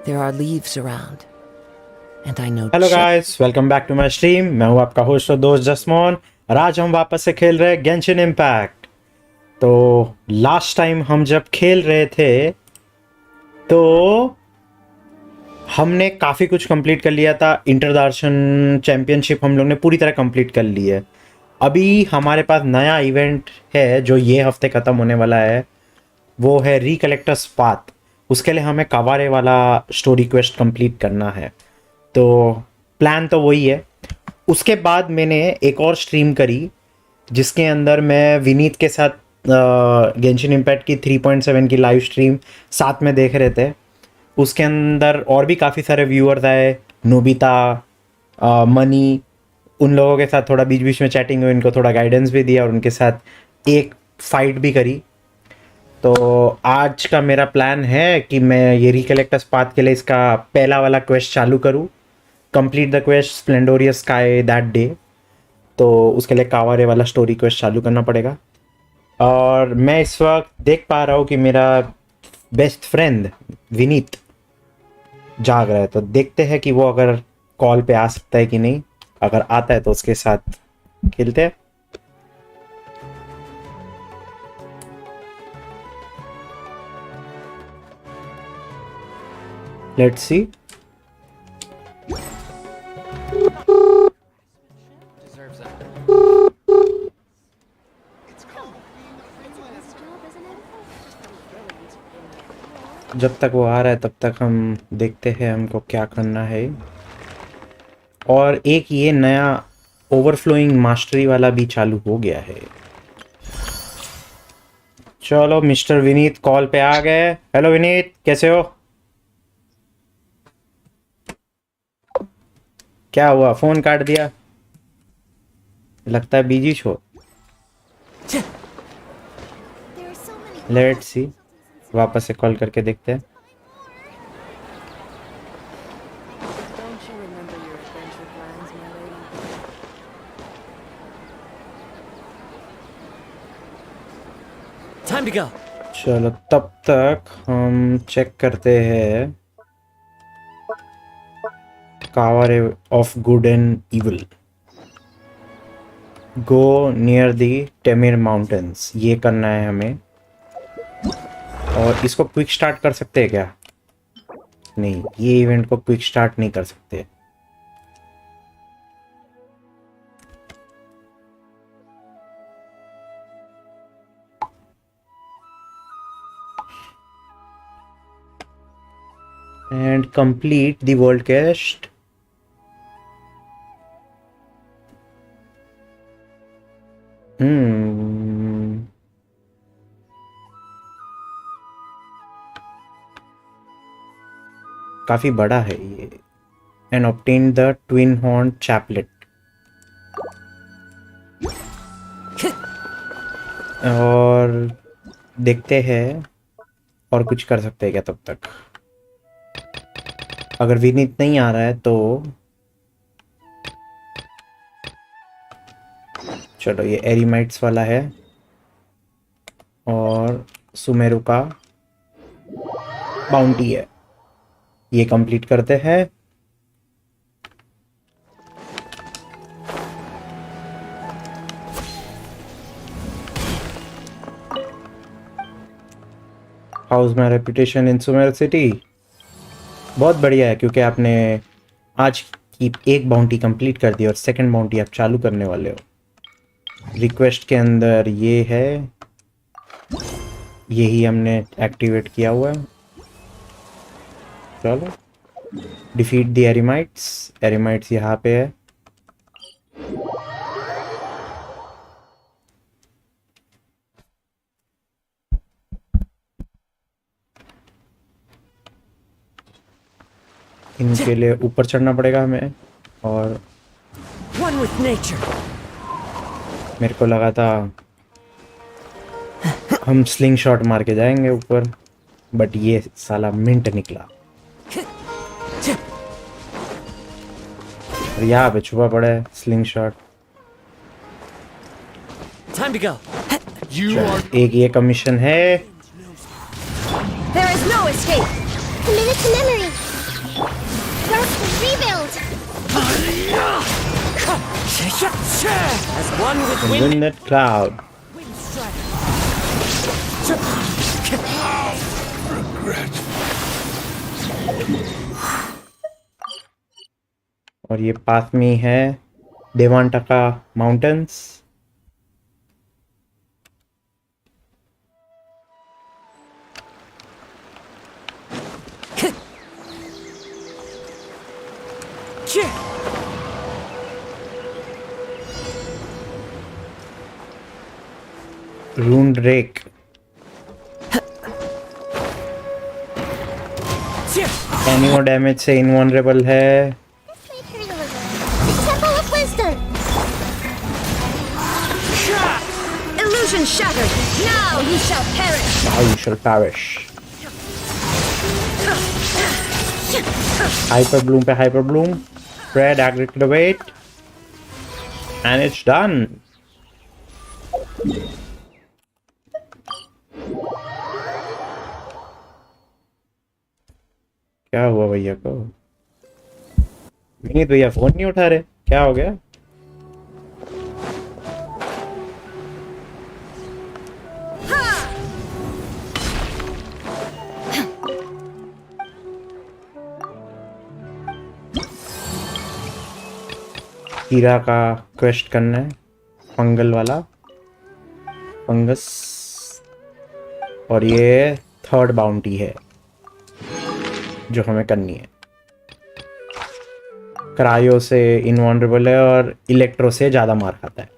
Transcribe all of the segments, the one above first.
There are leaves around, and I know. Hello guys, welcome back to my stream. मैं हूं आपका host और दोस्त जसमोहन और आज हम वापस से खेल रहे हैं गेंशिन इम्पैक्ट। तो लास्ट टाइम हम जब खेल रहे थे तो हमने काफ़ी कुछ कंप्लीट कर लिया था। इंटरदर्शन चैंपियनशिप हम लोग ने पूरी तरह कंप्लीट कर ली है। अभी हमारे पास नया इवेंट है जो ये हफ्ते ख़त्म होने वाला है, वो है रिकलेक्टर्स पाथ। उसके लिए हमें कवारे वाला स्टोरी क्वेस्ट कंप्लीट करना है, तो प्लान तो वही है। उसके बाद मैंने एक और स्ट्रीम करी जिसके अंदर मैं विनीत के साथ गेंशिन इम्पैक्ट की 3.7 की लाइव स्ट्रीम साथ में देख रहे थे। उसके अंदर और भी काफ़ी सारे व्यूअर्स आए, नोबिता, मनी, उन लोगों के साथ थोड़ा बीच बीच में चैटिंग हुई, उनको थोड़ा गाइडेंस भी दिया और उनके साथ एक फाइट भी करी। तो आज का मेरा प्लान है कि मैं ये रिकलेक्टर्स पाथ के लिए इसका पहला वाला क्वेस्ट चालू करूँ, complete the quest splendorous sky that day. तो उसके लिए कावारे वाला स्टोरी क्वेस्ट चालू करना पड़ेगा। और मैं इस वक्त देख पा रहा हूँ कि मेरा बेस्ट फ्रेंड विनीत जाग रहा है, तो देखते हैं कि वो अगर कॉल पे आ सकता है कि नहीं। अगर आता है तो उसके साथ खेलते हैं। Let's see. जब तक वो आ रहा है तब तक हम देखते हैं हमको क्या करना है। और एक ये नया ओवरफ्लोइंग मास्टरी वाला भी चालू हो गया है। चलो मिस्टर विनीत कॉल पे आ गए। हेलो विनीत, कैसे हो? क्या हुआ, फोन काट दिया? लगता है बिजी छो। लेट्स सी, वापस से कॉल करके देखते हैं। Time to go. चलो तब तक हम चेक करते हैं कावरे of good and evil. Go near the Temir mountains, ये करना है हमें। और इसको क्विक स्टार्ट कर सकते हैं क्या? नहीं, ये इवेंट को क्विक स्टार्ट नहीं कर सकते। And complete the world quest. काफी बड़ा है ये। And obtain the twin horn chaplet. और देखते हैं और कुछ कर सकते हैं क्या तब तक। अगर विनीत नहीं आ रहा है तो चलो, ये एरिमाइट्स वाला है और सुमेरु का बाउंटी है, ये कंप्लीट करते हैं। House my reputation in Sumer city? बहुत बढ़िया है, क्योंकि आपने आज की एक बाउंटी कंप्लीट कर दी और सेकंड बाउंटी आप चालू करने वाले हो। रिक्वेस्ट के अंदर ये है, यही हमने एक्टिवेट किया हुआ है। चलो, डिफीट द एरिमाइट्स। एरिमाइट्स यहाँ पे है। इनके लिए ऊपर चढ़ना पड़ेगा हमें। और One with nature. मेरे को लगा था हम स्लिंग शॉट मार के जाएंगे ऊपर, बट ये साला मिंट निकला और यहाँ पे छुपा पड़ा है sling shot. Time to go. You are. एक ये कमीशन है। There is no escape. Commit it to memory. As one with and wind. win that cloud. Wind strike. और ये पास में ही है Devantaka mountains. Rune drake. Any more damage से invulnerable है. Temple of Wisdom. Illusion shattered. Now you shall perish. Now you shall perish. Hyper bloom पे hyper bloom. Spread aggregate. And it's done. क्या हुआ भैया को? विनीत भैया फोन नहीं उठा रहे, क्या हो गया? कीरा का क्वेस्ट करना है, फंगल वाला, फंगस. और ये थर्ड बाउंटी है जो हमें करनी है. क्रायो से इनवनरेबल है और इलेक्ट्रो से ज्यादा मार खाता है.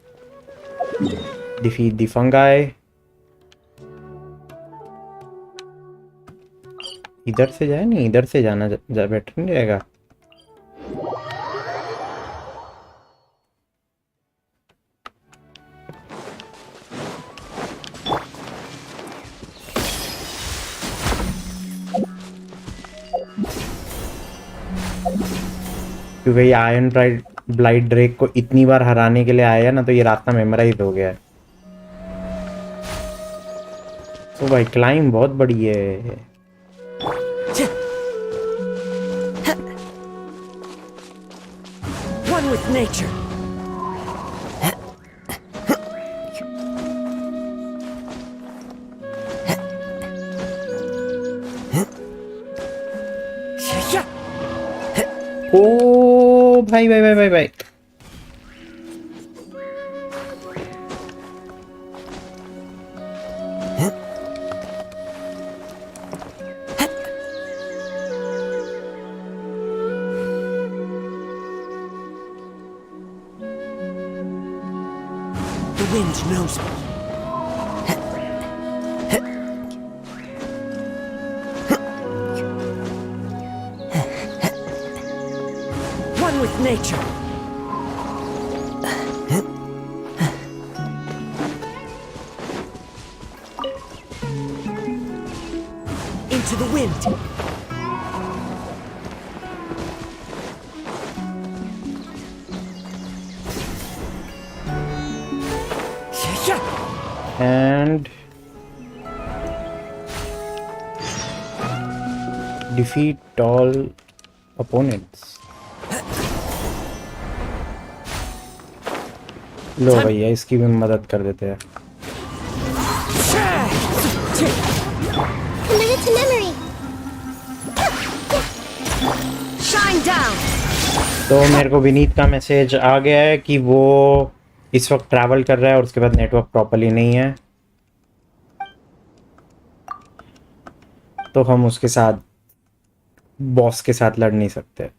Defeat the fungi. इधर से जाए नहीं, इधर से जाना बेटर नहीं रहेगा. क्योंकि ये आयरन ब्लाइट ड्रेक को इतनी बार हराने के लिए आया ना, तो ये रास्ता मेमोराइज हो गया है. तो भाई क्लाइंब बहुत बड़ी है. One with nature. ओ भाई भाई भाई भाई भाई. The wind knows me. One with nature. Into the wind. And defeat all opponents. लो भैया इसकी भी मदद कर देते हैं. Committed to memory. Shine down. तो मेरे को विनीत का मैसेज आ गया है कि वो इस वक्त ट्रैवल कर रहा है और उसके बाद नेटवर्क प्रॉपर्ली नहीं है, तो हम उसके साथ बॉस के साथ लड़ नहीं सकते.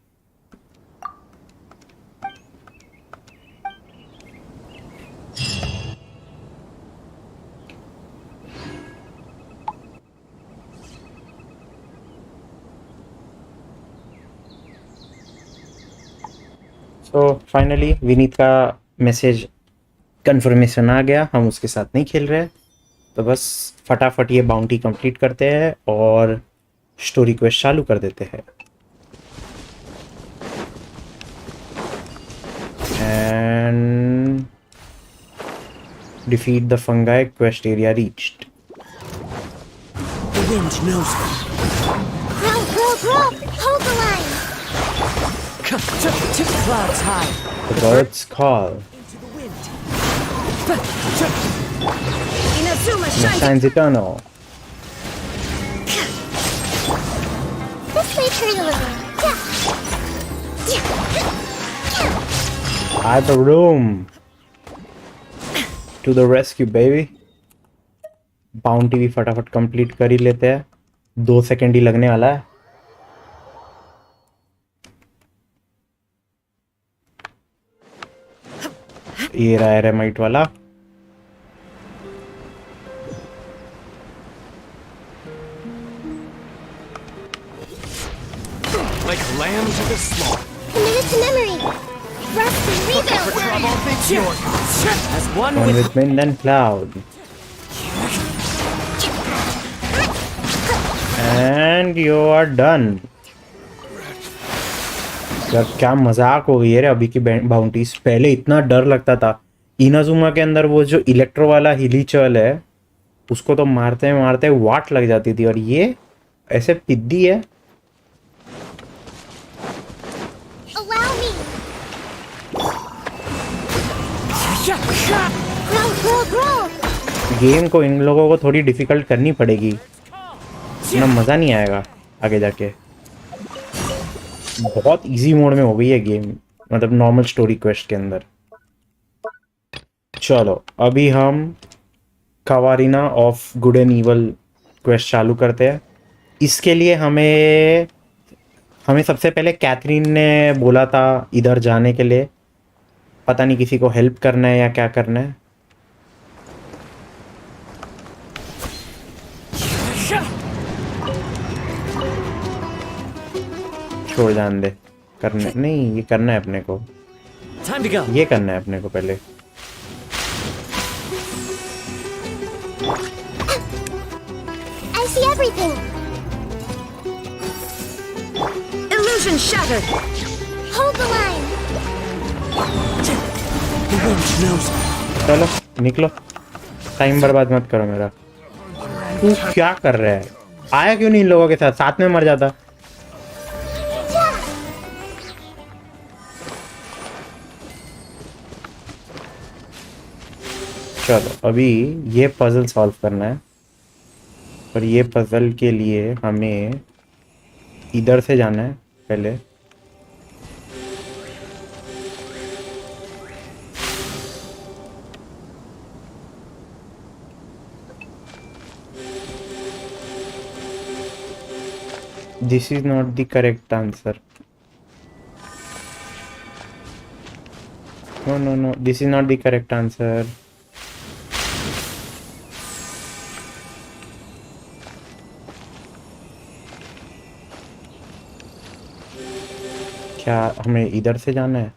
तो फाइनली विनीत का मैसेज कंफर्मेशन आ गया, हम उसके साथ नहीं खेल रहे. तो बस फटाफट ये बाउंटी कंप्लीट करते हैं और स्टोरी क्वेस्ट चालू कर देते हैं. And defeat the fungi quest area reached. The wind knows me. Grow, grow, grow. Hold the line. To clouds high. The birds call. Into the wind. Inazuma shines. Shines eternal. This may hurt a little. At the room. To the rescue, baby. Bounty भी फटाफट complete कर ही लेते हैं. 2 second ही लगने वाला है. ये रहा एरेमाइट वाला. Like lamb to the slaughter. Commit it to memory. Rest and rebuild. Trouble thinks yours. As one One with with wind and cloud. And you are done. यार क्या मजाक हो गई है रे अभी की बाउंटीज. पहले इतना डर लगता था. इनाजुमा के अंदर वो जो इलेक्ट्रो वाला हिलीचल है उसको तो मारते मारते वाट लग जाती थी. और ये ऐसे पिद्दी है. Allow me. Grow, grow, grow. Game को इन लोगों को थोड़ी डिफिकल्ट करनी पड़ेगी ना. मजा नहीं आएगा आगे जाके. बहुत इजी मोड में हो गई है गेम. मतलब नॉर्मल स्टोरी क्वेस्ट के अंदर. चलो अभी हम कावारीना of good and evil quest चालू करते हैं. इसके लिए हमें सबसे पहले कैथरीन ने बोला था इधर जाने के लिए. पता नहीं किसी को हेल्प करना है या क्या करना है. छोड़ जान दे. करने नहीं, ये करना है अपने को. time to go. ये करना है अपने को पहले. I see everything. Illusion shattered. Hold the line. The wind knows me. चलो निकलो. टाइम बर्बाद मत करो मेरा. तू क्या कर रहा है? आया क्यों नहीं इन लोगों के साथ? साथ में मर जाता. चलो अभी ये पजल सॉल्व करना है. और ये पजल के लिए हमें इधर से जाना है पहले. This is not the correct answer. No. This is not the correct answer. क्या हमें इधर से जाना है?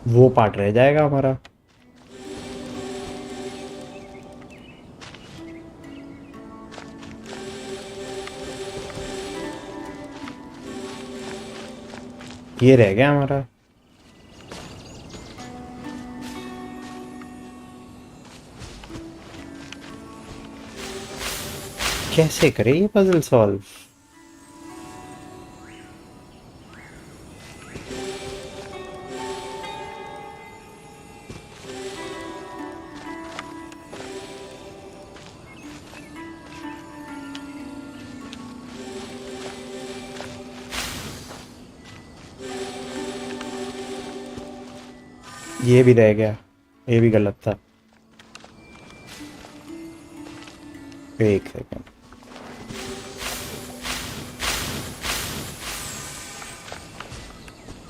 वो पार्ट रह जाएगा हमारा. ये रह गया हमारा. कैसे करे ये पजल सॉल्व? ये भी रह गया. ये भी गलत था. एक सेकंड.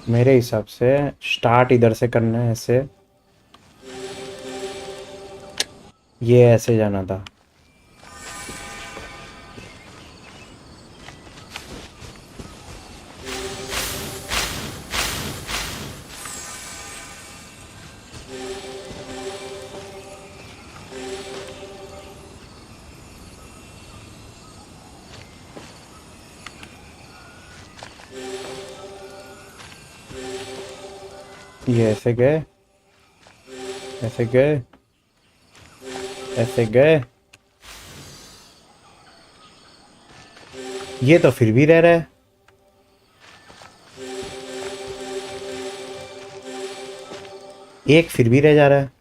मेरे हिसाब से स्टार्ट इधर से करना है. ऐसे ये ऐसे जाना था. ये ऐसे गए. ऐसे गए, ऐसे गए। ये तो फिर भी रह रहा है। एक फिर भी रह जा रहा है।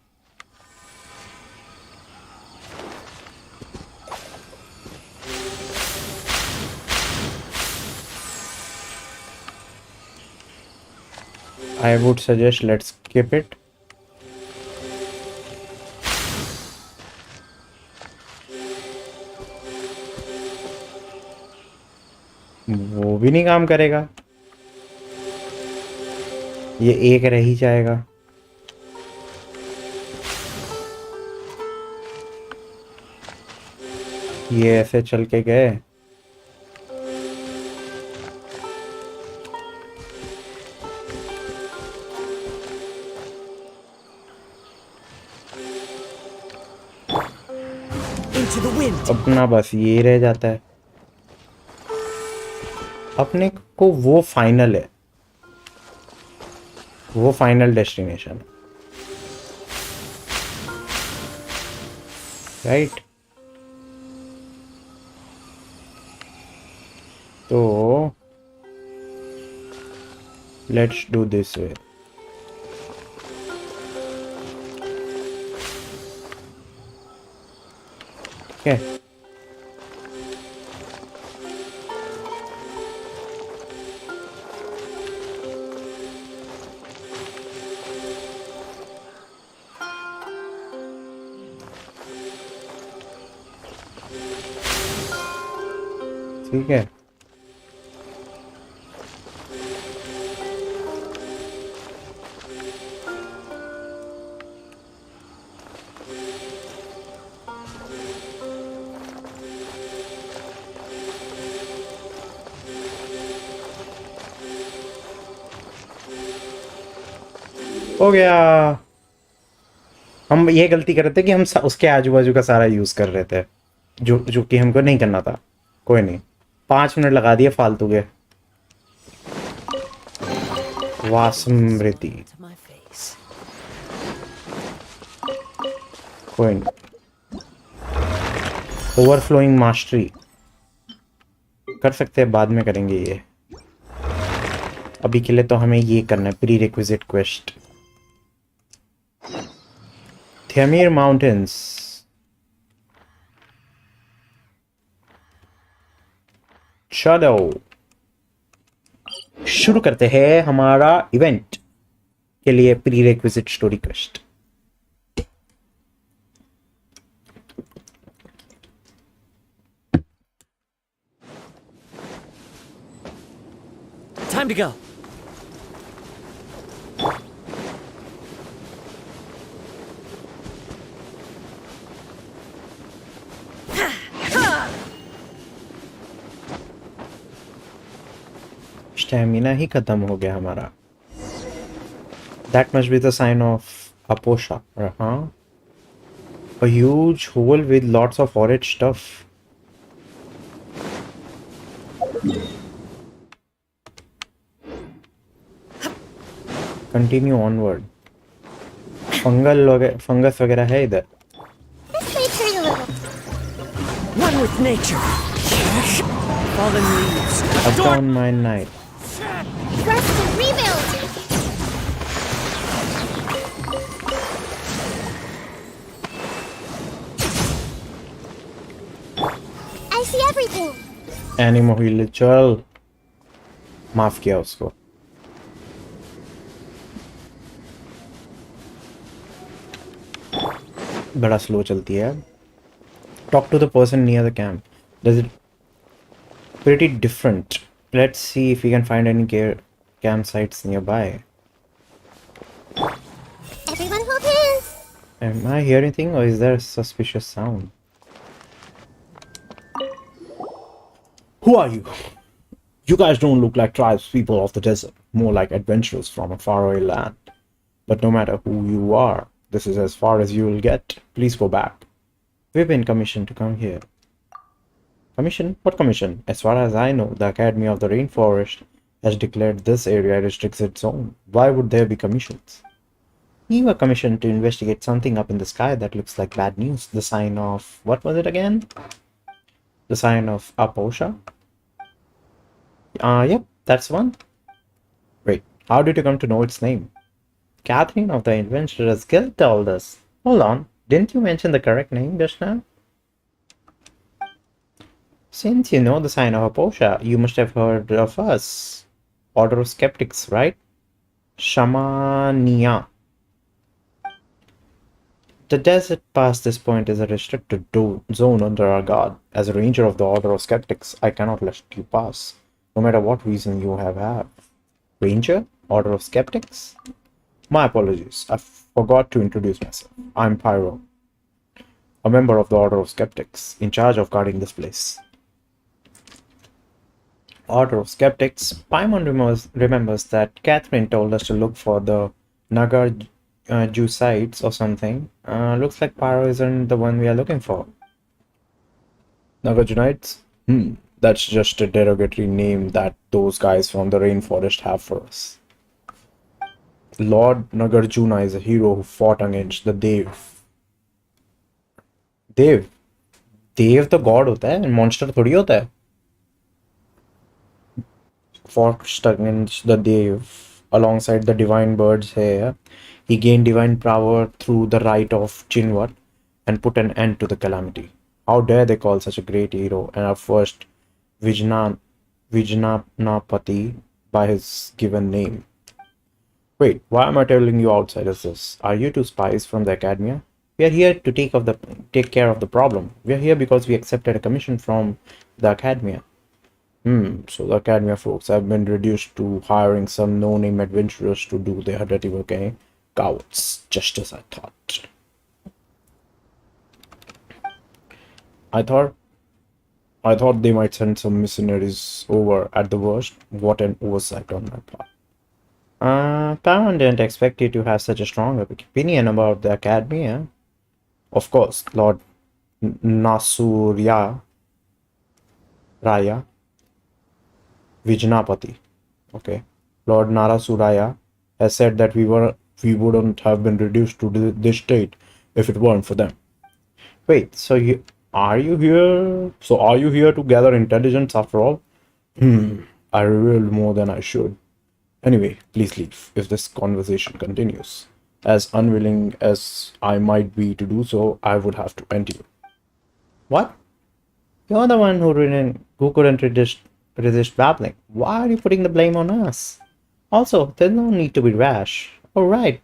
I would suggest let's skip it. वो भी नहीं काम करेगा, ये एक रह ही जाएगा। ये ऐसे चल के गए। Into the wind. अपना बस ये रह जाता है। अपने को वो फाइनल है, वो फाइनल डेस्टिनेशन, राइट? तो लेट्स डू दिस वे। ठीक है, ठीक है। हो गया। हम ये गलती कर रहे थे कि हम उसके आजू बाजू का सारा यूज कर रहे थे, जो जो कि हमको नहीं करना था। कोई नहीं, 5 मिनट लगा दिए फालतू के। वासमृति, To my face. कोई नहीं। ओवरफ्लोइंग मास्टरी कर सकते हैं, बाद में करेंगे ये। अभी के लिए तो हमें ये करना है, prerequisite quest. Temir mountains. चलो शुरू करते हैं हमारा इवेंट के लिए prerequisite story quest. Time to go. Stamina ही खत्म हो गया हमारा। That must be the sign of Aposha, huh? A huge hole with lots of horrid stuff. Continue onward. Fungus वगैरह है इधर। This may hurt a little. One with nature. Fallen leaves. Up down my night. Rest and rebuild. I see everything. Anemo heal, चल। माफ किया उसको। बड़ा slow चलती है। Talk to the person near the camp. Does it pretty different? Let's see if we can find any campsites nearby. Everyone hold hands. Am I hearing anything or is there a suspicious sound? Who are you? You guys don't look like tribespeople of the desert, more like adventurers from a faraway land. But no matter who you are, this is as far as you will get. Please go back. We've been commissioned to come here. Commission? What commission? As far as I know, the Academy of the Rainforest has declared this area a restricted zone. Why would there be commissions? We were commissioned to investigate something up in the sky that looks like bad news. The sign of... what was it again? The sign of Aposha? Yep, that's one. Wait, how did you come to know its name? Catherine of the Adventurers Guild told us. Hold on, didn't you mention the correct name just now? Since you know the sign of Aposha, you must have heard of us. Order of Skeptics, right? Shamania. The desert past this point is a restricted zone under our guard. As a ranger of the Order of Skeptics, I cannot let you pass, no matter what reason you have. Ranger? Order of Skeptics? My apologies, I forgot to introduce myself. I'm Pyro, a member of the Order of Skeptics, in charge of guarding this place. Order of Skeptics. Paimon remembers that Catherine told us to look for the Nagar Jew sites or something. Looks like Pyro isn't the one we are looking for. Nagarjunites? That's just a derogatory name that those guys from the rainforest have for us. Lord Nagarjuna is a hero who fought against the Dev. Dev? Dev तो god होता है, monster थोड़ी होता है. Fought against the Dev alongside the divine birds here. He gained divine power through the rite of Chinwat and put an end to the calamity. How dare they call such a great hero and our first Vijnanapati by his given name? Wait, why am I telling you outsiders this? Are you two spies from the Academia? We are here to take care of the problem. We are here because we accepted a commission from the Academia. So the Academia folks have been reduced to hiring some no-name adventurers to do their dirty work, eh? Cowards, just as I thought. I thought they might send some missionaries over at the worst. What an oversight on my part. Paran didn't expect you to have such a strong opinion about the Academia. Of course, Lord Nasurya Raya Vijnapati. Okay. Lord Narasuraya has said that we wouldn't have been reduced to this state if it weren't for them. Wait, are you here to gather intelligence after all? I revealed more than I should. Anyway, please leave if this conversation continues. As unwilling as I might be to do so, I would have to end you. What? You're the one who couldn't resist babbling. Why are you putting the blame on us? Also, there's no need to be rash. Alright.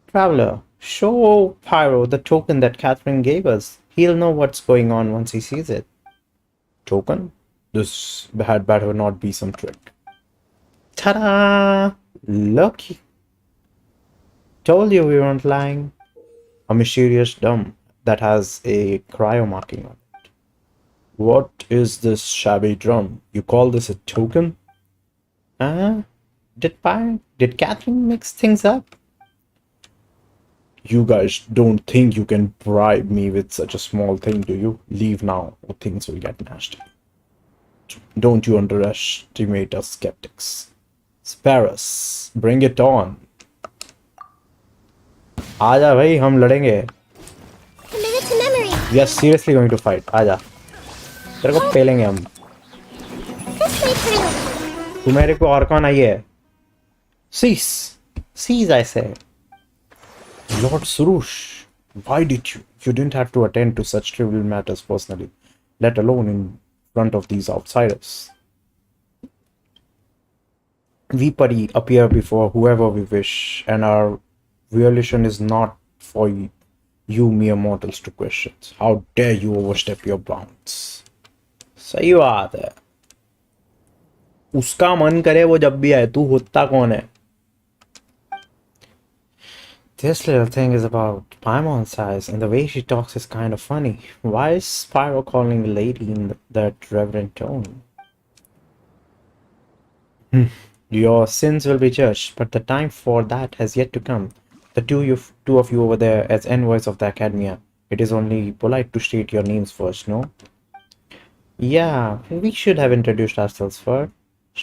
Traveler, show Pyro the token that Catherine gave us. He'll know what's going on once he sees it. Token? This had better not be some trick. Ta-da! Look. Told you we weren't lying. A mysterious dome that has a cryo marking on it. What is this shabby drum? You call this a token? Did Catherine mix things up? You guys don't think you can bribe me with such a small thing, do you? Leave now, or things will get nasty. Don't you underestimate us skeptics. Spare us. Bring it on. आजा भाई, हम लड़ेंगे. Committed to memory. We are seriously going to fight. आजा. तेरे को पेलेंगे हम. This way through. तू मेरे को और कौन आई है? Cease, I say. Lord Surush, why did you? You didn't have to attend to such trivial matters personally, let alone in front of these outsiders. We Pari appear before whoever we wish, and our violation is not for you mere mortals to question. How dare you overstep your bounds? सही बात है. उसका मन करे वो जब भी आए, तू होता कौन है? This little thing is about Paimon's size, and the way she talks is kind of funny. Why is Spyro calling a lady in that reverent tone? Your sins will be judged, but the time for that has yet to come. The two of you over there as envoys of the Academia. It is only polite to state your names first, no? Yeah, we should have introduced ourselves first,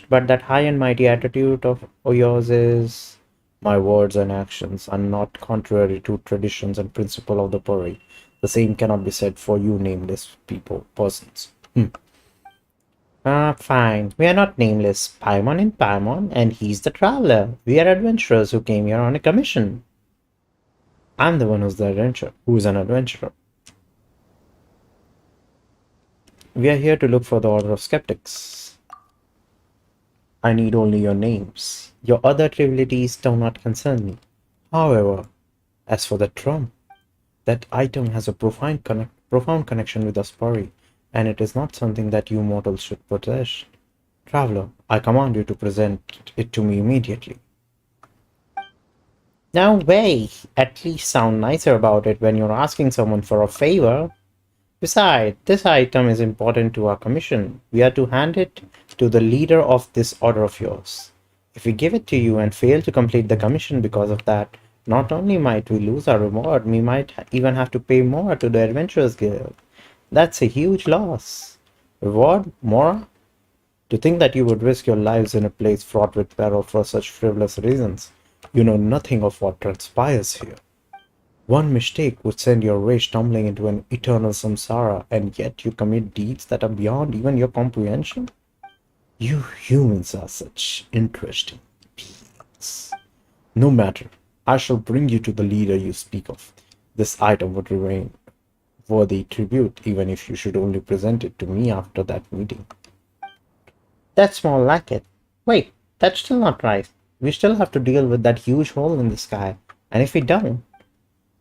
but that high and mighty attitude of yours is My words and actions are not contrary to traditions and principle of the Puri. The same cannot be said for you nameless persons. Fine. We are not nameless. Paimon in Paimon, and he's the traveler. We are adventurers who came here on a commission. I'm the one who's an adventurer. We are here to look for the Order of Skeptics. I need only your names. Your other trivialities do not concern me. However, as for the drum, that item has a profound connection with Aspari, and it is not something that you mortals should possess. Traveler, I command you to present it to me immediately. No way! At least sound nicer about it when you're asking someone for a favor. Besides, this item is important to our commission. We are to hand it to the leader of this order of yours. If we give it to you and fail to complete the commission because of that, not only might we lose our reward, we might even have to pay more to the Adventurers Guild. That's a huge loss. Reward? More? To think that you would risk your lives in a place fraught with peril for such frivolous reasons. You know nothing of what transpires here. One mistake would send your race tumbling into an eternal samsara, and yet you commit deeds that are beyond even your comprehension? You humans are such interesting beings. No matter, I shall bring you to the leader you speak of. This item would remain worthy tribute, even if you should only present it to me after that meeting. That's more like it. Wait, that's still not right. We still have to deal with that huge hole in the sky, and if we don't,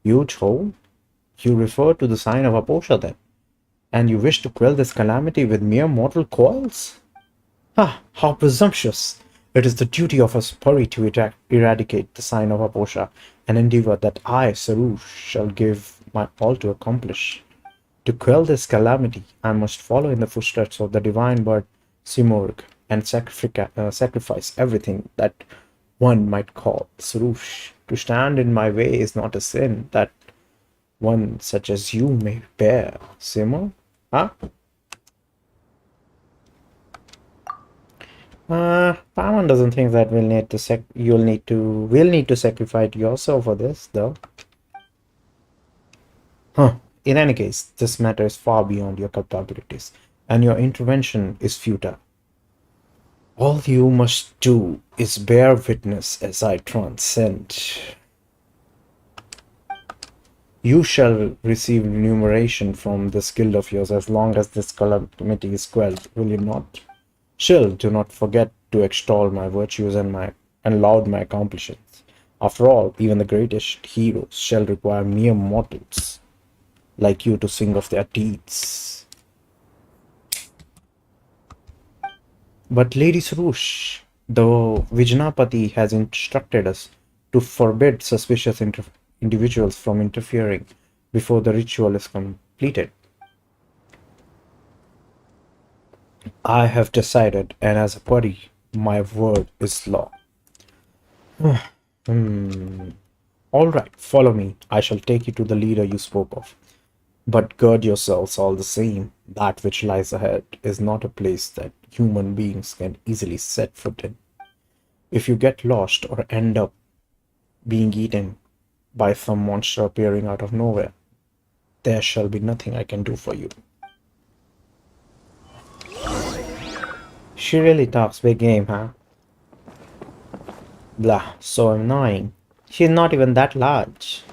huge hole? You refer to the sign of Aposha then, and you wish to quell this calamity with mere mortal coils? Ah, how presumptuous! It is the duty of us Puri to eradicate the sign of Aposha, an endeavor that I, Sarush, shall give my all to accomplish. To quell this calamity, I must follow in the footsteps of the divine bird Simurg and sacrifice everything that one might call Sarush. To stand in my way is not a sin that one such as you may bear, Simur? Huh? Paimon doesn't think that we'll need to sacrifice yourself for this, though. In any case, this matter is far beyond your capabilities, and your intervention is futile. All you must do is bear witness as I transcend. You shall receive remuneration from this guild of yours as long as this calamity is quelled, will you not? Still, do not forget to extol my virtues and laud my accomplishments. After all, even the greatest heroes shall require mere mortals like you to sing of their deeds. But Lady Sarush, the Vijnapati has instructed us to forbid suspicious individuals from interfering before the ritual is completed. I have decided, and as a Puri, my word is law. All right, follow me. I shall take you to the leader you spoke of. But gird yourselves all the same. That which lies ahead is not a place that human beings can easily set foot in. If you get lost or end up being eaten by some monster appearing out of nowhere, there shall be nothing I can do for you. She really talks big game, huh? Blah, so annoying. She's not even that large.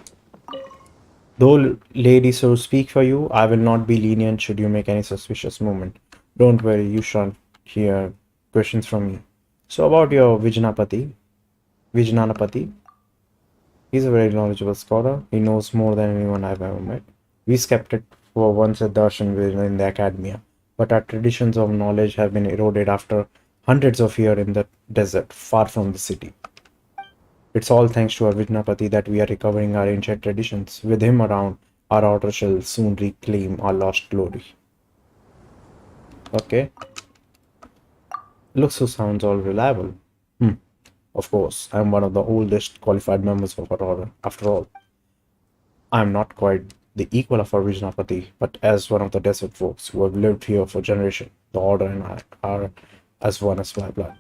Though Lady so speak for you, I will not be lenient should you make any suspicious movement. Don't worry, you shan't hear questions from me. So about your Vijnanapati, he's a very knowledgeable scholar. He knows more than anyone I've ever met. We skeptics were once a darshan in the academia, but our traditions of knowledge have been eroded after hundreds of years in the desert, far from the city. It's all thanks to our Vijnapati that we are recovering our ancient traditions. With him around, our order shall soon reclaim our lost glory. Okay. Looks who sounds all reliable. Of course, I'm one of the oldest qualified members of our order. After all, I'm not quite the equal of our Vijnapati, but as one of the desert folks who have lived here for generations, the order and I are as one as by blood.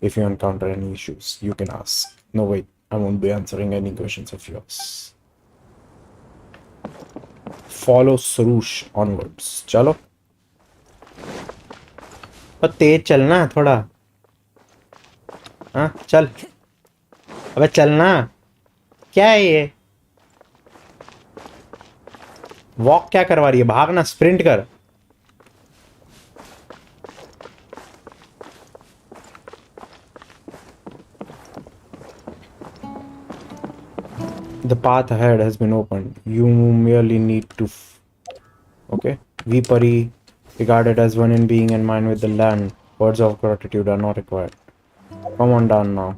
If you encounter any issues, you can ask. No, wait, I won't be answering any questions of yours. Follow Surush onwards. चलो पर तेज चलना थोड़ा. हाँ चल. अबे चलना. क्या है ये? वॉक क्या करवा रही है? भागना, स्प्रिंट कर. The path ahead has been opened. You merely need to. Okay. We Pari, regarded as one in being and mind with the land. Words of gratitude are not required. Come on down now.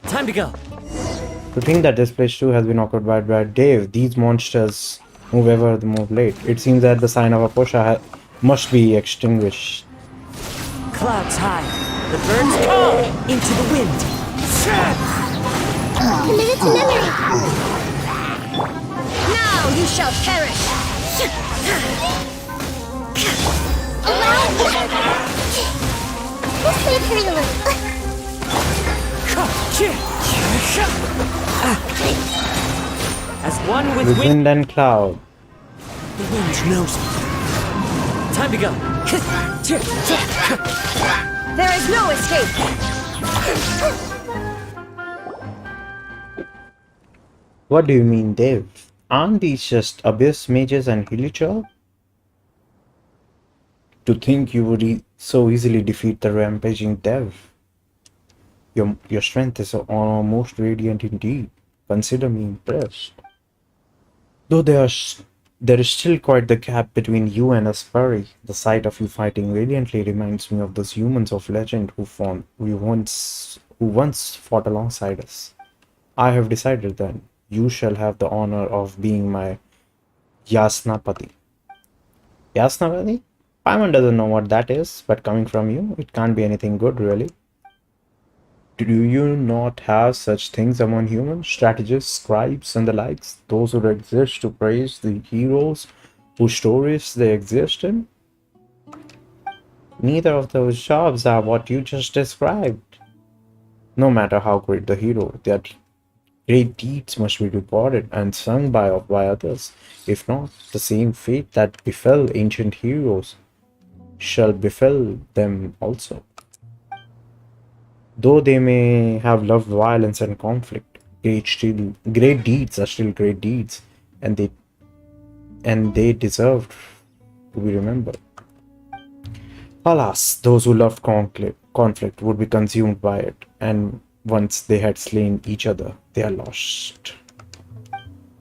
Time to go. To think that this place too has been occupied by Dave, these monsters move ever the move late. It seems that the sign of Aposha must be extinguished. Clouds high. The birds call into the wind. Commit it to memory. Now you shall perish. Allow Let's play a pretty little. As one with With wind, wind and cloud. the wind knows me. Time to go. There is no escape. What do you mean, Dave? Aren't these just abyss mages and Hilichur? To think you would so easily defeat the rampaging Dev. Your strength is almost radiant indeed. Consider me impressed. Though there is still quite the gap between you and us, Furry. The sight of you fighting valiantly reminds me of those humans of legend who once fought alongside us. I have decided then you shall have the honor of being my Yasnapati. Yasnapati? Paimon doesn't know what that is, but coming from you, it can't be anything good, really. Do you not have such things among humans? Strategists, scribes, and the likes? Those who exist to praise the heroes whose stories they exist in? Neither of those jobs are what you just described. No matter how great the hero, their great deeds must be reported and sung by others. If not, the same fate that befell ancient heroes shall befell them also. Though they may have loved violence and conflict, great deeds are still great deeds, and they deserve to be remembered. Alas, those who loved conflict would be consumed by it, and once they had slain each other, they are lost.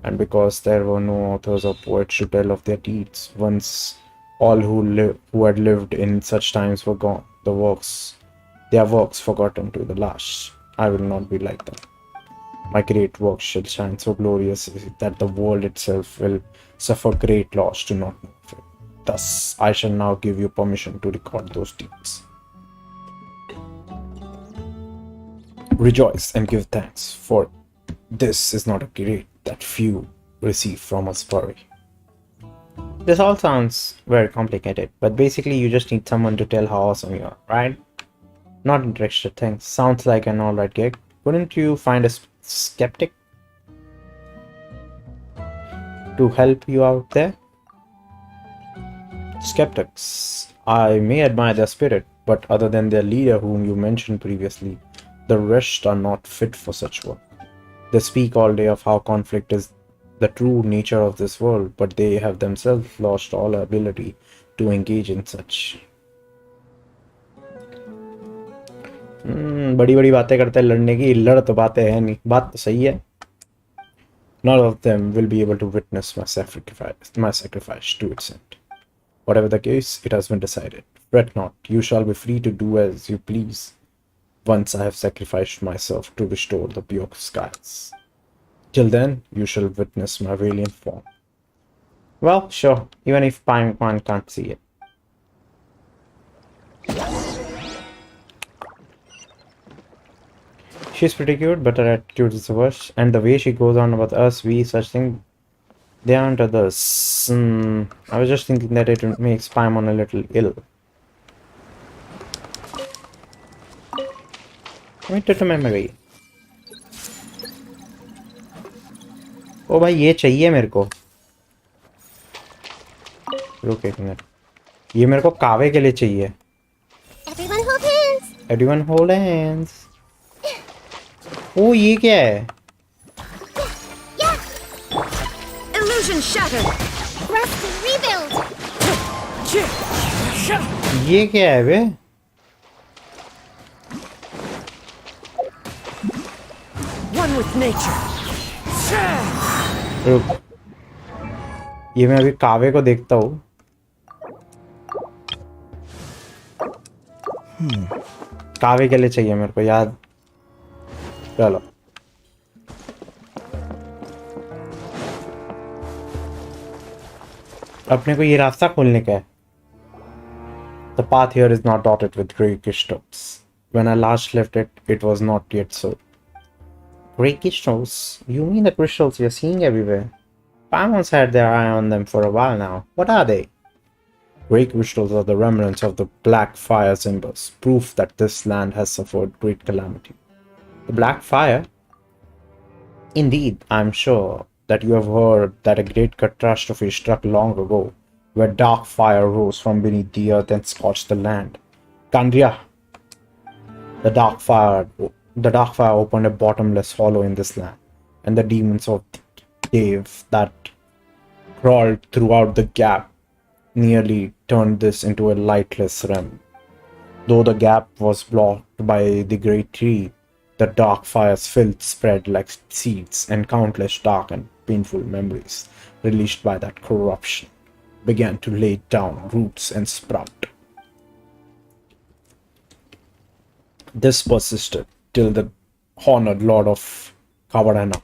And because there were no authors or poets to tell of their deeds, once all who had lived in such times were gone, their works forgotten to the last. I will not be like that. My great works shall shine so gloriously that the world itself will suffer great loss to not know of it. Thus, I shall now give you permission to record those deeds. Rejoice and give thanks, for this is not a great that few receive from us furry. This all sounds very complicated, but basically you just need someone to tell how awesome you are, right? Not interested, thanks. Sounds like an alright gig. Couldn't you find a skeptic to help you out there? Skeptics. I may admire their spirit, but other than their leader whom you mentioned previously, the rest are not fit for such work. They speak all day of how conflict is the true nature of this world, but they have themselves lost all ability to engage in such. बड़ी बड़ी बातें करते हैं लड़ने की, लड़ तो बातें हैं नहीं, बात तो सही है. None of them will be able to witness my sacrifice to its end. Whatever the case, it has been decided. Fret not, you shall be free to do as you please, once I have sacrificed myself to restore the pure skies. Till then, you shall witness my valiant form. Well, sure, even if Paimon can't see it. She's pretty cute, but her attitude is the worst, and the way she goes on about us, we, such thing. They aren't others. I was just thinking that it makes Paimon a little ill. तो मैं गई। ओ भाई ये चाहिए मेरे को। रुक एक मिनट। ये मेरे को कावे के लिए चाहिए। Everyone hold hands. Everyone hold hands. ओ ये क्या है? Illusion shattered. Rest and rebuild. ये क्या है बे? One with nature. रुक। ये मैं अभी कावे को देखता हूँ। कावे के लिए चाहिए मेरे को याद। चलो अपने को ये रास्ता खोलने का है। The path here is not dotted with grey crystals. When I last left it, it was not yet so. Grey crystals? You mean the crystals you're seeing everywhere? Paimon's had their eye on them for a while now. What are they? Grey crystals are the remnants of the Black Fire's embers, proof that this land has suffered great calamity. The Black Fire? Indeed, I'm sure that you have heard that a great catastrophe struck long ago, where dark fire rose from beneath the earth and scorched the land. Kandria, the dark fire opened a bottomless hollow in this land, and the demons of the cave that crawled throughout the gap nearly turned this into a lightless realm. Though the gap was blocked by the great tree, the dark fire's filth spread like seeds, and countless dark and painful memories released by that corruption began to lay down roots and sprout. This persisted till the honored lord of Kavarana,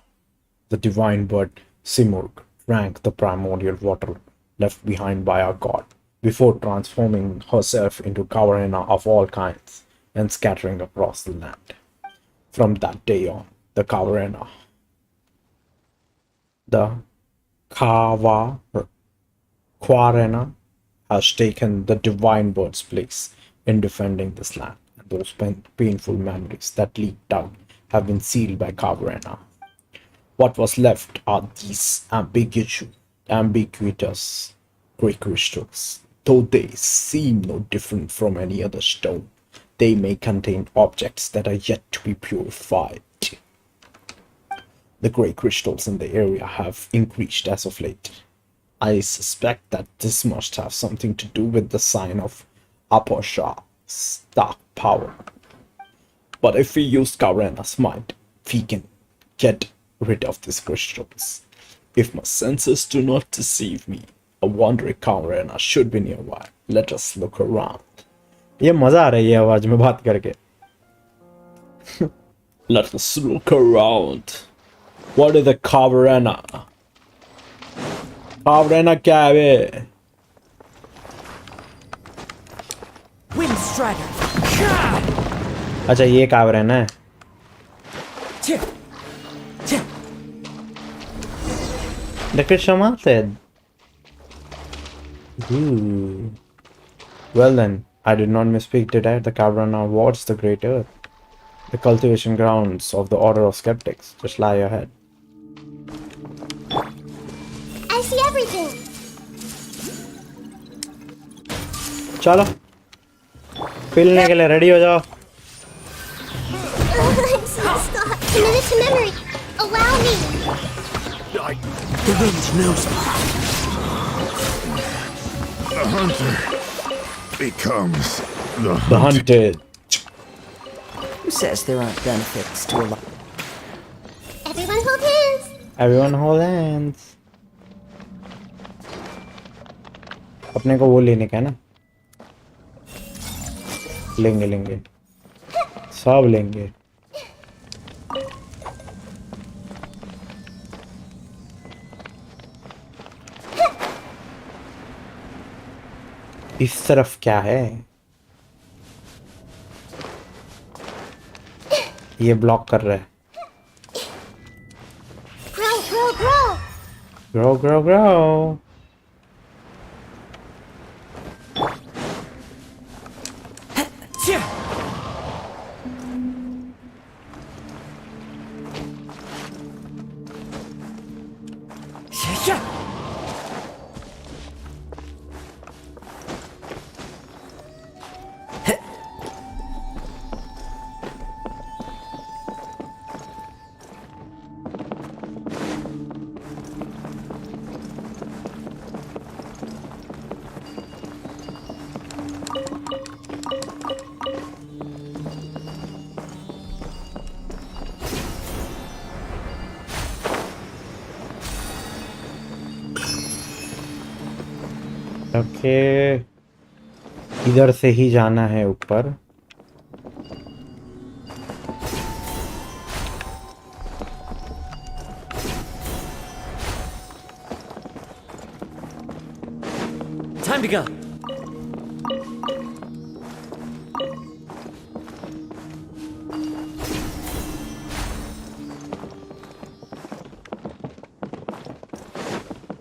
the divine bird Simurg, drank the primordial water left behind by our god, before transforming herself into Kavarana of all kinds and scattering across the land. From that day on, the Kavarana, the Kwarena has taken the divine bird's place in defending this land, and those painful memories that leaked out have been sealed by Kavarena. What was left are these ambiguous grey crystals. Though they seem no different from any other stone, they may contain objects that are yet to be purified. The grey crystals in the area have increased as of late. I suspect that this must have something to do with the sign of Aposha's dark power. But if we use Karena's mind, we can get rid of these crystals. If my senses do not deceive me, a wandering Karena should be nearby. Let us look around. ये मजा आ रहा है ये आवाज में बात करके. Let us look around. What is the Kavarena? Kavarena क्या है बे? Wind Strider. अच्छा ये Kavarena है. The Krishna said. Ooh. Well then, I did not misspeak, did I? The Kavarena wards the Great Earth. The cultivation grounds of the Order of Skeptics. Just lie ahead. I see everything. चलो पिलने के लिए ready हो जाओ. I'm so stuck. Commit it to memory. Allow me. The village knows me. The hunter becomes the The hunted. Who says there aren't benefits to a life? Everyone hold hands. Everyone hold hands. अपने को वो लेने का है ना. लेंगे लेंगे. सब लेंगे. इस तरफ क्या है? ये ब्लॉक कर रहा है. Grow, grow, grow. Grow, grow, grow. Okay, इधर से ही जाना है ऊपर. Time to go.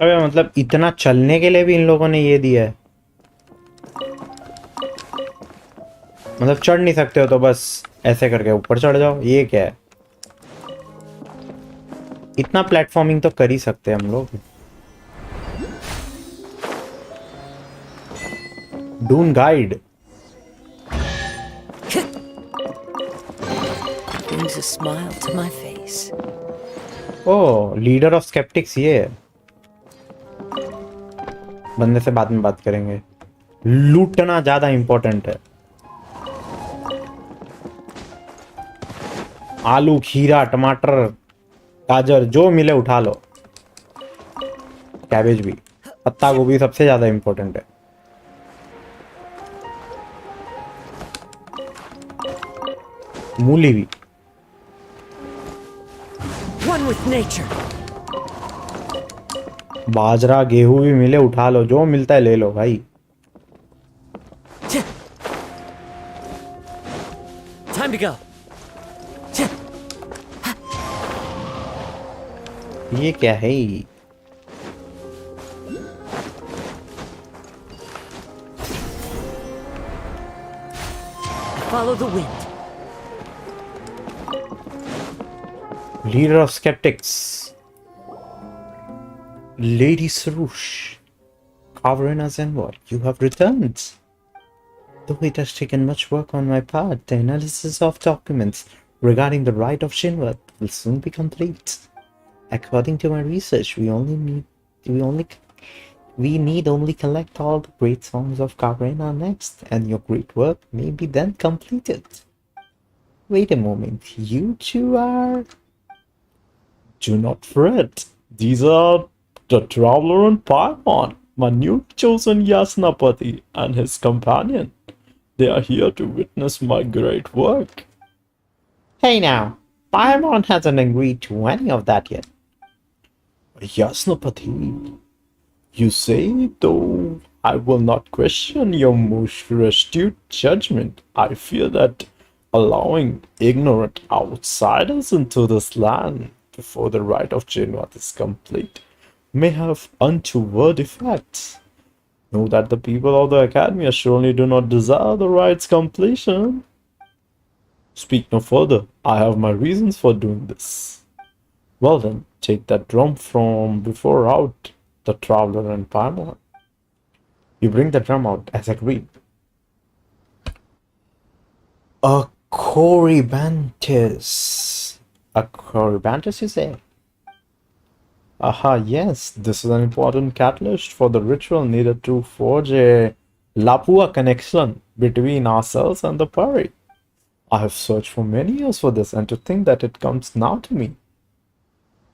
अबे मतलब इतना चलने के लिए भी इन लोगों ने ये दिया है. मतलब चढ़ नहीं सकते हो तो बस ऐसे करके ऊपर चढ़ जाओ. ये क्या है? इतना प्लेटफॉर्मिंग तो कर ही सकते हैं हम लोग. Dune guide Brings a smile to my face. ओ लीडर ऑफ स्केप्टिक्स ये है. बंदे से बाद में बात करेंगे. लूटना ज्यादा इंपॉर्टेंट है. आलू, खीरा, टमाटर, गाजर जो मिले उठा लो. कैबेज भी, पत्ता गोभी सबसे ज्यादा इंपॉर्टेंट है. मूली भी. One with nature. बाजरा, गेहूं भी मिले उठा लो. जो मिलता है ले लो भाई. Time to go. ये क्या है? Follow the wind. Leader of skeptics, Lady Sarush, Kavarina's envoy, you have returned. Though it has taken much work on my part, the analysis of documents regarding the rite of Shinwat will soon be complete. According to my research, we need only collect all the great songs of Kavarina next, and your great work may be then completed. Wait a moment, you two are... Do not fret. These are the Traveler and Paimon, my new chosen Yasnapati and his companion. They are here to witness my great work. Hey now, Paimon hasn't agreed to any of that yet. Yasnapati, you say, though I will not question your most astute judgment. I fear that allowing ignorant outsiders into this land before the rite of Jinwat is complete may have untoward effects. Know that the people of the Academy surely do not desire the rite's completion. Speak no further. I have my reasons for doing this. Well then, take that drum from before out, the Traveler and Paimon. You bring the drum out as agreed. A Corybantis. A Corybantis, you say? Aha, yes, this is an important catalyst for the ritual needed to forge a Lapua connection between ourselves and the Pari. I have searched for many years for this, and to think that it comes now to me.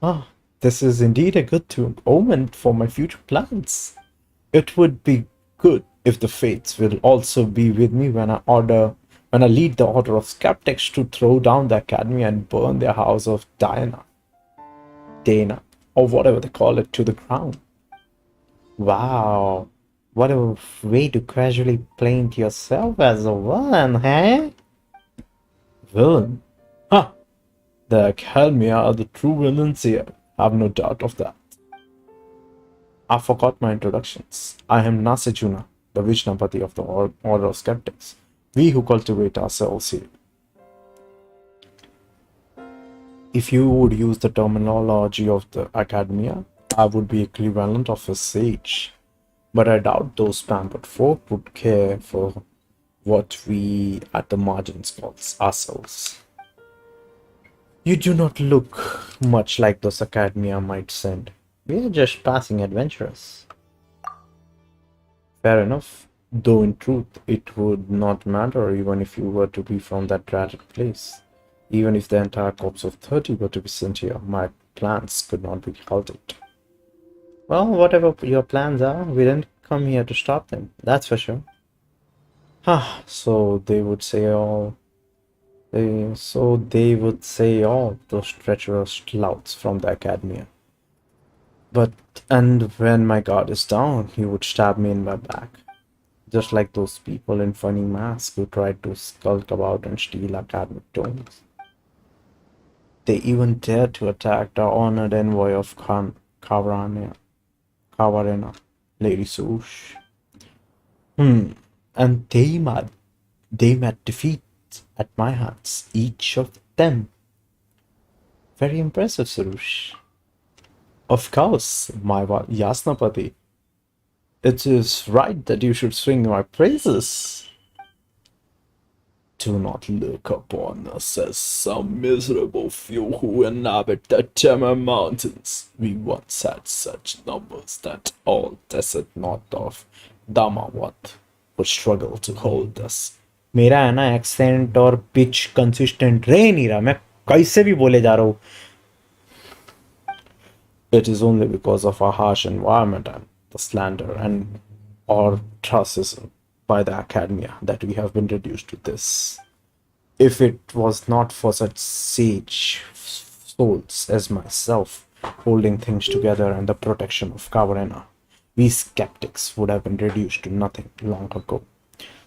Ah, this is indeed a good omen for my future plans. It would be good if the fates will also be with me when I lead the order of skeptics to throw down the academy and burn their house of Dana, or whatever they call it, to the ground. Wow, what a way to casually paint yourself as a villain, eh? Villain? Ha! The Academy are the true villains here, have no doubt of that. I forgot my introductions. I am Nasajuna, the Vishnapati of the Order of Skeptics. We who cultivate ourselves here. If you would use the terminology of the academia, I would be equivalent of a sage. But I doubt those pampered folk would care for what we at the margins call ourselves. You do not look much like those academia might send. We are just passing adventurers. Fair enough. Though in truth, it would not matter even if you were to be from that dreaded place. Even if the entire corps of 30 were to be sent here, my plans could not be halted. Well, whatever your plans are, we didn't come here to stop them, that's for sure. So they would say all those treacherous louts from the academia. And when my guard is down, he would stab me in my back. Just like those people in funny masks who tried to skulk about and steal academic tomes. They even dared to attack the honored envoy of Kavarena, Lady Sush. And they met defeat at my hands, each of them. Very impressive, Surush. Of course, my Yasnapati. It is right that you should sing my praises. Do not look upon us as some miserable few who inhabit the Temmer Mountains. We once had such numbers that all desert north of Damawat would struggle to hold us. मेरा है ना accent और pitch consistent रह नहीं रहा, मैं कैसे भी बोले जा रहा हूँ. It is only because of our harsh environment and the slander and ostracism by the academia that we have been reduced to this. If it was not for such sage souls as myself holding things together and the protection of Kavarena, we skeptics would have been reduced to nothing long ago.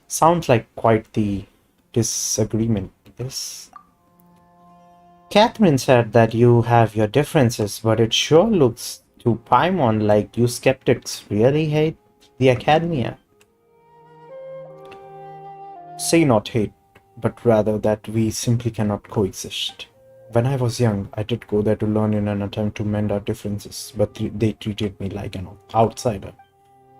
Sounds like quite the disagreement, yes? Catherine said that you have your differences, but it sure looks to Paimon like you skeptics really hate the academia. Say not hate, but rather that we simply cannot coexist. When I was young, I did go there to learn in an attempt to mend our differences, but they treated me like an outsider.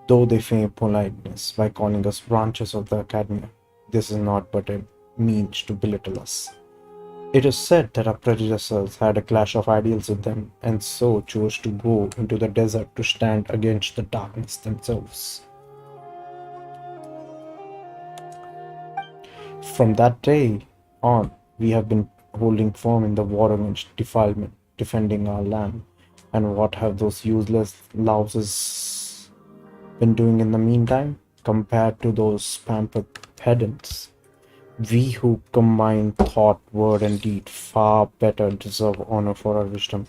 Though they feign politeness by calling us branches of the academia, this is not but a means to belittle us. It is said that our predecessors had a clash of ideals with them, and so chose to go into the desert to stand against the darkness themselves. From that day on, we have been holding firm in the war against defilement, defending our land. And what have those useless louses been doing in the meantime, compared to those pampered pedants? We who combine thought, word and deed far better deserve honor for our wisdom.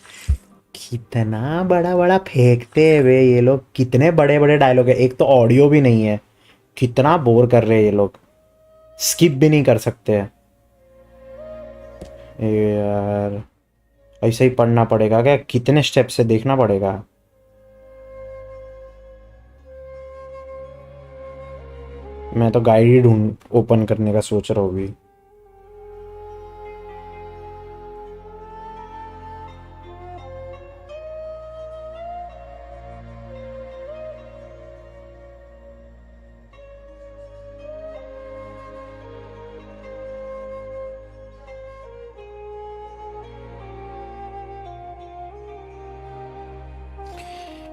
कितना बड़ा बड़ा फेंकते हुए ये लोग, कितने बड़े बड़े डायलॉग है. एक तो ऑडियो भी नहीं है, कितना बोर कर रहे हैं ये लोग, स्किप भी नहीं कर सकते हैं यार. ऐसे ही पढ़ना पड़ेगा क्या? कितने स्टेप से देखना पड़ेगा? मैं तो गाइड ही ढूंढ ओपन करने का सोच रहा हूँ अभी.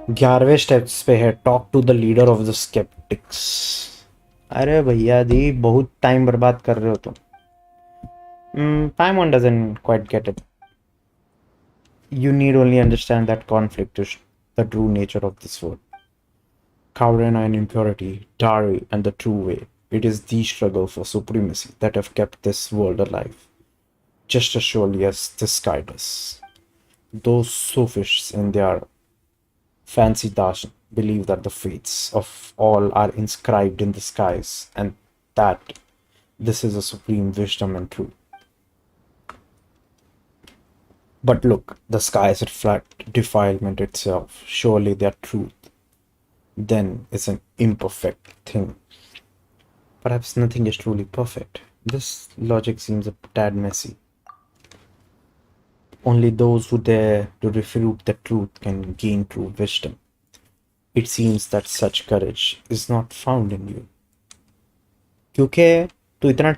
ग्यारहवें स्टेप्स पे है talk to the leader of the sceptics. अरे भैया दी, बहुत टाइम बर्बाद कर रहे हो तुम. Paimon doesn't quite get it. You need only understand that conflict is the true nature of this world. Kavarena and impurity, Dari and the true way. It is the struggle for supremacy that have kept this world alive, just as surely as this sky does. Those sophists in their fancy darshan believe that the fates of all are inscribed in the skies and that this is a supreme wisdom and truth. But look, the skies reflect defilement itself. Surely their truth then is an imperfect thing. Perhaps nothing is truly perfect. This logic seems a tad messy. Only those who dare to refute the truth can gain true wisdom. It seems that such courage is not found in you. क्योंकि तू इतना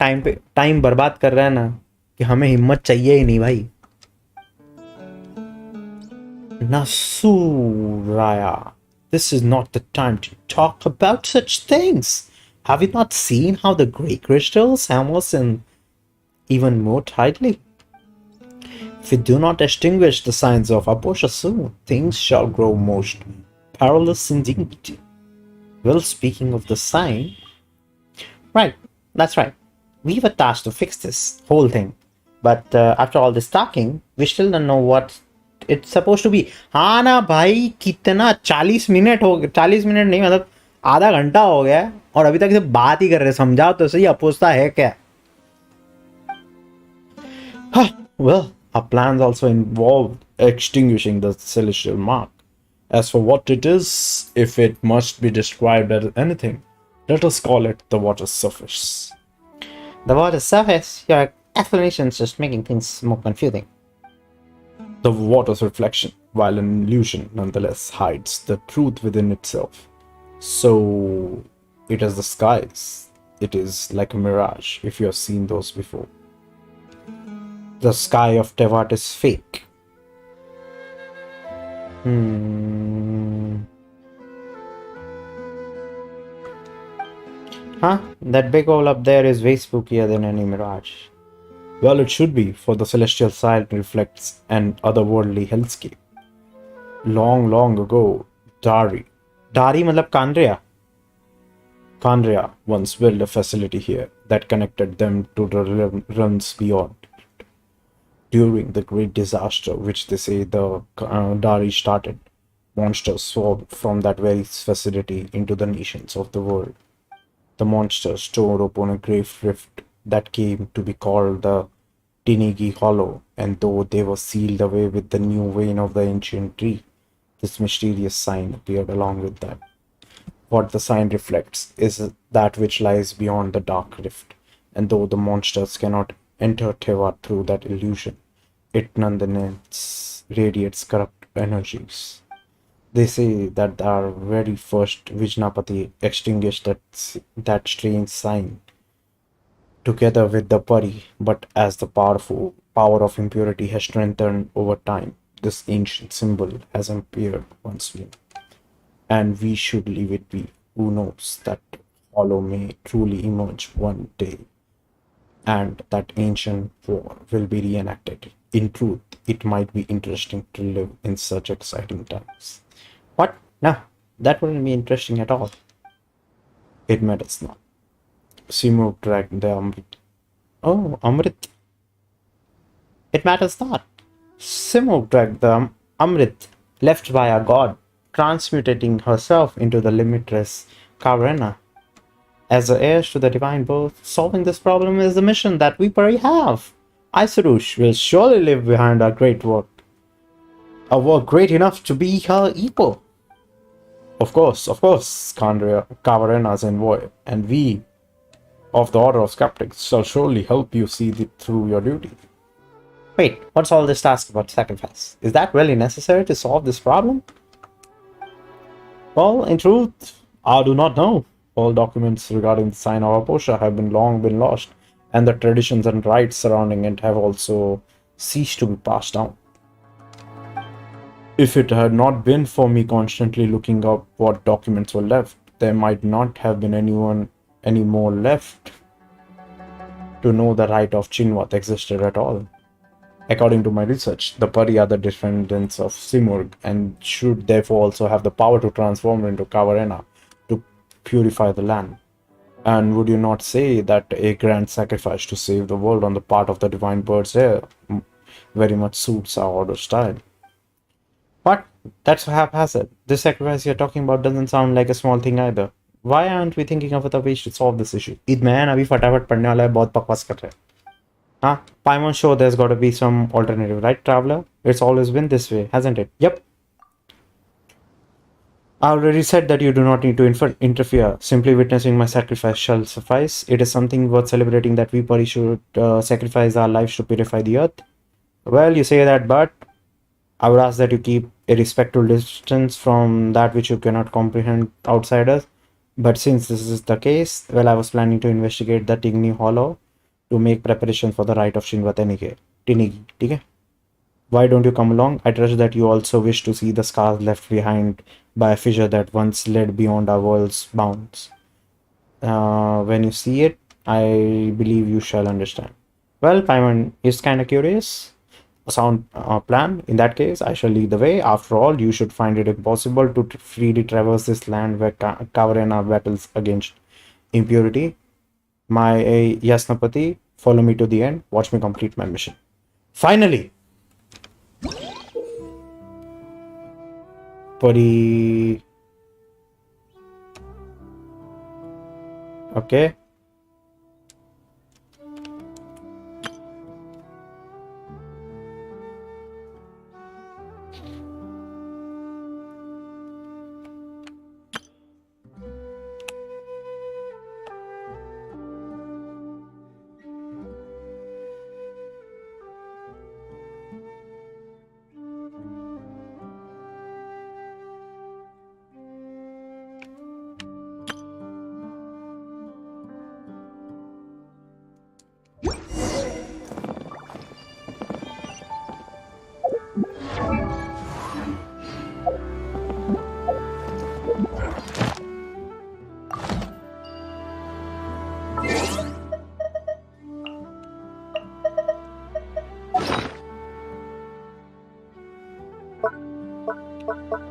time बर्बाद कर रहा है ना कि हमें हिम्मत चाहिए ही नहीं भाई. Nasuraya, this is not the time to talk about such things. Have you not seen how the grey crystals hammer us in even more tightly? If we do not extinguish the signs of Aposha soon, things shall grow most perilous indeed. Well, speaking of the sign, right, that's right. We were tasked to fix this whole thing. But after all this talking, we still don't know what it's supposed to be. हाँ ना भाई, कितना 40 minute हो गए. 40 minute नहीं, मतलब आधा घंटा हो गया और अभी तक से बात ही कर रहे. समझाओ तो सही, अपोस्ता है क्या? Well, our plans also involve extinguishing the celestial mark. As for what it is, if it must be described as anything, let us call it the water surface. The water surface? Your explanation is just making things more confusing. The water's reflection, while an illusion, nonetheless hides the truth within itself. So, it is the skies. It is like a mirage, if you have seen those before. The sky of Tevat is fake. Huh? That big hole up there is way spookier than any mirage. Well, it should be, for the celestial side reflects an otherworldly hellscape. Long, long ago, Dari matlab Kandria once built a facility here that connected them to the realms beyond. During the great disaster which they say the Dari started, monsters swarmed from that very facility into the nations of the world. The monsters tore open a grave rift that came to be called the Tinigi Hollow, and though they were sealed away with the new vein of the ancient tree, this mysterious sign appeared along with that. What the sign reflects is that which lies beyond the dark rift, and though the monsters cannot enter Tevat through that illusion, it nonetheless radiates corrupt energies. They say that our very first Vijnapati extinguished that strange sign together with the Pari, but as the power of impurity has strengthened over time, this ancient symbol has appeared once more. And we should leave it be. Who knows, that hollow may truly emerge one day, and that ancient war will be reenacted. In truth, it might be interesting to live in such exciting times. What? No, that wouldn't be interesting at all. It matters not. Simurg dragged the Amrit. Oh, Amrit. It matters not. Simurg dragged the Amrit left by our god, transmutating herself into the limitless Kavrena. As the heirs to the divine birth, solving this problem is the mission that we Pari have. Isarush will surely live behind our great work. A work great enough to be her equal. Of course, Kavarena's envoy, and we of the Order of Skeptics shall surely help you see through your duty. Wait, what's all this task about sacrifice? Is that really necessary to solve this problem? Well, in truth, I do not know. All documents regarding the sign of Aposha have long been lost, and the traditions and rites surrounding it have also ceased to be passed down. If it had not been for me constantly looking up what documents were left, there might not have been any more left to know the rite of Chinwat existed at all. According to my research, the Pari are the descendants of Simurg and should therefore also have the power to transform into Kavarena to purify the land. And would you not say that a grand sacrifice to save the world on the part of the divine birds here very much suits our order style? What? That's haphazard. This sacrifice you're talking about doesn't sound like a small thing either. Why aren't we thinking of other ways to solve this issue? Man अभी फटाफट पढ़ने वाला है, बहुत बकवास कर रहा है. Huh? Paimon show there's got to be some alternative, right, Traveler? It's always been this way, hasn't it? Yep. I already said that you do not need to interfere. Simply witnessing my sacrifice shall suffice. It is something worth celebrating that we Pari should sacrifice our lives to purify the earth. Well, you say that, but I would ask that you keep a respectful distance from that which you cannot comprehend outsiders. But since this is the case, well, I was planning to investigate the Tigni Hollow to make preparations for the rite of Shinwa Tinigi. Okay? Why don't you come along? I trust that you also wish to see the scars left behind by a fissure that once led beyond our world's bounds. When you see it, I believe you shall understand. Well, Paimon is kind of curious. A sound plan. In that case, I shall lead the way. After all, you should find it impossible to freely traverse this land where Kavarena battles against impurity. My Yasnapati, follow me to the end. Watch me complete my mission. Finally! Puri. Okay.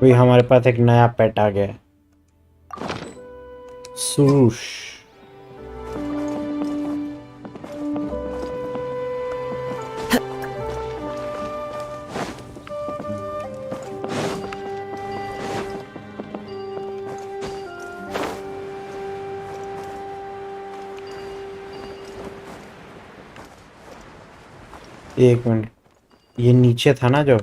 अभी हमारे पास एक नया पेट आ गया है सुरुष एक minute ये नीचे था ना जो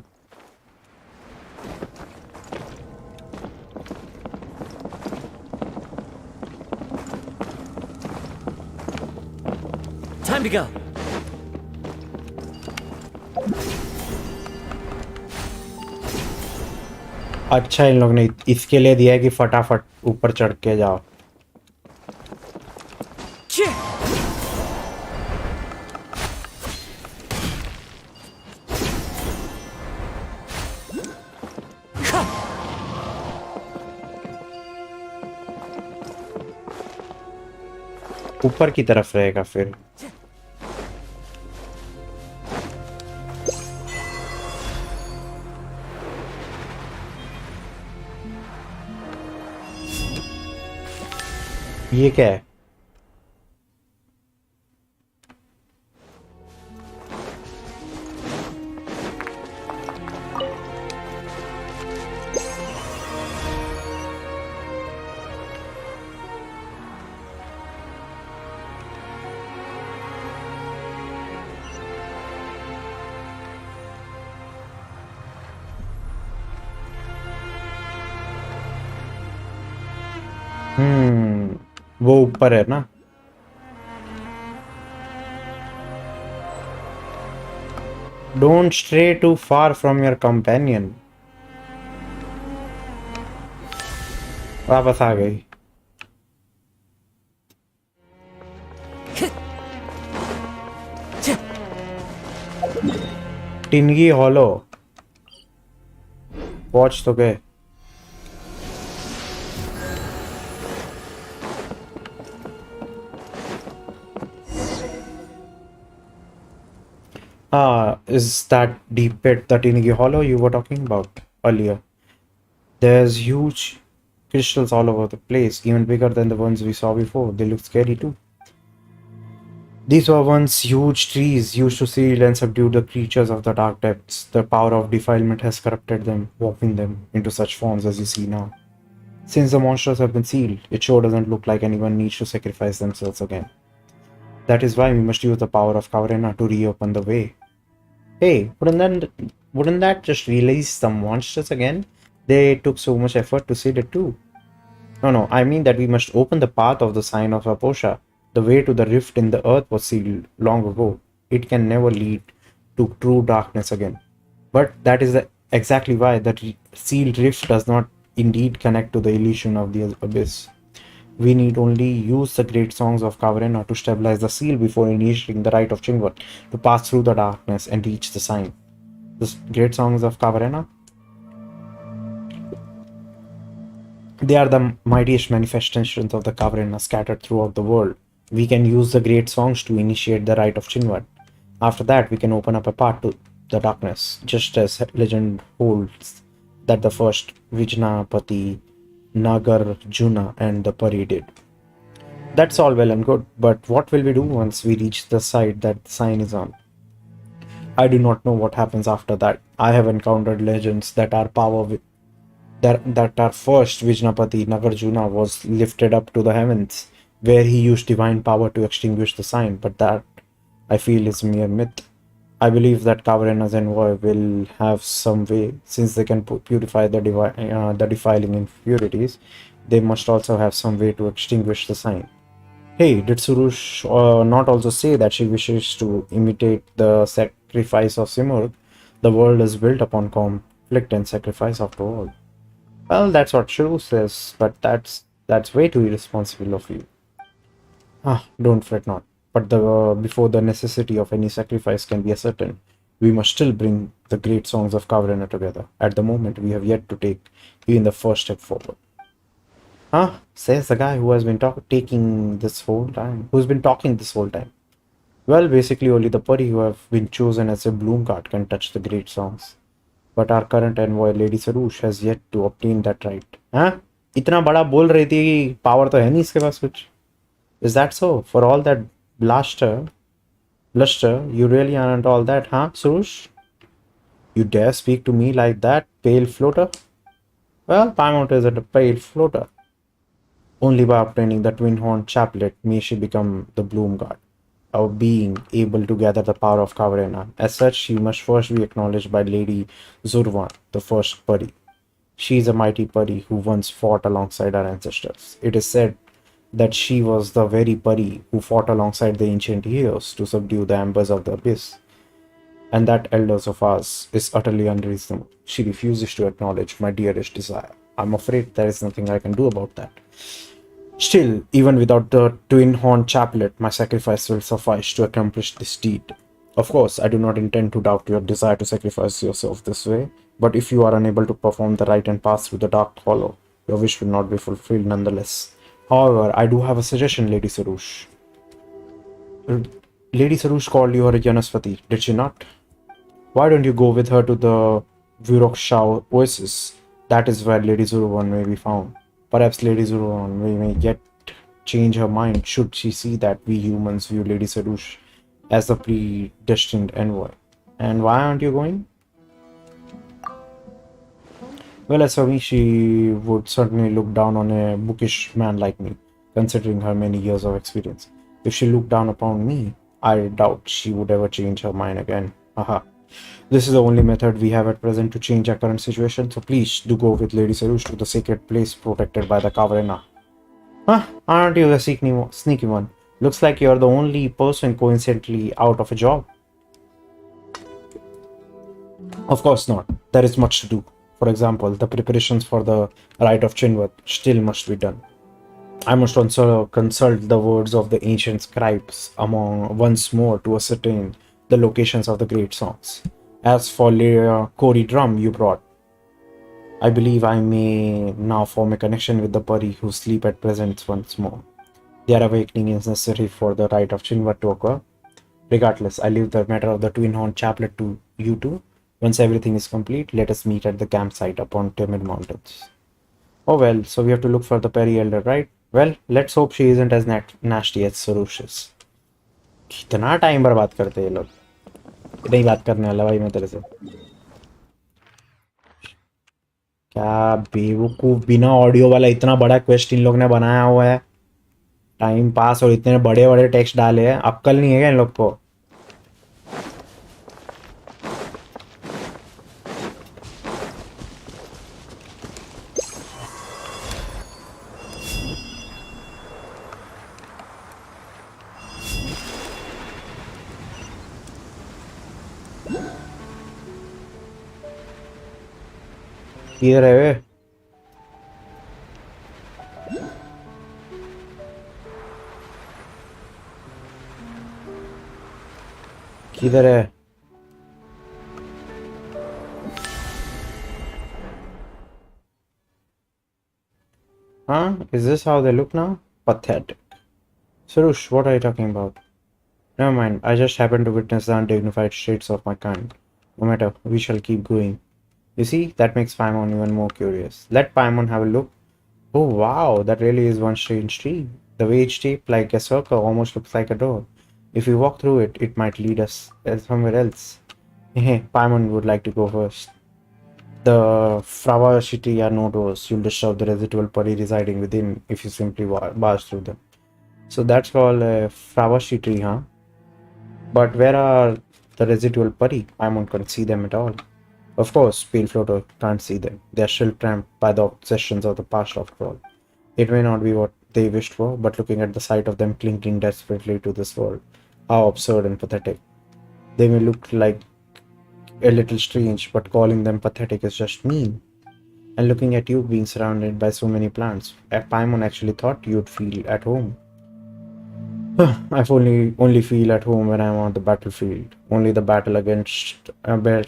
Time to go. अच्छा इन लोग ने इसके लिए दिया है कि फटाफट ऊपर चढ़ के जाओ ऊपर की तरफ रहेगा फिर ये क्या है वो ऊपर है ना don't stray too far from your companion वापस आ गई टिनगी हॉलो पहुंच तो गए is that deep pit the Tinigi Hollow you were talking about earlier? There's huge crystals all over the place, even bigger than the ones we saw before. They look scary too. These were once huge trees used to seal and subdue the creatures of the dark depths. The power of defilement has corrupted them, warping them into such forms as you see now. Since the monsters have been sealed, it sure doesn't look like anyone needs to sacrifice themselves again. That is why we must use the power of Kavarena to reopen the way. Hey, wouldn't that just release the monsters again? They took so much effort to seal it too. No, I mean that we must open the path of the sign of Aposha. The way to the rift in the earth was sealed long ago. It can never lead to true darkness again. But that is exactly why that sealed rift does not indeed connect to the illusion of the abyss. We need only use the great songs of Kavarena to stabilize the seal before initiating the rite of Chingwat to pass through the darkness and reach the sign. The great songs of Kavarena? They are the mightiest manifestations of the Kavarena scattered throughout the world. We can use the great songs to initiate the rite of Chinwat. After that, we can open up a path to the darkness, just as legend holds that the first Vijnapati, Nagarjuna, and the Pari did. That's all well and good, but what will we do once we reach the side that the sign is on? I do not know what happens after that. I have encountered legends that our first Vijnapati Nagarjuna was lifted up to the heavens, where he used divine power to extinguish the sign, but that I feel is mere myth. I believe that Kavarena's envoy will have some way, since they can purify the defiling impurities, they must also have some way to extinguish the sign. Hey, did Surush not also say that she wishes to imitate the sacrifice of Simurg? The world is built upon conflict and sacrifice after all. Well, that's what Shuru says, but that's way too irresponsible of you. Don't fret not. But before the necessity of any sacrifice can be ascertained, we must still bring the great songs of Kavarena together. At the moment, we have yet to take even the first step forward. Says the guy who has been talking this whole time. Well, basically only the Pari who have been chosen as a bloom card can touch the great songs. But our current envoy, Lady Sarush, has yet to obtain that right. इतना बड़ा बोल रही थी power तो है नहीं इसके पास कुछ. Is that so? For all that bluster, you really aren't all that, huh, Sarush? You dare speak to me like that, pale floater? Well, Paimon is a pale floater. Only by obtaining the twin horn chaplet may she become the bloom god, a being able to gather the power of Kavarena. As such, she must first be acknowledged by Lady Zurvan, the first Pari. She is a mighty Pari who once fought alongside our ancestors. It is said that she was the very Pari who fought alongside the ancient heroes to subdue the embers of the abyss. And that elders of ours is utterly unreasonable. She refuses to acknowledge my dearest desire. I'm afraid there is nothing I can do about that. Still, even without the twin horn chaplet, my sacrifice will suffice to accomplish this deed. Of course, I do not intend to doubt your desire to sacrifice yourself this way, but if you are unable to perform the rite and pass through the dark hollow, your wish will not be fulfilled nonetheless. However, I do have a suggestion, Lady Sarush. Lady Sarush called you her Yanaspati, did she not? Why don't you go with her to the Virokshao oasis? That is where Lady Zurvan may be found. Perhaps Lady Zurvan may yet change her mind should she see that we humans view Lady Sarush as the predestined envoy. And why aren't you going? Well, as for me, she would certainly look down on a bookish man like me, considering her many years of experience. If she looked down upon me, I doubt she would ever change her mind again. Haha. This is the only method we have at present to change our current situation, so please do go with Lady Sarush to the sacred place protected by the Kavarena. Aren't you the sneaky one? Looks like you're the only person coincidentally out of a job. Of course not. There is much to do. For example, the preparations for the rite of Chinwat still must be done. I must also consult the words of the ancient scribes once more to ascertain the locations of the great songs. As for Kori drum you brought, I believe I may now form a connection with the Pari who sleep at present once more. Their awakening is necessary for the rite of Chinwat to occur. Regardless, I leave the matter of the twin horn chaplet to you two. Once everything is complete, let us meet at the campsite upon Timid Mountains. Oh well, so we have to look for the Peri Elder, right? Well, let's hope she isn't as nasty as Sarush is. कितना time बर्बाद करते हैं ये लोग. नहीं बात करने वाला भाई मैं तेरे से. क्या बेवकूफ बिना ऑडियो वाला इतना बड़ा क्वेस्ट इन लोग ने बनाया हुआ है. टाइम पास और इतने बड़े बड़े टेक्स्ट डाले हैं. अक्कल नहीं है क्या इन लोग को? किधर है वे? किधर है? Huh? Is this how they look now? Pathetic. Surush, what are you talking about? Never mind, I just happened to witness the undignified traits of my kind. No matter, we shall keep going. You see, that makes Paimon even more curious. Let Paimon have a look. Oh wow, that really is one strange tree. The way it's shaped like a circle almost looks like a door. If we walk through it, it might lead us somewhere else. Hey, Paimon would like to go first. The Fravashiti are no doors. You'll disturb the residual puri residing within if you simply barge through them. So that's called a Fravashiti, huh? But where are the residual puri? Paimon can't see them at all. Of course, Pale Floater can't see them. They are still tramped by the obsessions of the past after all. It may not be what they wished for, but looking at the sight of them clinging desperately to this world, how absurd and pathetic. They may look like a little strange, but calling them pathetic is just mean. And looking at you being surrounded by so many plants, Paimon actually thought you'd feel at home. I only feel at home when I'm on the battlefield. Only the battle against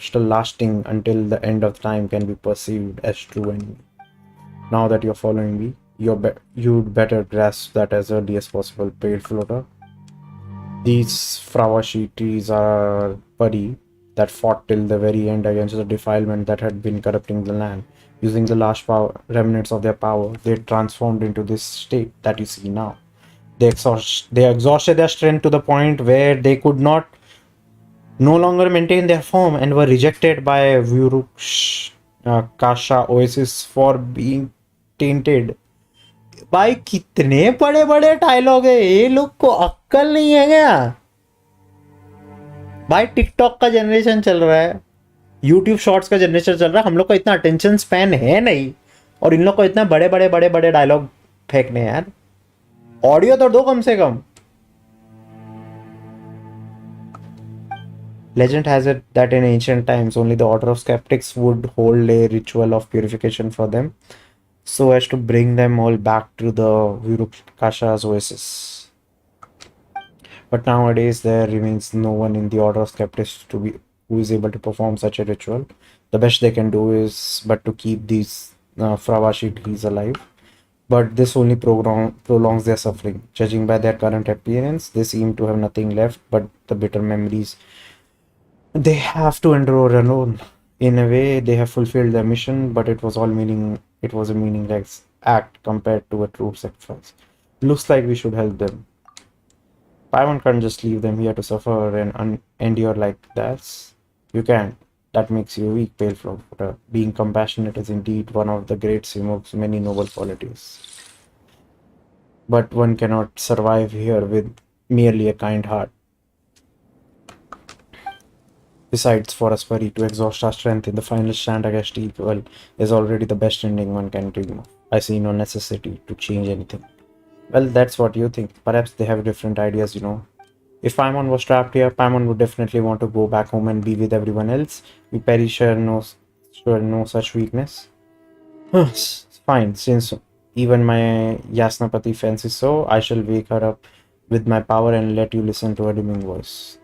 still lasting until the end of time can be perceived as true enemy. Now that you're following me, you'd better grasp that as early as possible, Pale Floater. These Fravashi trees are puri that fought till the very end against the defilement that had been corrupting the land. Using the last remnants of their power, they transformed into this state that you see now. They exhausted their strength to the point where they could no longer maintain their form and were rejected by Vyuruksh Kasha Oasis for being tainted. भाई कितने बड़े बड़े dialogue है, ये लोग को अक्कल नहीं है क्या? भाई टिकटॉक का जनरेशन चल रहा है, यूट्यूब शॉर्ट्स का जनरेशन चल रहा है, हम लोग का इतना अटेंशन स्पैन है नहीं और इन लोग को इतना बड़े बड़े बड़े बड़े डायलॉग फेंकने यार. ऑडियो तो दो कम से कम. Legend has it that in ancient times only the order of skeptics would hold a ritual of purification for them so as to bring them all back to the Virukasha's oasis. But nowadays there remains no one in the order of skeptics who is able to perform such a ritual. The best they can do is but to keep these Fravashi trees alive. But this only prolongs their suffering. Judging by their current appearance, they seem to have nothing left but the bitter memories they have to endure alone. In a way, they have fulfilled their mission, but it was a meaningless act compared to a true sacrifice. Looks like we should help them. Paimon can't just leave them here to suffer and endure like that. You can't. That makes you weak, Pale Floater. Being compassionate is indeed one of the great Simuk's many noble qualities. But one cannot survive here with merely a kind heart. Besides, for us puri to exhaust our strength in the final stand against evil is already the best ending one can dream of. I see no necessity to change anything. Well, that's what you think. Perhaps they have different ideas, you know. If Paimon was trapped here, Paimon would definitely want to go back home and be with everyone else. We Peri share no such weakness. Fine, since even my Yasnapati fancies so, I shall wake her up with my power and let you listen to her dimming voice.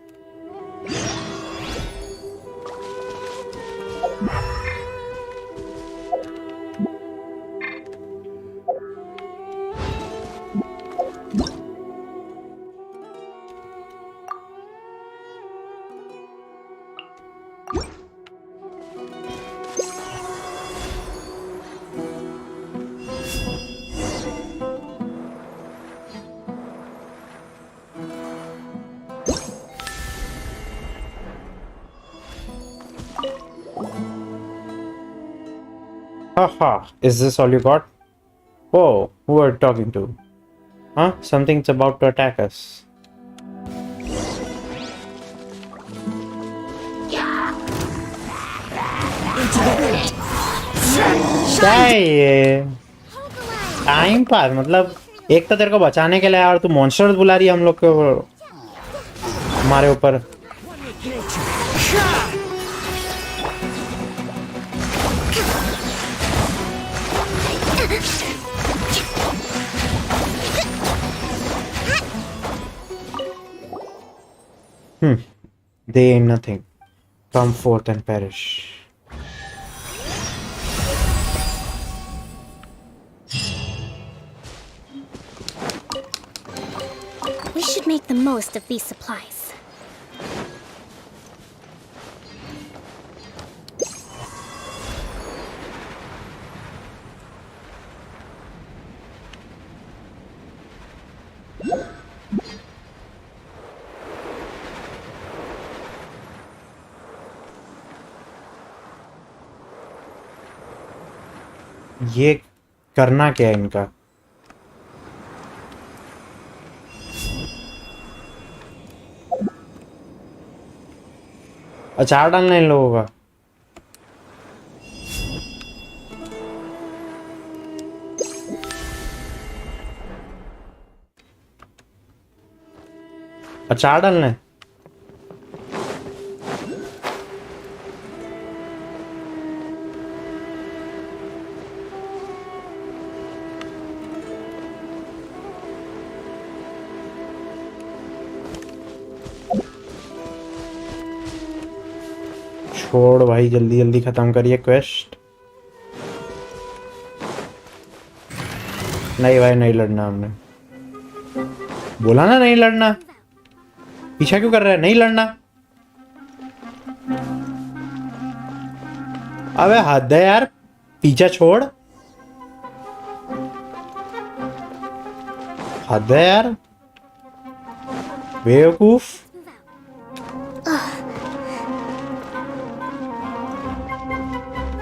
Haha, is this all you got? Whoa, who are you talking to? Huh? Something's about to attack us. क्या है ये? Time pass मतलब एक तो तेरे को बचाने के लिए और तू मॉन्स्टर्स बुला रही है हम लोग को हमारे ऊपर. They ain't nothing. Come forth and perish. We should make the most of these supplies. ये करना क्या है इनका? अचार डालना इन लोगों का। अचार डालना है। छोड़ भाई, जल्दी जल्दी खत्म करिए क्वेस्ट। नहीं भाई, नहीं लड़ना। हमने बोला ना नहीं लड़ना। पीछा क्यों कर रहा है? नहीं लड़ना। अबे हद है यार, पीछा छोड़। हद है यार, बेवकूफ।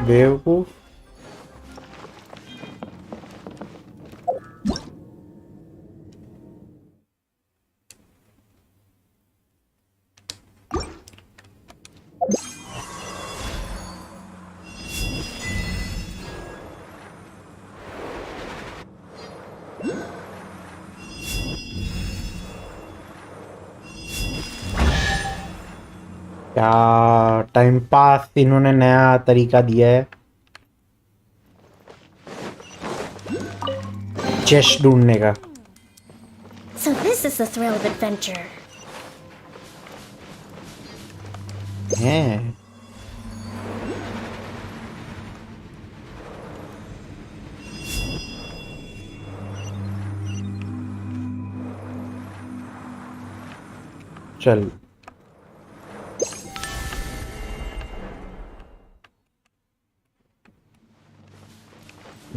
बेवकूफ। क्या टाइम पास इन्होंने नया तरीका दिया है चेस्ट ढूंढने का। So this is the thrill of adventure. हैं चल।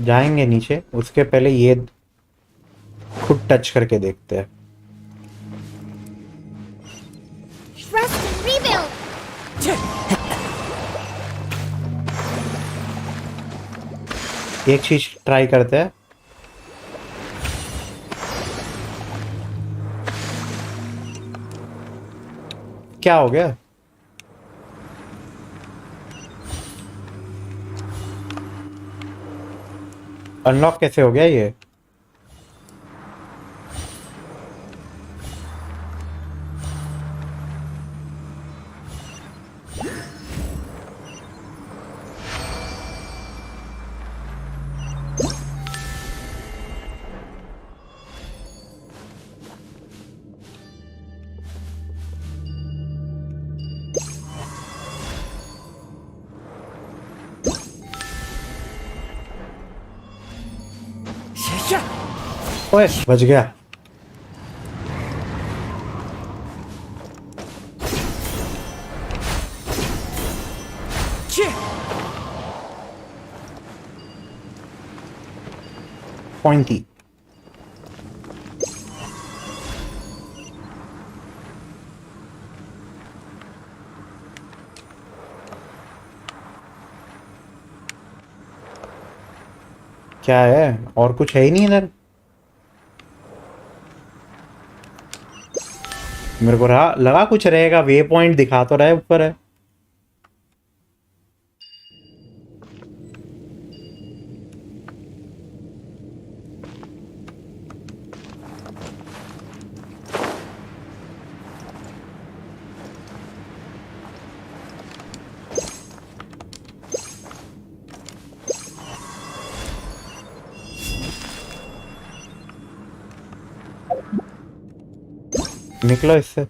जाएंगे नीचे, उसके पहले ये खुद टच करके देखते हैं। Rest and rebuild. एक चीज ट्राई करते हैं। क्या हो गया? अनलॉक कैसे हो गया ये? ओए बच गया। पॉइंटी। क्या है? और कुछ है ही नहीं इधर। मेरे को लगा कुछ रहेगा। वे पॉइंट दिखा तो रहा है, ऊपर है। निकलो इससे।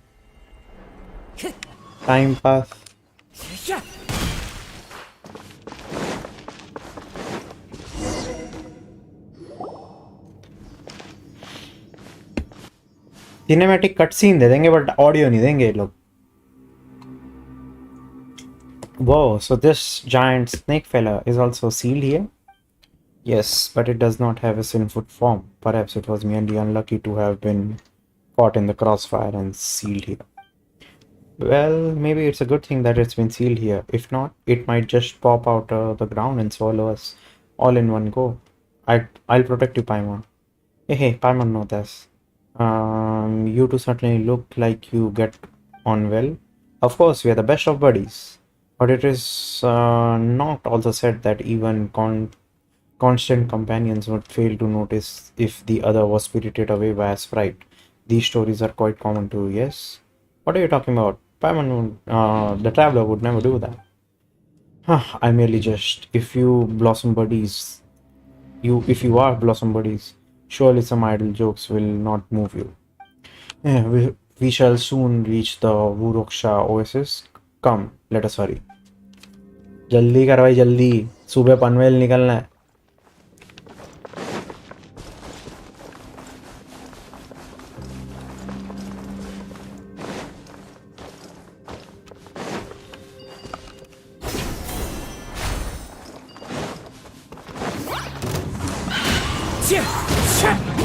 Time pass. Yeah. Cinematic cut scene दे देंगे बट ऑडियो नहीं देंगे ये लोग। Whoa, so this giant snake fella is also sealed here? Yes, but it does not have a sinful form. Perhaps it was merely unlucky to have been caught in the crossfire and sealed here. Well, maybe it's a good thing that it's been sealed here. If not, it might just pop out the ground and swallow us all in one go. I'll protect you, Paimon. Hey, Paimon, know this. You two certainly look like you get on well. Of course, we are the best of buddies. But it is not also said that even constant companions would fail to notice if the other was spirited away by a sprite. These stories are quite common too, yes? What are you talking about? Paimon, the traveler would never do that. I merely just, if you are blossom buddies, surely some idle jokes will not move you. We shall soon reach the Wuroksha oasis. Come, let us hurry. जल्दी कर भाई जल्दी, सुबह पनवेल निकलना है।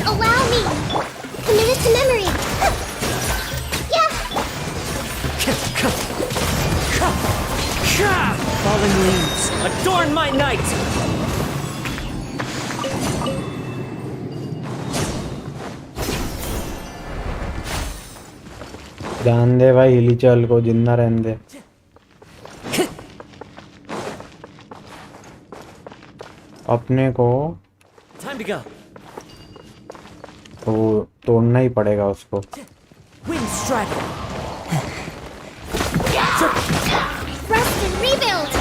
Allow me! Commit it to memory! Yeah! Falling leaves, adorn my night! ध्यान दे भाई, हिलीचल को जिंदा रहने दे। अपने को Time to go. तो तोड़ना ही पड़ेगा उसको। Wind strider. Rest and rebuild!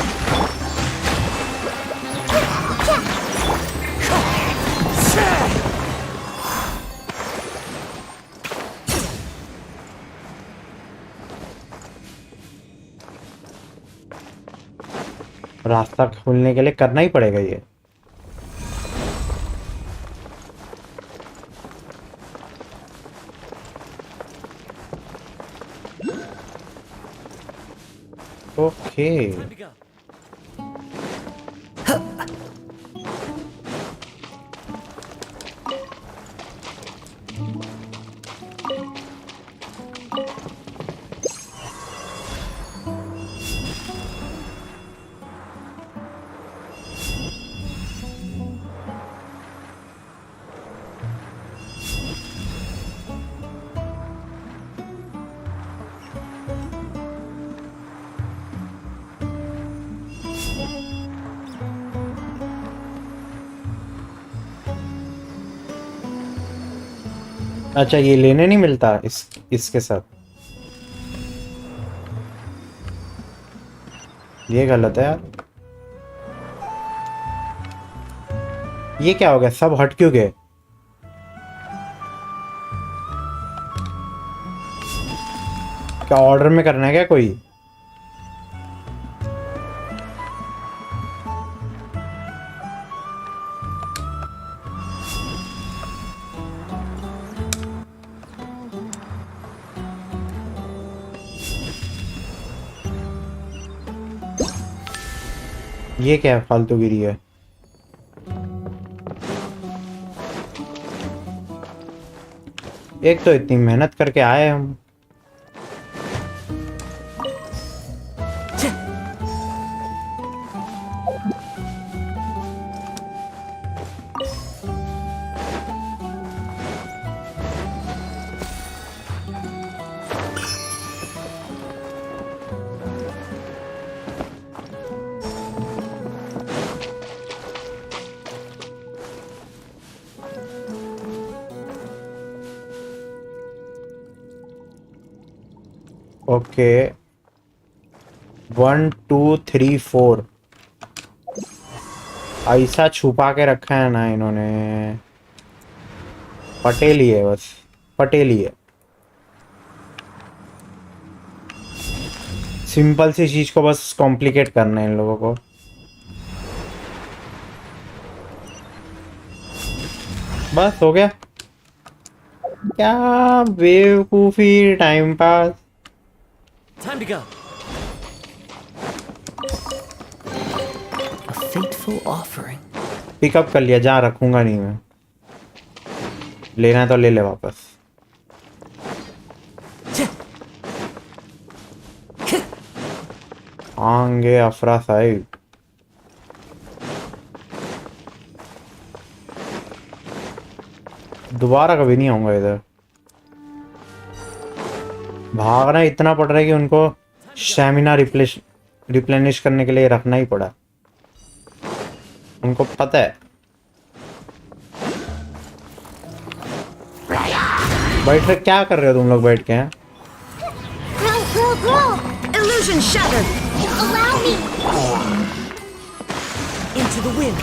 रास्ता खोलने के लिए करना ही पड़ेगा ये। Okay Time to go. अच्छा, ये लेने नहीं मिलता इसके साथ, ये गलत है यार। ये क्या हो गया, सब हट क्यों गए? क्या ऑर्डर में करना है क्या कोई? ये क्या फालतूगिरी है? एक तो इतनी मेहनत करके आए हम। ओके 1 2 3 4 ऐसा छुपा के रखा है ना इन्होंने, पटेली है बस, पटेली है। सिंपल सी चीज को बस कॉम्प्लिकेट करना है इन लोगों को। बस हो गया। क्या बेवकूफी, time pass. Time to go. A fateful offering. Pickup कर लिया, जहाँ रखूंगा नहीं मैं। लेना है तो ले ले वापस। आंगे अफरा साहिब। दोबारा कभी नहीं आऊंगा इधर। भागना इतना पड़ रहा है कि उनको स्टैमिना रिप्लेनिश करने के लिए रखना ही पड़ा। उनको पता है। बैठ कर क्या कर रहे हो तुम लोग बैठ के हैं? Illusion shattered. Allow me. Into the wind.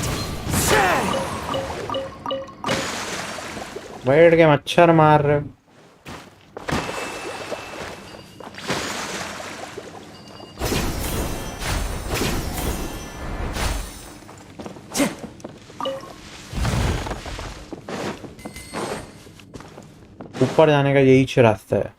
बैठ के मच्छर मार रहे हो। ऊपर जाने का यही रास्ता है।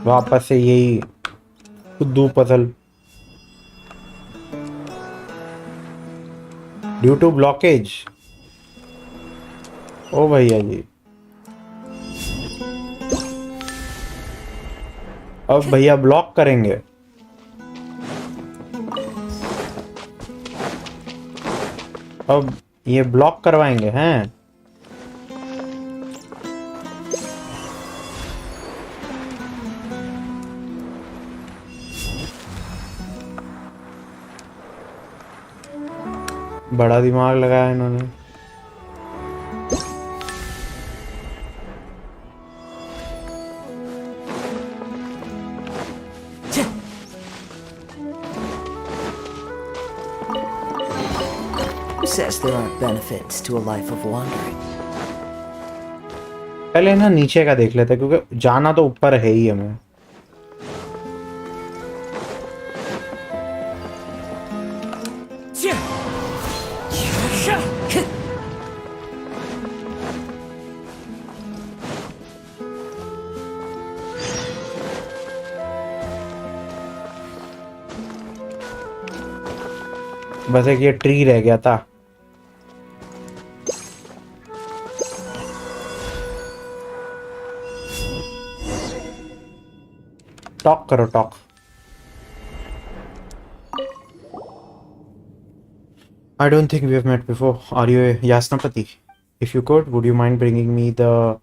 वापस से यही खुद्दू पजल। Due to blockage. ओ भैया जी, अब भैया ब्लॉक करेंगे। अब ये ब्लॉक करवाएंगे हैं। बड़ा दिमाग लगाया इन्होंने। Who says there aren't benefits to a life of wandering? पहले ना नीचे का देख लेते हैं, क्योंकि जाना तो ऊपर है ही हमें। बस एक ये ट्री रह गया था। टॉक करो, talk. I don't think we have met before. Are you a Yasnapati? If you could, would you mind bringing me the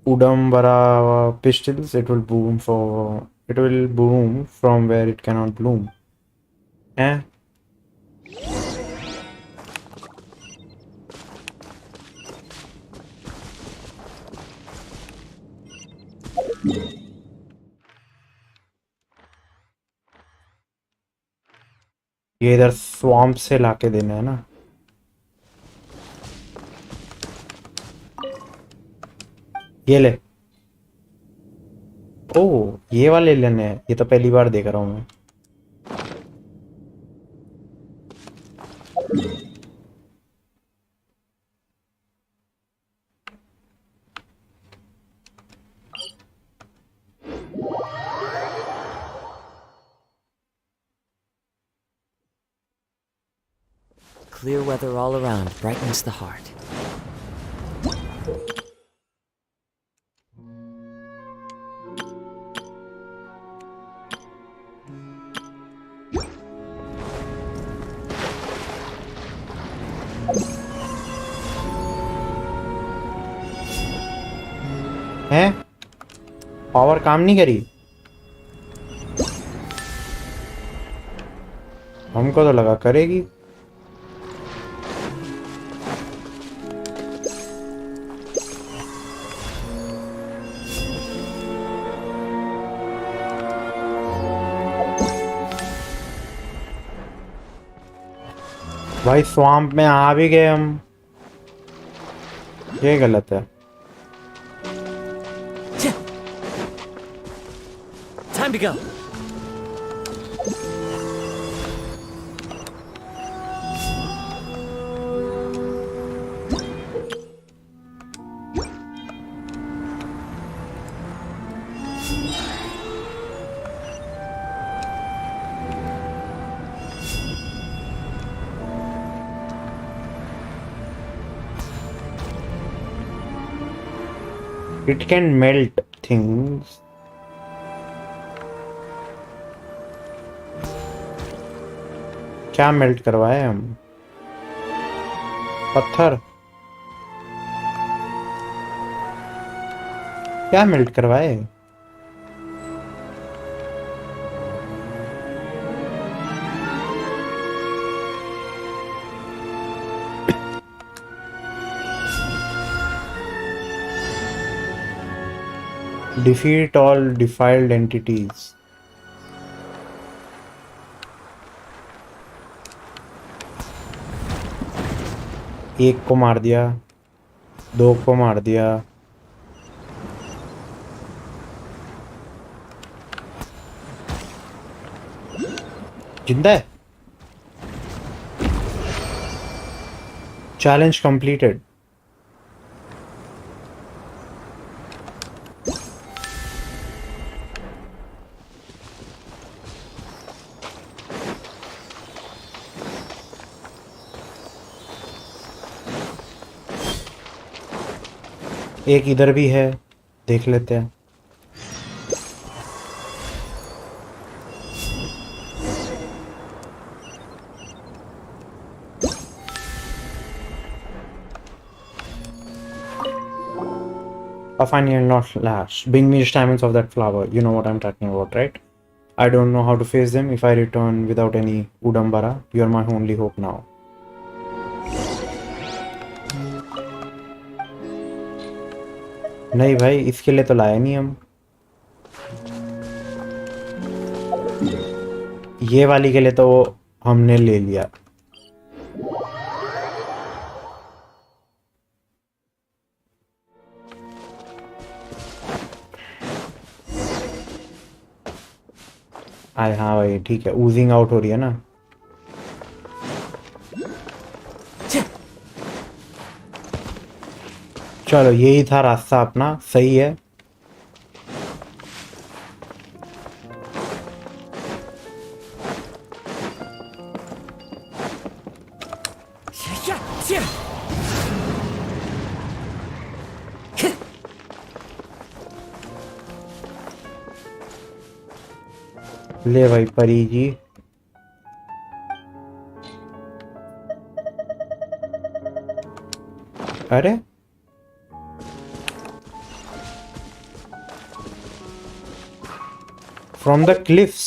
Udambara pistols? It will bloom from where it cannot bloom. Eh? ये इधर swamp से लाके देना है ना। ये ले। ओ, ये वाले लेने हैं। ये तो पहली बार देख रहा हूँ मैं। Clear weather all around brightens the heart. हैं? पावर काम नहीं करी। हमको तो लगा करेगी। भाई स्वाम्प में आ भी गए हम, ये गलत है। Time to go. It can melt things. क्या मेल्ट करवाए हम? पत्थर? क्या मेल्ट करवाए? Defeat all defiled entities. एक को मार दिया, दो को मार दिया। जिंदा है। Challenge completed. एक इधर भी है, देख लेते हैं। A fine will not last. Bring me stamens of that flower. You know what I'm talking about, right? I don't know how to face them if I return without any Udambara. You're my only hope now. नहीं भाई, इसके लिए तो लाया नहीं हम। ये वाली के लिए तो हमने ले लिया। आए हाँ भाई ठीक है, ऊजिंग आउट हो रही है ना। चलो यही था रास्ता अपना, सही है। ले भाई परी जी। अरे फ्रॉम द क्लिफ्स।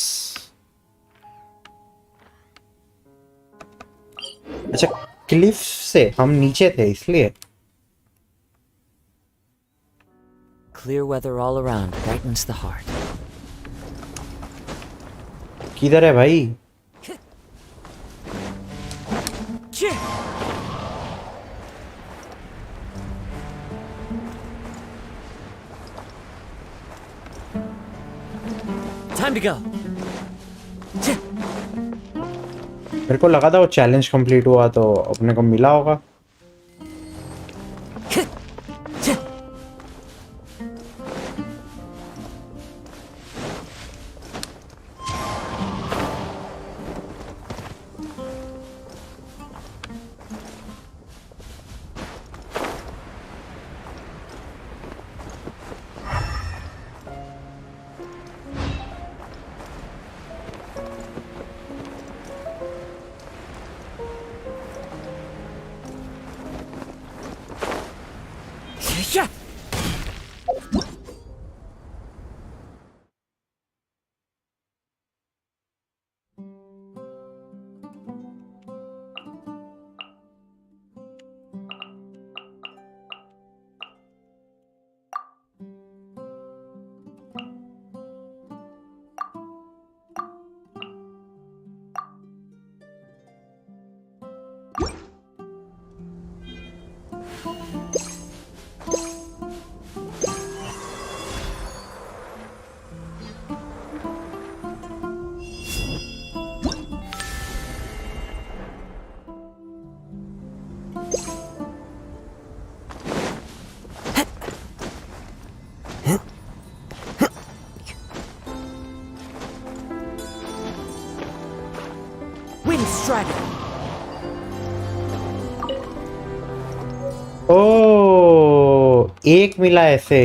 अच्छा क्लिफ से हम नीचे थे इसलिए। Clear weather all around brightens the heart. किधर है भाई? Time to go. मेरे को लगा था वो चैलेंज कंप्लीट हुआ तो अपने को मिला होगा। Wind Strider. ओ एक मिला ऐसे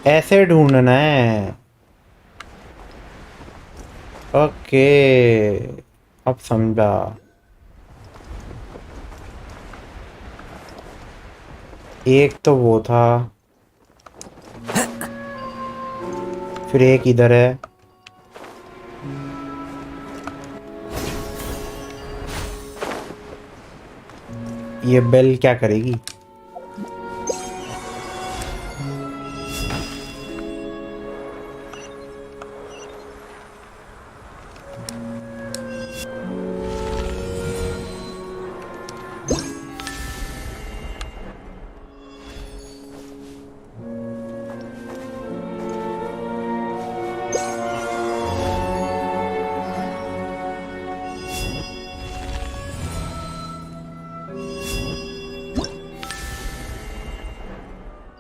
ऐसे ढूंढना है। ओके अब समझा। एक तो वो था, फिर एक इधर है। ये बेल क्या करेगी?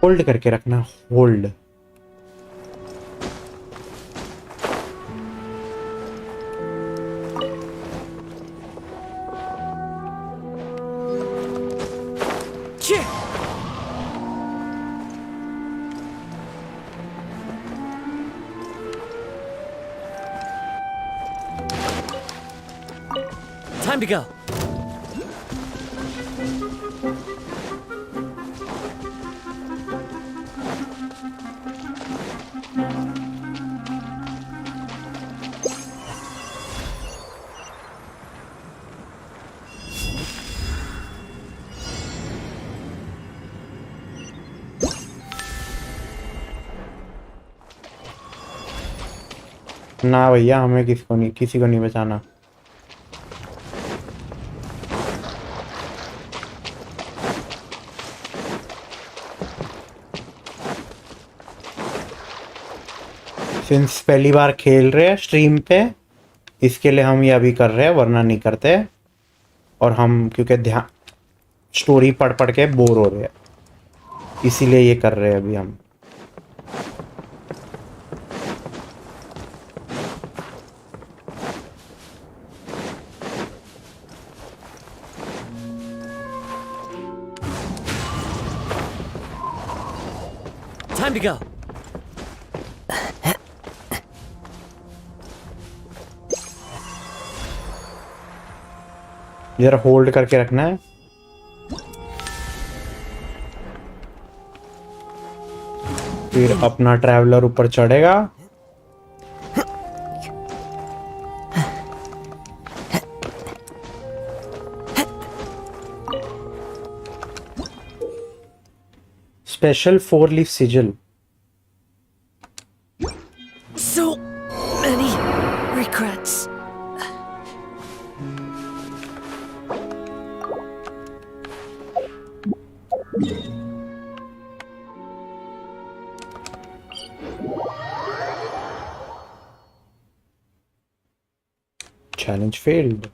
होल्ड करके रखना, होल्ड। Time to go. ना भैया, हमें किसी को नहीं बचाना। सिंस पहली बार खेल रहे हैं स्ट्रीम पे, इसके लिए हम ये अभी कर रहे हैं, वरना नहीं करते। और हम क्योंकि ध्यान स्टोरी पढ़ पढ़ के बोर हो रहे हैं, इसीलिए ये कर रहे हैं अभी हम। Time to go. जरा होल्ड करके रखना है। फिर अपना ट्रैवलर ऊपर चढ़ेगा। Special 4 leaf sigil. So many regrets. Challenge failed.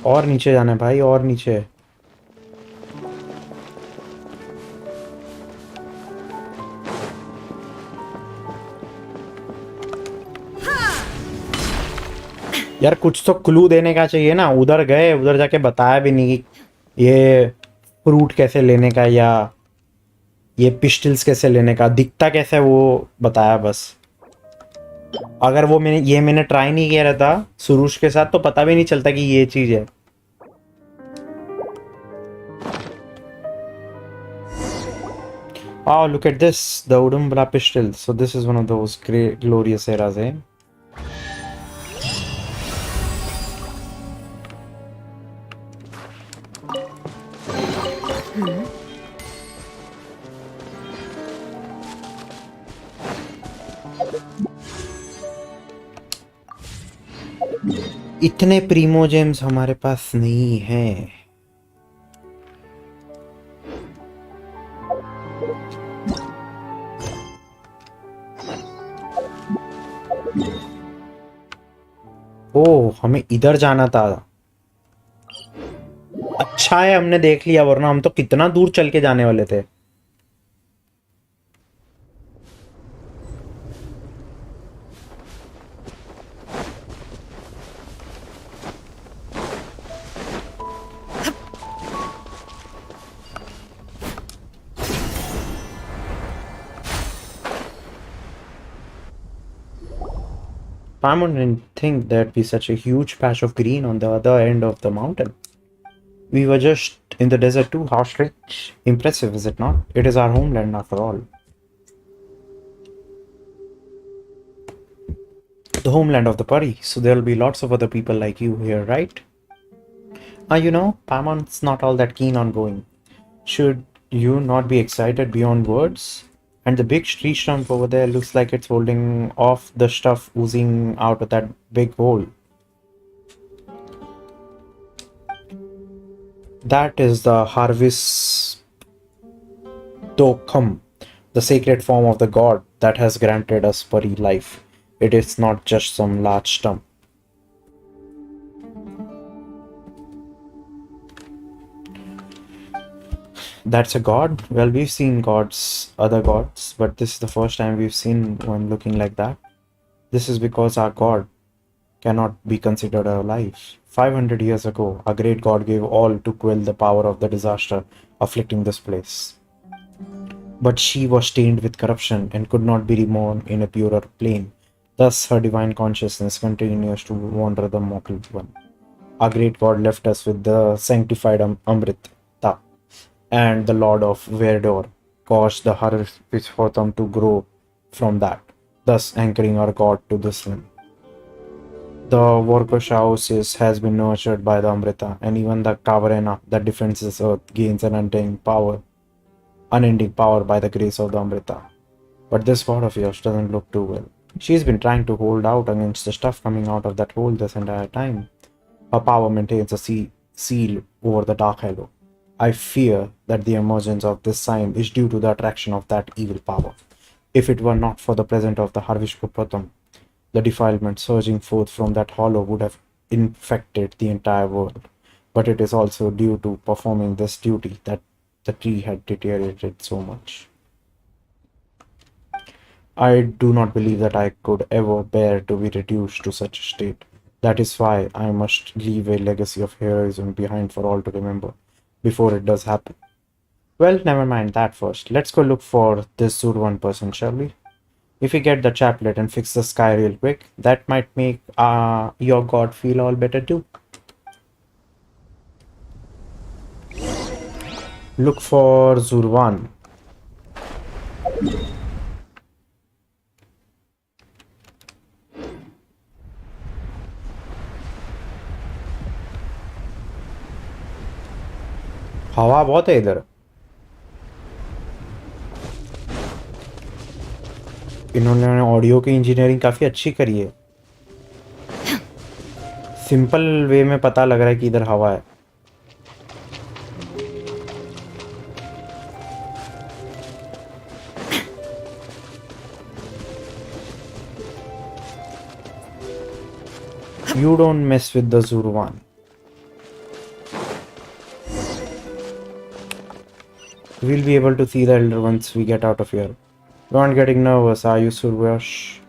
और नीचे जाना है भाई, और नीचे। यार कुछ तो क्लू देने का चाहिए ना। उधर गए, उधर जाके बताया भी नहीं कि ये फ्रूट कैसे लेने का या ये पिस्टल्स कैसे लेने का, दिखता कैसे वो बताया बस। अगर वो मैंने ट्राई नहीं किया रहता सुरुष के साथ तो पता भी नहीं चलता कि ये चीज है। Oh, look at this, the Udumbra pistol. So this is one of those great glorious eras, eh? इतने प्रीमो जेम्स हमारे पास नहीं हैं। ओ, हमें इधर जाना था। अच्छा है हमने देख लिया, वरना हम तो कितना दूर चल के जाने वाले थे। Paimon didn't think there'd be such a huge patch of green on the other end of the mountain. We were just in the desert too. How strange. Impressive, is it not? It is our homeland after all. The homeland of the Pari, so there'll be lots of other people like you here, right? Paimon's not all that keen on going. Should you not be excited beyond words? And the big tree stump over there looks like it's holding off the stuff oozing out of that big hole. That is the Harvis Dokham, the sacred form of the god that has granted us Pari life. It is not just some large stump. That's a god? Well, we've seen other gods, but this is the first time we've seen one looking like that. This is because our god cannot be considered alive. 500 years ago, a great god gave all to quell the power of the disaster afflicting this place. But she was stained with corruption and could not be reborn in a purer plane. Thus, her divine consciousness continues to wander the mortal one. Our great god left us with the sanctified Amrita, and the Lord of Verdor caused the Harvishpotam to grow from that, thus anchoring our god to this land. The Vorkoshaosis has been nurtured by the Amrita, and even the Kavarena that defends this earth gains an unending power by the grace of the Amrita. But this god of yours doesn't look too well. She's been trying to hold out against the stuff coming out of that hole this entire time. Her power maintains a seal over the Dark Halo. I fear that the emergence of this sign is due to the attraction of that evil power. If it were not for the presence of the Harvishpotam, the defilement surging forth from that hollow would have infected the entire world. But it is also due to performing this duty that the tree had deteriorated so much. I do not believe that I could ever bear to be reduced to such a state. That is why I must leave a legacy of heroism behind for all to remember, before it does happen. Well, never mind that first. Let's go look for this Zurvan person, shall we? If we get the chaplet and fix the sky real quick, that might make your god feel all better too. Look for Zurvan. हवा बहुत है इधर। इन्होंने audio की engineering काफी अच्छी करी है। सिंपल वे में पता लग रहा है कि इधर हवा है। You don't mess with the Zurvan. We'll be able to see the elder once we get out of here. You aren't getting nervous, are you, Surush?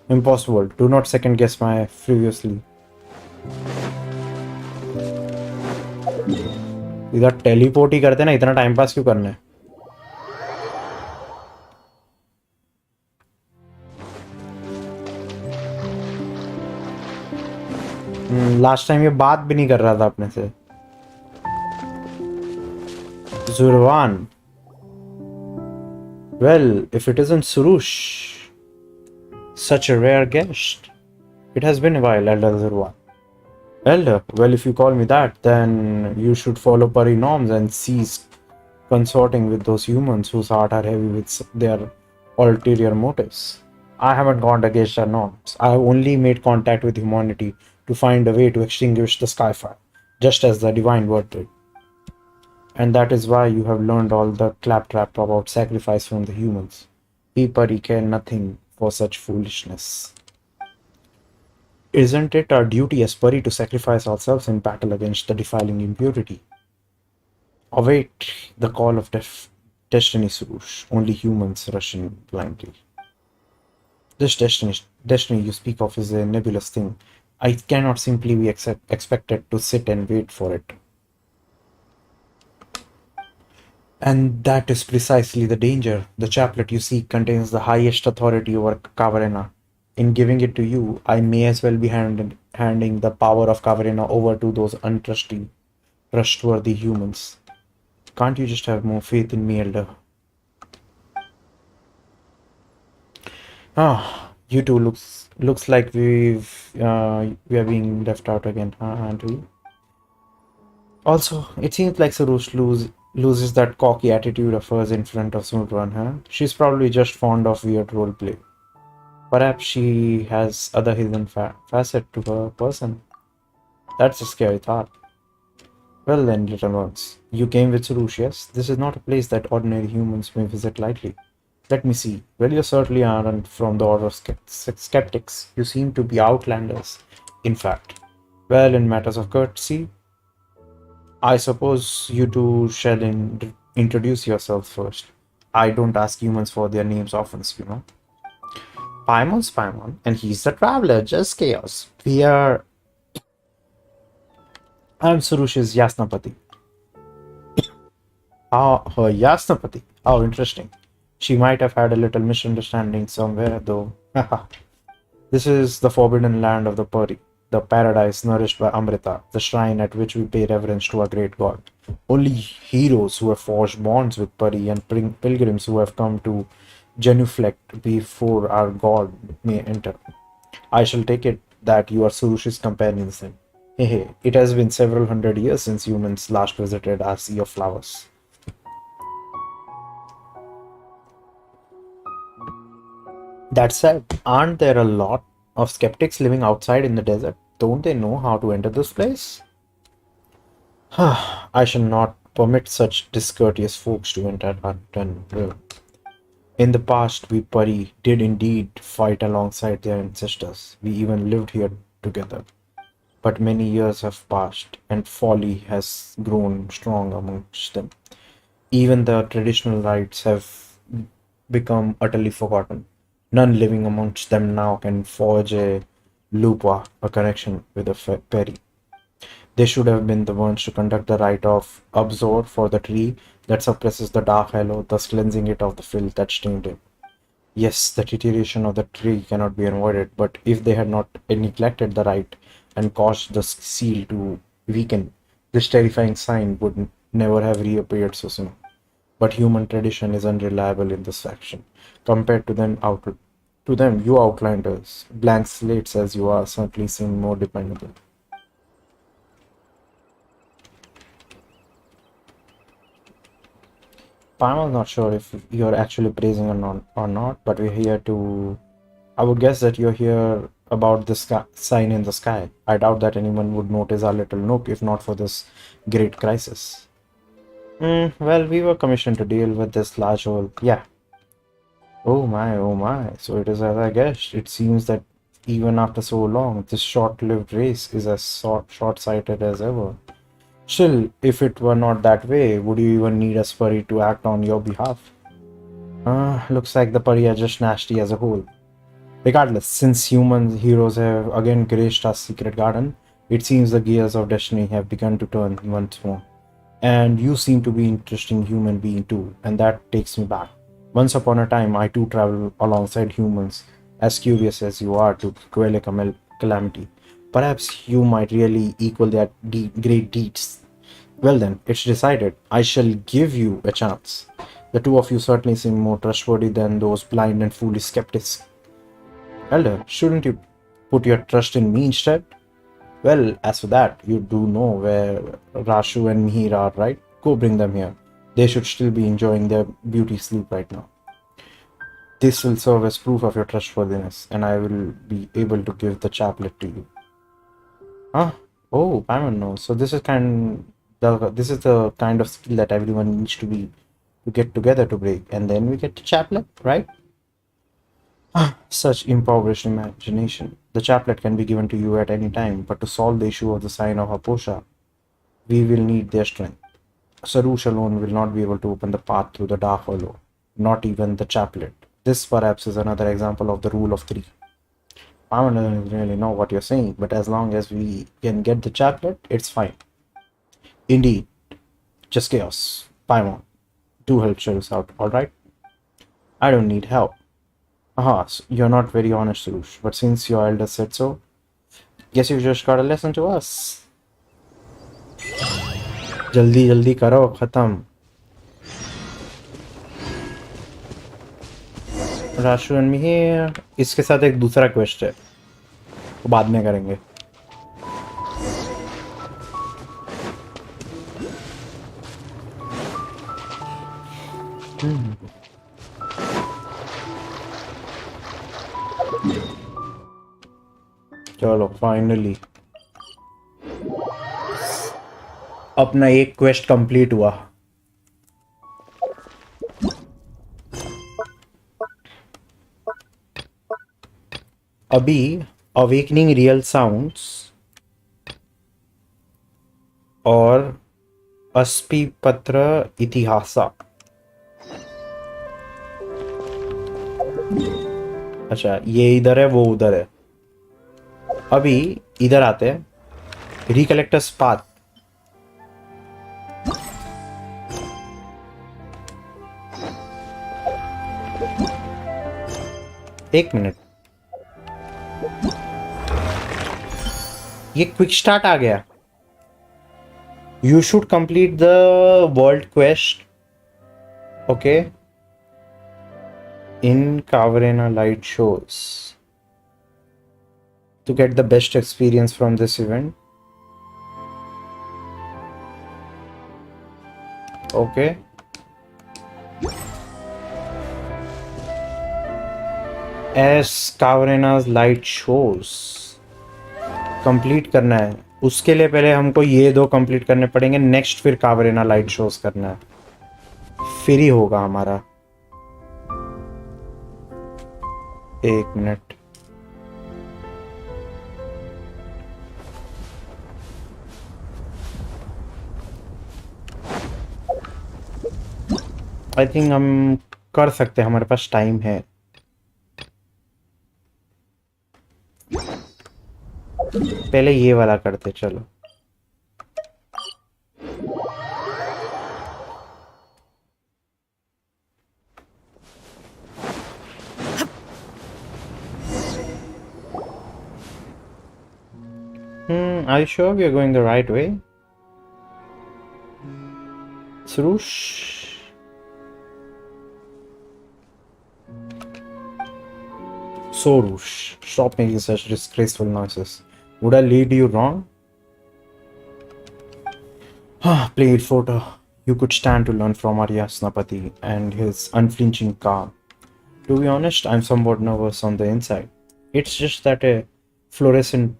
Impossible. Do not second guess my furiously. इधर teleport ही करते ना, इतना time pass क्यों करना है? Last time ये बात भी नहीं कर रहा था अपने से। Zurvan. Well, if it isn't Surush, such a rare guest. It has been a while, Elder Zurvan. Elder, well, if you call me that, then you should follow Pari norms and cease consorting with those humans whose heart are heavy with their ulterior motives. I haven't gone against their norms. I have only made contact with humanity to find a way to extinguish the skyfire, just as the divine word did. And that is why you have learned all the claptrap about sacrifice from the humans. We Pari care nothing for such foolishness. Isn't it our duty as Pari to sacrifice ourselves in battle against the defiling impurity? Await the call of destiny, Surush. Only humans rush in blindly. This destiny you speak of is a nebulous thing. I cannot simply be expected to sit and wait for it. And that is precisely the danger. The chaplet you seek contains the highest authority over Kavarena. In giving it to you, I may as well be handing the power of Kavarena over to those trustworthy humans. Can't you just have more faith in me, Elder? Ah, you two looks like we are being left out again, huh, aren't we? Also, it seems like Sarush loses that cocky attitude of hers in front of Smultran, huh? She's probably just fond of weird roleplay. Perhaps she has other hidden facet to her person. That's a scary thought. Well then, little ones, you came with Sarush, yes? This is not a place that ordinary humans may visit lightly. Let me see. Well, you certainly aren't from the order of skeptics. You seem to be outlanders, in fact. Well, in matters of courtesy, I suppose you two shall introduce yourselves first. I don't ask humans for their names often, you know. Paimon's Paimon, and he's the traveler, just chaos. I'm Surush's Yasnapati. Her Yasnapati. How interesting. She might have had a little misunderstanding somewhere, though. This is the forbidden land of the Pari, the paradise nourished by Amrita, the shrine at which we pay reverence to our great god. Only heroes who have forged bonds with Pari and pilgrims who have come to genuflect before our god may enter. I shall take it that you are Surush's companions then. Hey, it has been several hundred years since humans last visited our Sea of Flowers. That said, aren't there a lot of skeptics living outside in the desert? Don't they know how to enter this place? I shall not permit such discourteous folks to enter our realm. In the past, we Pari did indeed fight alongside their ancestors. We even lived here together. But many years have passed, and folly has grown strong amongst them. Even the traditional rites have become utterly forgotten. None living amongst them now can forge a lupa, a connection with a fairy. They should have been the ones to conduct the rite of absor for the tree that suppresses the dark halo, thus cleansing it of the filth that stained it. Yes, the deterioration of the tree cannot be avoided, but if they had not neglected the rite and caused the seal to weaken, this terrifying sign would never have reappeared so soon. But human tradition is unreliable in this faction. Compared to them, you outlanders, blank slates as you are, certainly seem more dependable. I'm not sure if you're actually praising or not, but we're here to. I would guess that you're here about the sign in the sky. I doubt that anyone would notice our little nook if not for this great crisis. Well, we were commissioned to deal with this large hole. Yeah. Oh my, oh my. So it is as I guessed. It seems that even after so long, this short-lived race is as short-sighted as ever. Still, if it were not that way, would you even need a Pari to act on your behalf? Looks like the Pari are just nasty as a whole. Regardless, since human heroes have again graced our secret garden, it seems the gears of destiny have begun to turn once more. And you seem to be an interesting human being too, and that takes me back. Once upon a time, I too traveled alongside humans, as curious as you are to quell a calamity. Perhaps you might really equal their great deeds. Well then, it's decided. I shall give you a chance. The two of you certainly seem more trustworthy than those blind and foolish skeptics. Elder, shouldn't you put your trust in me instead? Well, as for that, you do know where Rashu and Mihir are, right? Go bring them here. They should still be enjoying their beauty sleep right now. This will serve as proof of your trustworthiness, and I will be able to give the chaplet to you. Huh? Oh, Paimon knows. So this is the kind of skill that everyone needs to get together to break, and then we get the chaplet, right? Such impoverished imagination. The chaplet can be given to you at any time, but to solve the issue of the sign of Aposha, we will need their strength. Sarush alone will not be able to open the path through the Dark Hollow, not even the chaplet. This perhaps is another example of the rule of three. I don't really know what you're saying, but as long as we can get the chaplet, it's fine. Indeed. Just chaos. Paimon, do help Shirus out, alright? I don't need help. Aha, so you're not very honest, Sarush, but since your elder said so, guess you just got a lesson to us. जल्दी जल्दी करो खत्म. Rashu and Mihir. इसके साथ एक दूसरा quest है, वो बाद में करेंगे. चलो फाइनली अपना एक क्वेस्ट कंप्लीट हुआ. अभी अवेकनिंग रियल साउंड्स और अस्पी पत्र इतिहासा. अच्छा, ये इधर है, वो उधर है. अभी इधर आते हैं. Recollector's path. एक मिनट, ये क्विक स्टार्ट आ गया. You should complete the world quest. Okay, in कावरेना light shows to get the best experience from this event. Okay. As Kavarina's light shows complete करना है. उसके लिए पहले हमको ये दो कंप्लीट करने पड़ेंगे. नेक्स्ट फिर कावरेना लाइट शोज करना है, फिर ही होगा हमारा. एक मिनट. आई थिंक हम कर सकते हैं, हमारे पास टाइम है. पहले ये वाला करते. चलो are you sure we are going the right way? Sarush? Sorush, stop making such disgraceful noises. Would I lead you wrong? Play it, Floater. You could stand to learn from Aryasnapati and his unflinching calm. To be honest, I'm somewhat nervous on the inside. It's just that a fluorescent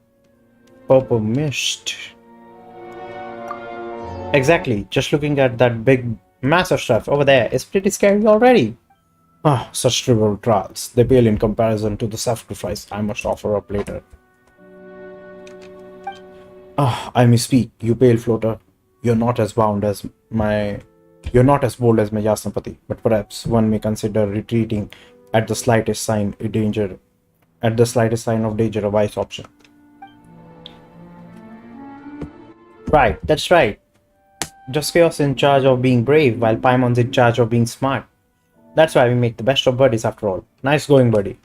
purple mist. Exactly. Just looking at that big mass of stuff over there is pretty scary already. Such trivial trials. They pale in comparison to the sacrifice I must offer up later. I misspeak, you pale floater. You're not as bold as my Yasnapati, but perhaps one may consider retreating at the slightest sign of danger, a wise option. Right, that's right. Just Chaos in charge of being brave, while Paimon's in charge of being smart. That's why we make the best of buddies after all. Nice going, buddy.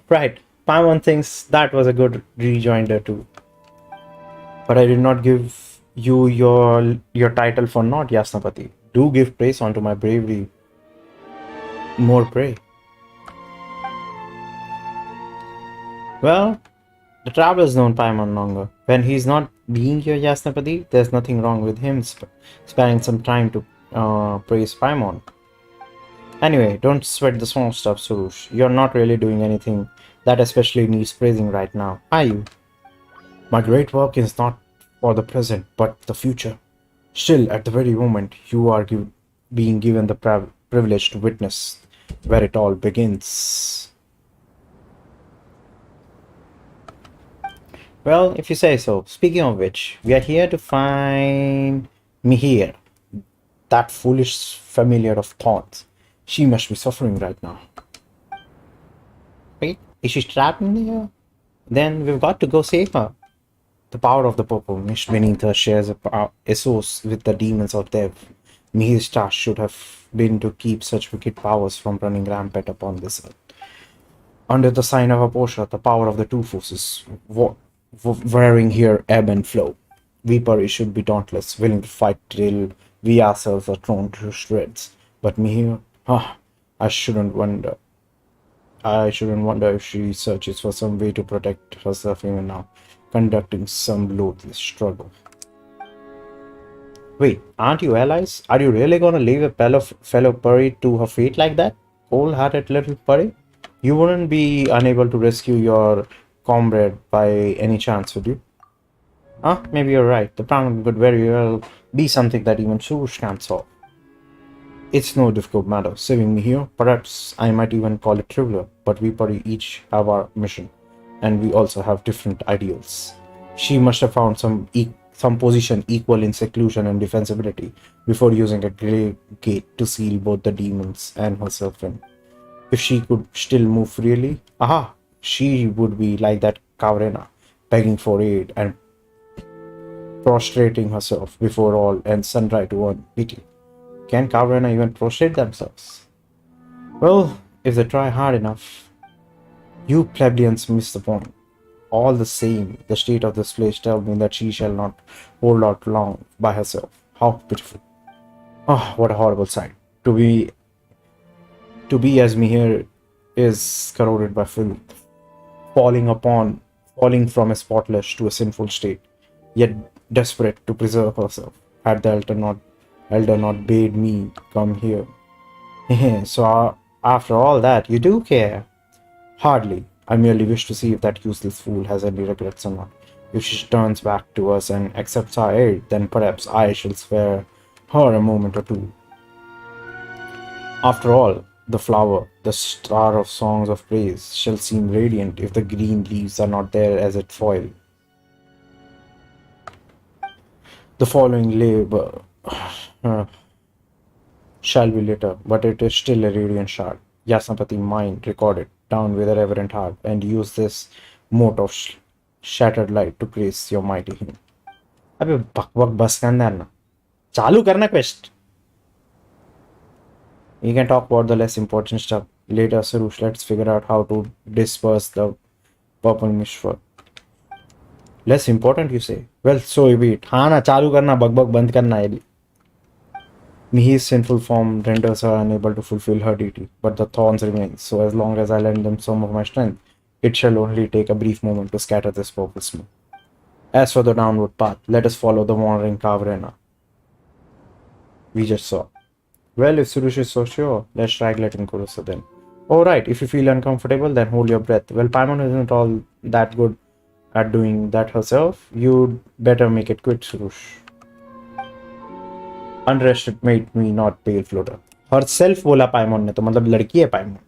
Right, Paimon thinks that was a good rejoinder too. But I did not give you your title for naught, Yasnapati. Do give praise unto my bravery. More pray. Well, The traveler's known Paimon longer. When he's not being your Yasnapati, there's nothing wrong with him sparing some time to praise Paimon. Anyway, don't sweat the small stuff, Surush. You're not really doing anything that especially needs praising right now, are you? My great work is not for the present, but the future. Still, at the very moment, you are being given the privilege to witness where it all begins. Well, if you say so. Speaking of which, we are here to find Mihir, that foolish familiar of thorns. She must be suffering right now. Wait, is she trapped in here? Then we've got to go save her. The power of the purple mist beneath her shares a source with the demons of death. Mihir's task should have been to keep such wicked powers from running rampant upon this earth. Under the sign of Aposha, the power of the two forces varying here ebb and flow. We Pari should be dauntless, willing to fight till we ourselves are torn to shreds. But Mihir, I shouldn't wonder. I shouldn't wonder if she searches for some way to protect herself even now, conducting some loathless struggle. Wait, aren't you allies? Are you really gonna leave a fellow Pari to her fate like that? Cold-hearted little Pari? You wouldn't be unable to rescue your comrade by any chance, would you? Maybe you're right. The problem could very well be something that even Surush can't solve. It's no difficult matter. Saving me here, perhaps I might even call it trivial, but we Pari each have our mission, and we also have different ideals. She must have found some position equal in seclusion and defensibility before using a grey gate to seal both the demons and herself in. If she could still move freely, she would be like that Kavrena, begging for aid and prostrating herself before all and sundry to earn pity. Can Kavrena even prostrate themselves? Well, if they try hard enough. You plebeians miss the point. All the same, the state of this place tells me that she shall not hold out long by herself. How pitiful. What a horrible sight. To be as Mihir is corroded by filth, falling from a spotless to a sinful state, yet desperate to preserve herself. Had the elder not bade me come here. So after all that, you do care? Hardly. I merely wish to see if that useless fool has any regrets or not. If she turns back to us and accepts our aid, then perhaps I shall spare her a moment or two. After all, the flower, the star of songs of praise, shall seem radiant if the green leaves are not there as its foil. The following labor shall be later, but it is still a radiant shard. Yasnapati mind recorded down with a reverent heart, and use this mote of shattered light to praise your mighty hymn. अबे बकबक बस करना ना, चालू करना quest. We can talk about the less important stuff later, Surush. Let's figure out how to disperse the purple mist. Less important, you say? Well, so be it. हाँ ना, चालू करना, बकबक बंद करना है भी. Mihir's sinful form renders her unable to fulfill her duty, but the thorns remain, so as long as I lend them some of my strength, it shall only take a brief moment to scatter this purple smoke. As for the downward path, let us follow the wandering Kavrena we just saw. Well, if Surush is so sure, let's try letting Kurusa then. Alright, if you feel uncomfortable, then hold your breath. Well, Paimon isn't all that good at doing that herself. You'd better make it quick, Surush. Underestimate me not, pale floater. Herself बोला पाइमोन ने, तो मतलब लड़की है पाइमोन.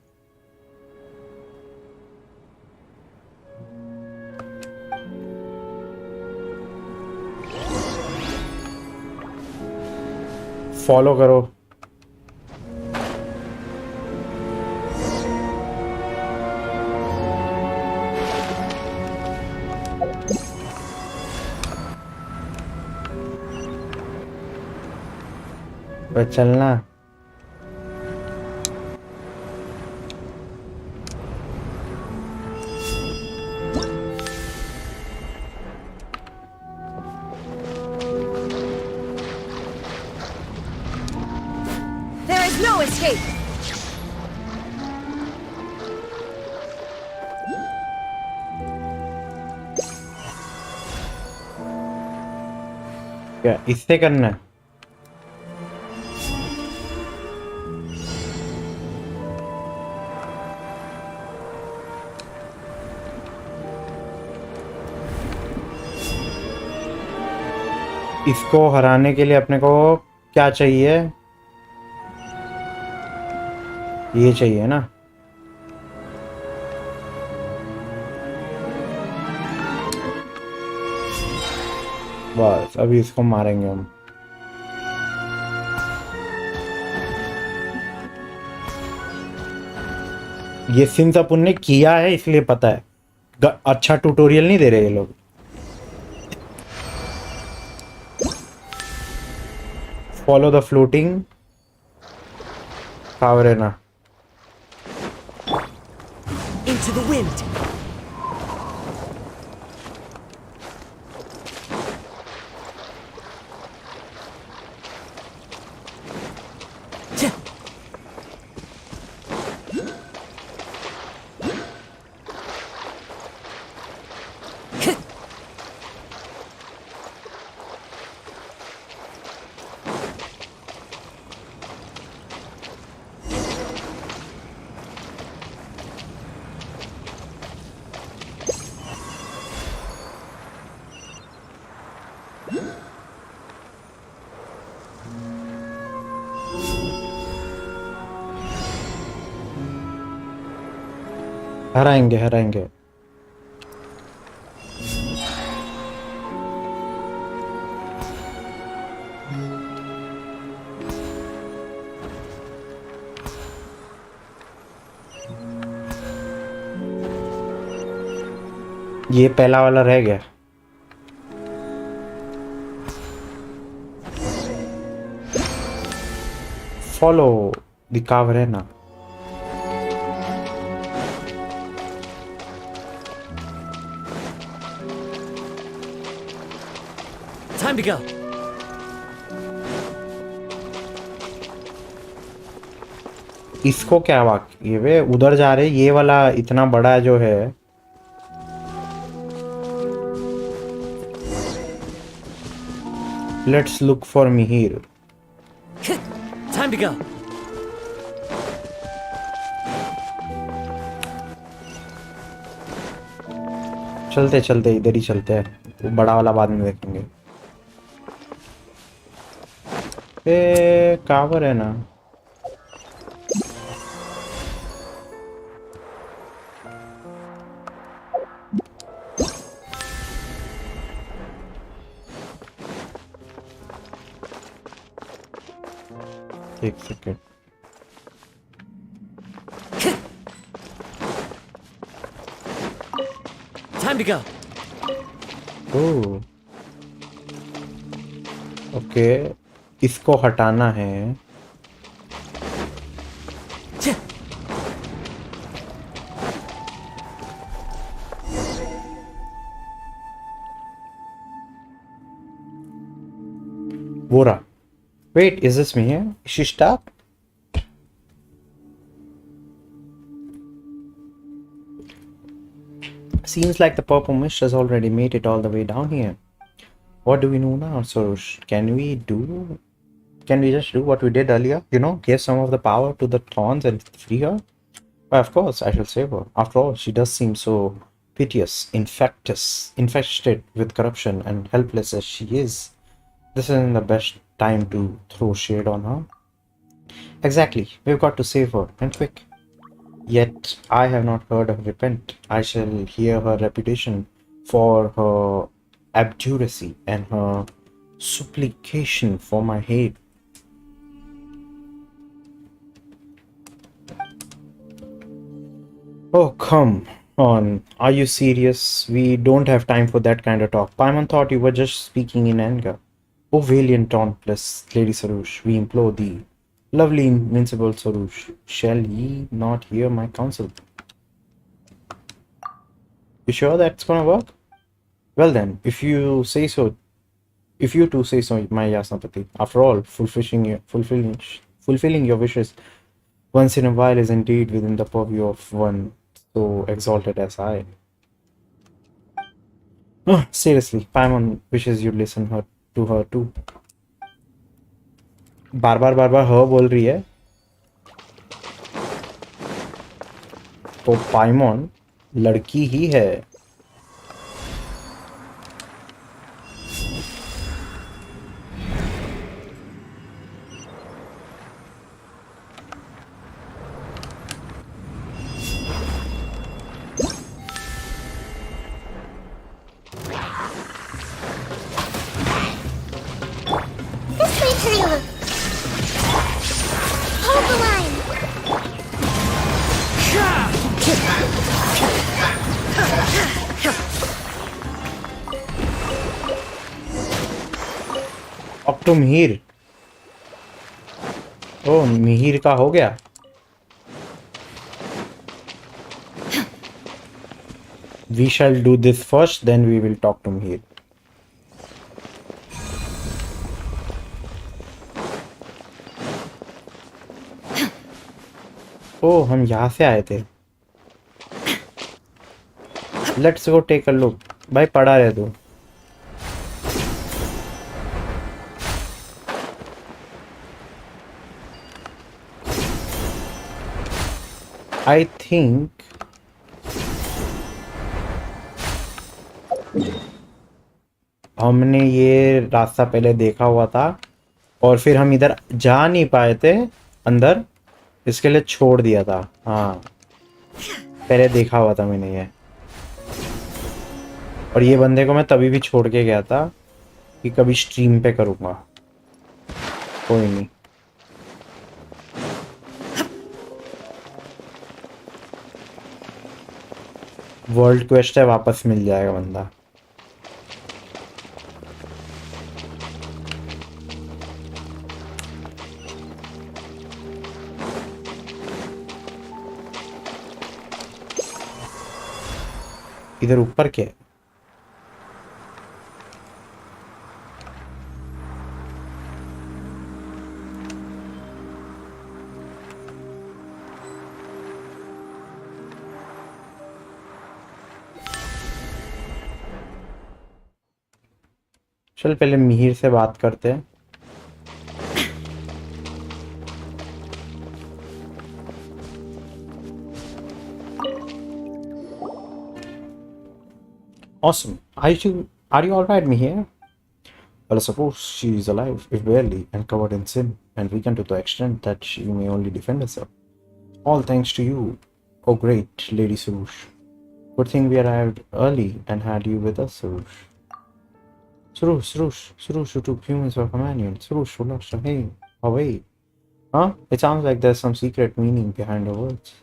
Follow करो. चलना. There is no escape. क्या इससे करना है? इसको हराने के लिए अपने को क्या चाहिए? ये चाहिए ना? बस अभी इसको मारेंगे हम। ये सिंस अपन ने किया है इसलिए पता है। अच्छा ट्यूटोरियल नहीं दे रहे ये लोग। फॉलो द फ्लोटिंग कावरेना। Into the wind. हराएंगे हराएंगे। ये पहला वाला रह गया। फॉलो द कावरेना। Time to go. इसको क्या ये वे उधर जा रहे, ये वाला इतना बड़ा जो है। Let's look for Mihir. Time to go. चलते चलते इधर ही चलते हैं, वो बड़ा वाला बाद में देखेंगे। कावर है ना? एक second. Time to go. Oh okay, इसको हटाना है। वो रहा। Wait, is this me here? Is she stuck? Seems like the purple mist has already made it all the way down here. What do we know now, Sorush? Can we just do what we did earlier? You know, give some of the power to the thorns and free her? Why, of course, I shall save her. After all, she does seem so piteous, infested with corruption, and helpless as she is. This isn't the best time to throw shade on her. Exactly, we've got to save her, and quick. Yet I have not heard her repent. I shall hear her reputation for her abjuracy and her supplication for my hate. Oh, come on. Are you serious? We don't have time for that kind of talk. Paimon thought you were just speaking in anger. O valiant dauntless Lady Sarush, we implore thee. Lovely invincible Sarush, shall ye not hear my counsel? You sure that's gonna work? Well then, if you say so, if you too say so, my Yasnapati. After all, fulfilling your wishes once in a while is indeed within the purview of one so exalted as I. Oh, seriously, Paimon wishes you'd listen her to her too. Bar bar her बोल रही है. तो पाइमोन लड़की ही है. This way, Tarila. Hold the line. अब तो मिहिर. ओ मिहिर का हो गया. We shall do this first, then we will talk to Mihir. ओ हम यहाँ से आए थे. Let's go take a look. भाई पढ़ा रहे तू. I think हमने ये रास्ता पहले देखा हुआ था और फिर हम इधर जा नहीं पाए थे अंदर, इसके लिए छोड़ दिया था. हाँ पहले देखा हुआ था मैंने ये. और ये बंदे को मैं तभी भी छोड़ के गया था कि कभी स्ट्रीम पे करूँगा. कोई नहीं. वर्ल्ड क्वेस्ट है, वापस मिल जाएगा बंदा. इधर ऊपर क्या है? चल पहले मिहिर से बात करते हैं. Awesome. Are you all right, Mihir? Well, I suppose she is alive, if barely, and covered in sin, and weakened to the extent that she may only defend herself. All thanks to you, oh great Lady Surush. Good thing we arrived early and had you with us, Surush. Surush, you took humans for companions. Surush, who lost her hey, away. Huh? It sounds like there's some secret meaning behind her words.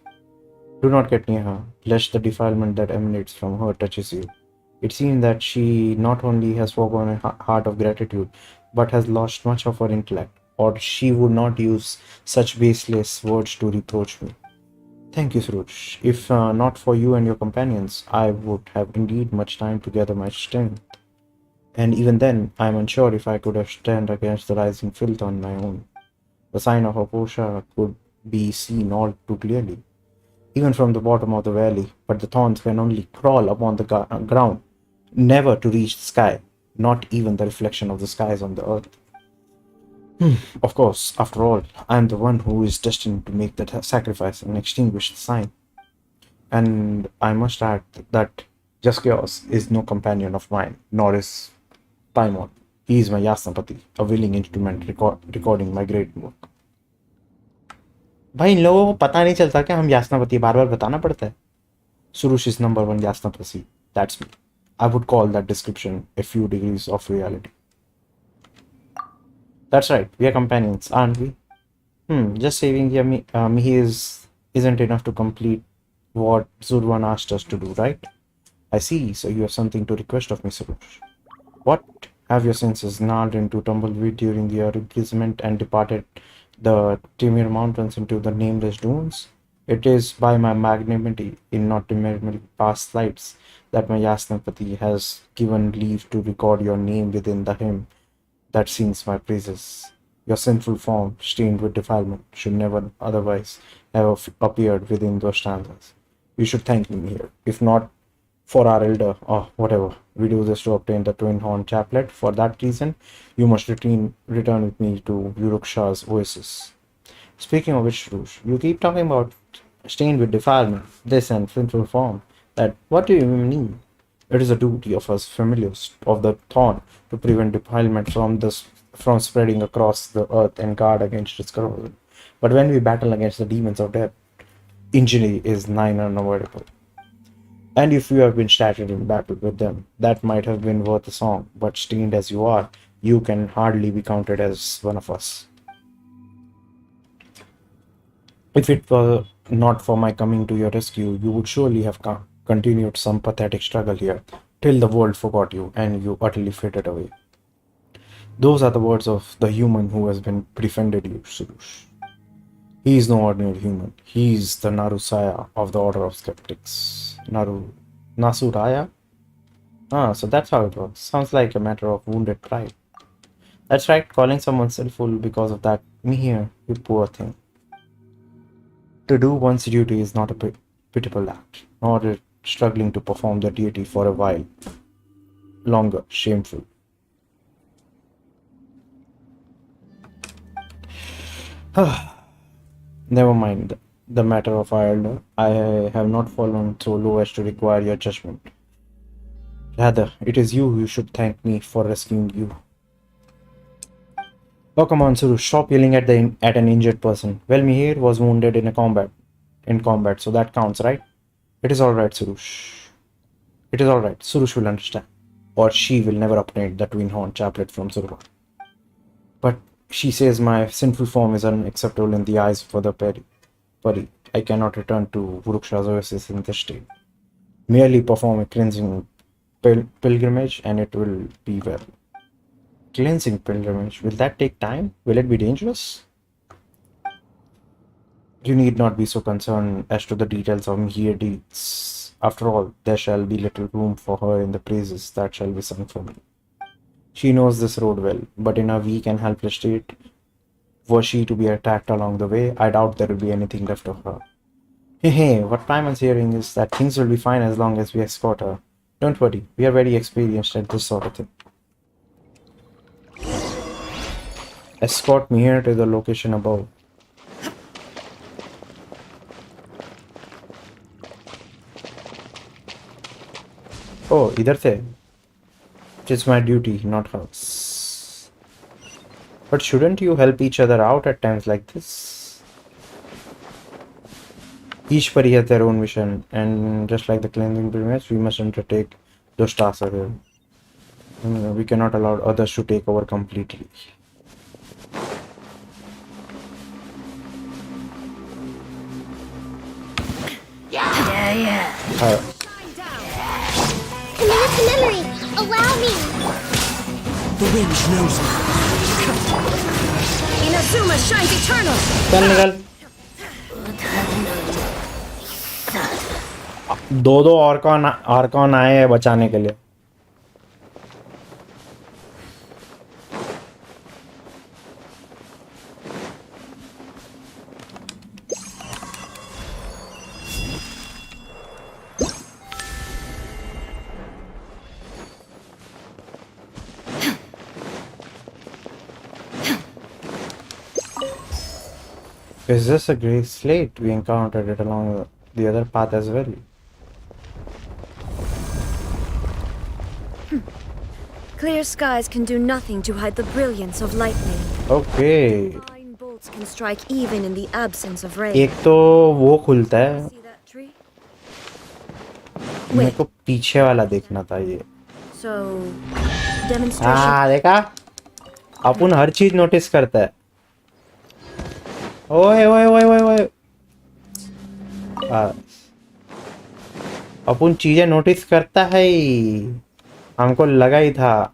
Do not get near her, lest the defilement that emanates from her touches you. It seems that she not only has forgone a heart of gratitude, but has lost much of her intellect, or she would not use such baseless words to reproach me. Thank you, Surush. If not for you and your companions, I would have indeed much time to gather my strength. And even then, I am unsure if I could have stand against the rising filth on my own. The sign of Aposha could be seen all too clearly, even from the bottom of the valley, but the thorns can only crawl upon the ground, never to reach the sky, not even the reflection of the skies on the earth. Of course, after all, I am the one who is destined to make that sacrifice and extinguish the sign. And I must add that Jaskios is no companion of mine, nor is Paimon. He is my Yasnapati, a willing instrument recording my great work. भाई इन लोगों को पता नहीं चलता क्या हम यास्नापति बार बार बताना पड़ता है. Surush is number one Yasnapati. That's me. I would call that description a few degrees of reality. That's right, we are companions, aren't we? Just saving Mihi isn't enough to complete what Zurvan asked us to do, right? I see, so you have something to request of me, Surush. What? Have your senses gnarled into tumbleweed during your imprisonment and departed the Timir Mountains into the nameless dunes? It is by my magnanimity in not remembering past lives that my Yasnapati has given leave to record your name within the hymn that sings my praises. Your sinful form, stained with defilement, should never otherwise have appeared within those stanzas. You should thank me here, if not for our elder, or whatever. We do this to obtain the twin horn chaplet. For that reason, you must return with me to Urukshah's oasis. Speaking of which, Rush, you keep talking about stained with defilement, this and sinful form. That what do you mean? It is a duty of us familiars of the thorn to prevent defilement from spreading across the earth and guard against its corrosion. But when we battle against the demons of death, injury is nigh unavoidable. And if you have been shattered in battle with them, that might have been worth a song, but stained as you are, you can hardly be counted as one of us. If it were not for my coming to your rescue, you would surely have continued some pathetic struggle here, till the world forgot you and you utterly faded away. Those are the words of the human who has befriended you, Surush. He is no ordinary human. He is the Narusaya of the Order of Skeptics. Nasuraya? Ah, so that's how it works. Sounds like a matter of wounded pride. That's right, calling someone sinful because of that. Me here, you poor thing. To do one's duty is not a pitiable act, nor is struggling to perform the duty for a while longer shameful. Never mind the matter of our elder. I have not fallen so low as to require your judgment. Rather, it is you who should thank me for rescuing you. Oh, come on, Suru, stop yelling at an injured person. Well, Mihir was wounded in combat, so that counts, right? It is all right, Surush. It is all right. Surush will understand, or she will never obtain the twin horn chaplet from Surva. But she says my sinful form is unacceptable in the eyes of the Pari. I cannot return to Urukshah's oasis in this state. Merely perform a cleansing pilgrimage, and it will be well. Cleansing pilgrimage, will that take time? Will it be dangerous? You need not be so concerned as to the details of mere deeds. After all, there shall be little room for her in the praises that shall be sung for me. She knows this road well, but in a weak and helpless state, were she to be attacked along the way, I doubt there will be anything left of her. Hey, what Paimon's hearing is that things will be fine as long as we escort her. Don't worry, we are very experienced at this sort of thing. Escort me here to the location above. Oh, idhar se. It's my duty, not hers. But shouldn't you help each other out at times like this? Each pari has their own mission, and just like the cleansing pilgrimage, we must undertake those tasks as well. We cannot allow others to take over completely. Yeah. Commit to memory. Allow me. The wind knows me. Inazuma shines eternal. चल निकल. दो और कौन आए हैं बचाने के लिए. Is this a grey slate? We encountered it along the other path as well. Clear skies can do nothing to hide the brilliance of lightning. Okay. Fine bolts can strike even in the absence of rain. एक तो वो खुलता है. See that tree? मेरे को पीछे वाला देखना था ये. So, demonstration. हाँ देखा? अपन हर चीज नोटिस करता है. ओए ओए ओए ओए ओए. अपन चीजें नोटिस करता है. हमको लगा ही था.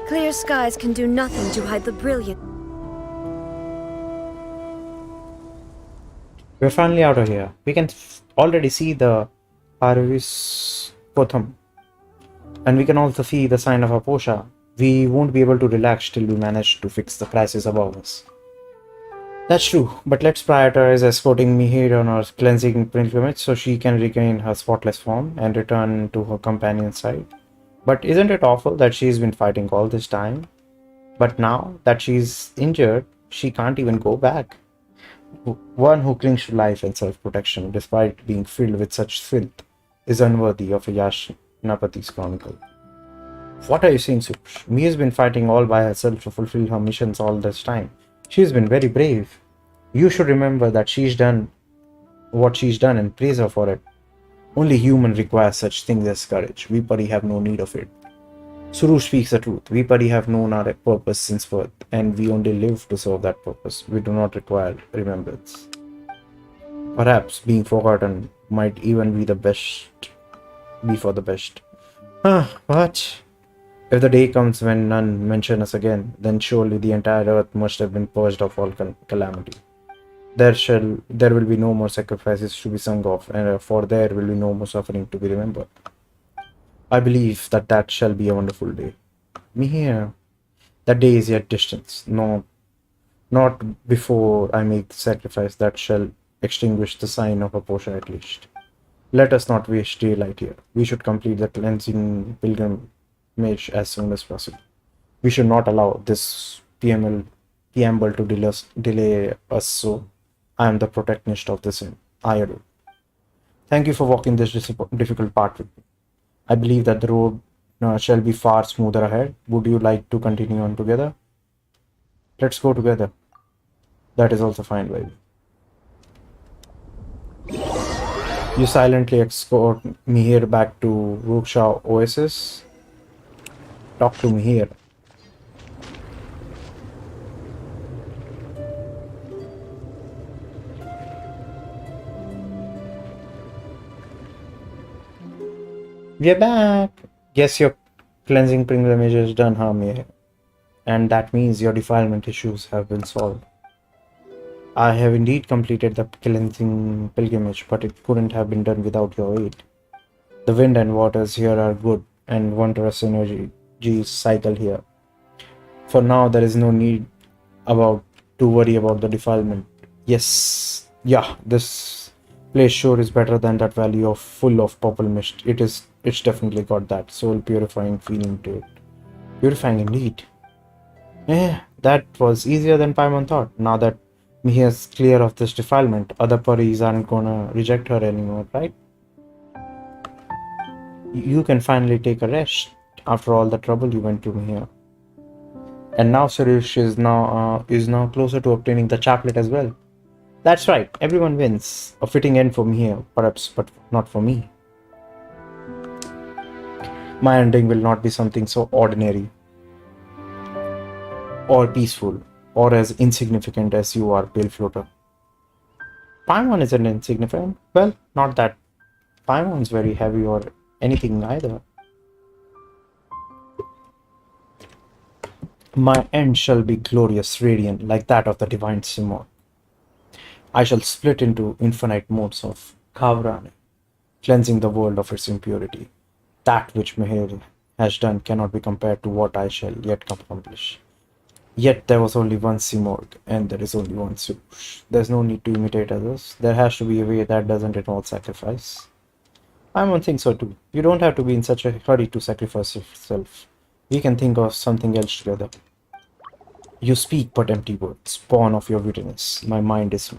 Clear skies can do nothing to hide the brilliance. We're finally out of here. We can already see the Harvis Kotham. And we can also see the sign of Aposha. We won't be able to relax till we manage to fix the crisis above us. That's true, but let's prioritize escorting Mihir on our cleansing pilgrimage so she can regain her spotless form and return to her companion's side. But isn't it awful that she's been fighting all this time? But now that she's injured, she can't even go back. One who clings to life and self-protection despite being filled with such filth is unworthy of a Yashnapati's chronicle. What are you saying, Sush? Mi has been fighting all by herself to fulfill her missions all this time. She's been very brave. You should remember that she's done what she's done and praise her for it. Only human requires such things as courage. We Pari have no need of it. Surush speaks the truth. We Pari have known our purpose since birth, and we only live to serve that purpose. We do not require remembrance. Perhaps being forgotten might even be for the best. But if the day comes when none mention us again, then surely the entire earth must have been purged of all calamity. There will be no more sacrifices to be sung of, and for there will be no more suffering to be remembered. I believe that shall be a wonderful day. Mihir, that day is yet distant. No, not before I make the sacrifice that shall extinguish the sign of Aposha at least. Let us not waste daylight here. We should complete the cleansing pilgrimage as soon as possible. We should not allow this preamble to delay us, so I am the protagonist of this I do. Thank you for walking this difficult part with me. I believe that the road shall be far smoother ahead. Would you like to continue on together? Let's go together. That is also fine by me. You silently escort Mihir back to Ruksha Oasis. Talk to Mihir. We're back. Guess your cleansing pilgrimage is done, huh, Mihir? And that means your defilement issues have been solved. I have indeed completed the cleansing pilgrimage, but it couldn't have been done without your aid. The wind and waters here are good, and wondrous energies cycle here. For now, there is no need to worry about the defilement. Yes, yeah, this place sure is better than that valley full of purple mist. It's definitely got that soul purifying feeling to it. Purifying indeed. That was easier than Paimon thought. Now that Mihir is clear of this defilement, other Paris aren't gonna reject her anymore, right? You can finally take a rest after all the trouble you went through here. And now Suresh is now closer to obtaining the chaplet as well. That's right, everyone wins. A fitting end for Mihir, perhaps, but not for me. My ending will not be something so ordinary or peaceful or as insignificant as you are, Pale Floater. Paimon isn't insignificant. Well, not that Paimon's very heavy or anything either. My end shall be glorious, radiant, like that of the divine Simon. I shall split into infinite modes of Kavrani, cleansing the world of its impurity. That which Mihir has done cannot be compared to what I shall yet accomplish. Yet there was only one Simorg, and there is only one Surush. There's no need to imitate others. There has to be a way that doesn't involve sacrifice. I don't think so too. You don't have to be in such a hurry to sacrifice yourself. We can think of something else together. You speak but empty words, spawn of your wittiness. My mind is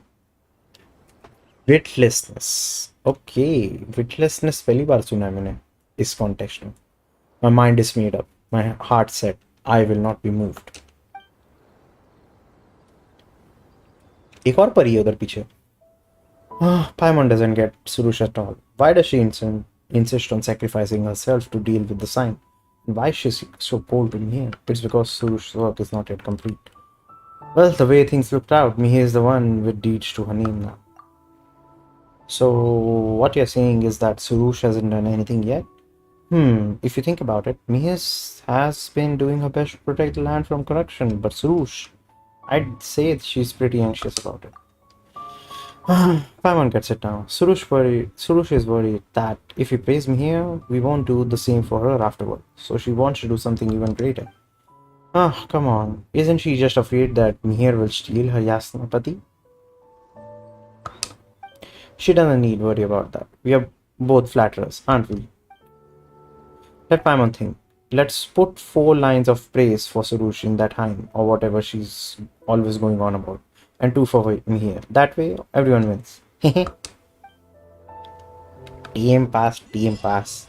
witlessness. Okay, witlessness पहली बार सुना है मैंने इस context में. My mind is made up. My heart set. I will not be moved. एक और परी है उधर पीछे. Paimon doesn't get Surush at all. Why does she insist on sacrificing herself to deal with the sign? And why is she so cold to Mihir? It's because Surush's work is not yet complete. Well, the way things looked out, Mihir is the one with deeds to her name now. So, what you're saying is that Surush hasn't done anything yet? If you think about it, Mihir has been doing her best to protect the land from corruption, but Surush, I'd say she's pretty anxious about it. Paimon gets it now. Surush is worried that if he pays me here, we won't do the same for her afterward. So she wants to do something even greater. Ah, come on. Isn't she just afraid that Mihir will steal her Yasnapati? She doesn't need worry about that. We are both flatterers, aren't we? Let Paimon think. Let's put 4 lines of praise for Surush in that hymn, or whatever she's always going on about. And 2 for Mihir. That way, everyone wins. Team pass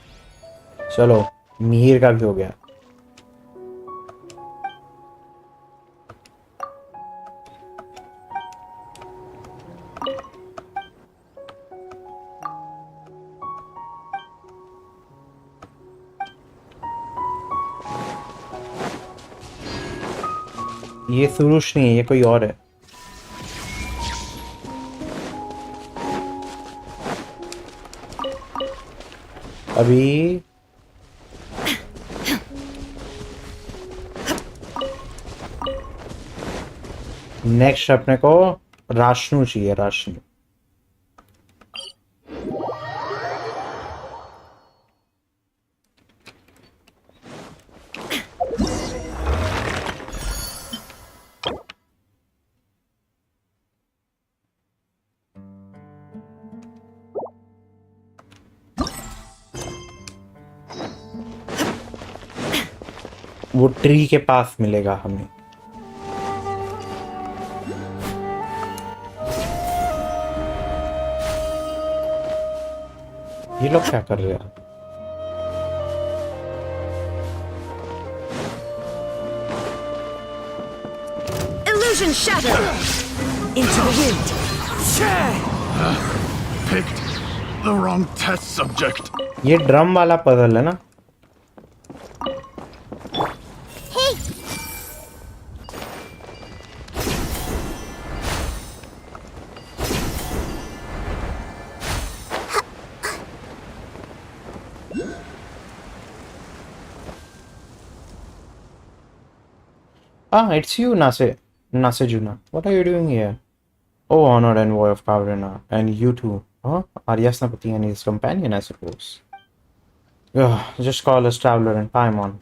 चलो मिहिर का भी हो गया ये सुरुष नहीं है ये कोई और है अभी नेक्स्ट अपने को राशनु चाहिए राशनु वो ट्री के पास मिलेगा हमें ये लोग क्या कर रहे हैं Illusion shattered! Into the wind. Picked the wrong test subject. ये ड्रम वाला पजल है ना Ah, it's you, Nasejuna. What are you doing here? Oh, honored envoy of Kavrina, and you too. Huh? Are Yasnapati and his companion, I suppose. Ugh, just call us Traveler and Paimon.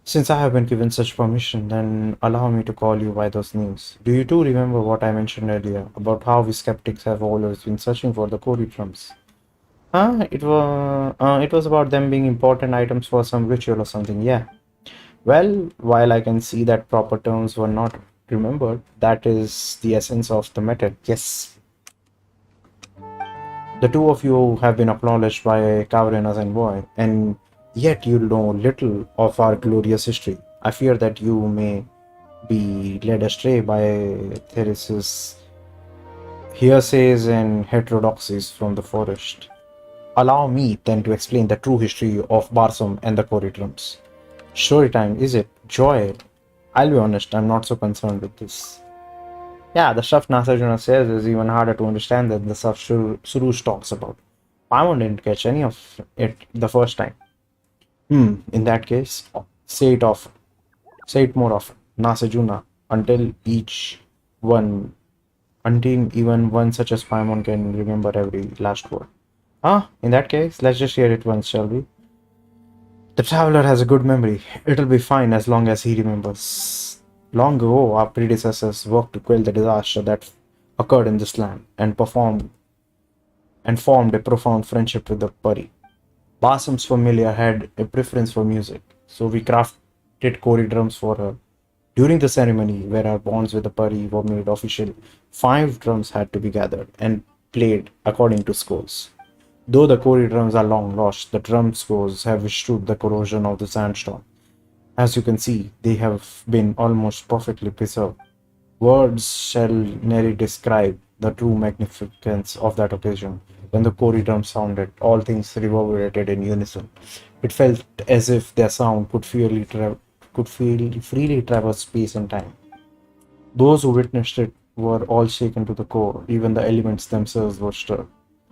Since I have been given such permission, then allow me to call you by those names. Do you too remember what I mentioned earlier about how we skeptics have always been searching for the Kori drums? It was about them being important items for some ritual or something, yeah. Well, while I can see that proper terms were not remembered, that is the essence of the matter. Yes. The two of you have been acknowledged by Kavrina's envoy, and yet you know little of our glorious history. I fear that you may be led astray by Therese's hearsays and heterodoxies from the forest. Allow me then to explain the true history of Barsum and the Kori drums. Story time, is it? Joy. I'll be honest, I'm not so concerned with this. Yeah, the stuff Nasajuna says is even harder to understand than the stuff Surush talks about. Paimon didn't catch any of it the first time. In that case, say it more often. Nasajuna, until even one such as Paimon can remember every last word. In that case, let's just hear it once, shall we? The traveler has a good memory. It'll be fine as long as he remembers. Long ago, our predecessors worked to quell the disaster that occurred in this land and formed a profound friendship with the Pari. Basam's familiar had a preference for music, so we crafted Kori drums for her. During the ceremony, where our bonds with the Pari were made official, 5 drums had to be gathered and played according to scores. Though the Kori drums are long lost, the drum scores have withstood the corrosion of the sandstorm. As you can see, they have been almost perfectly preserved. Words shall never describe the true magnificence of that occasion. When the Kori drums sounded, all things reverberated in unison. It felt as if their sound could freely traverse space and time. Those who witnessed it were all shaken to the core, even the elements themselves were stirred.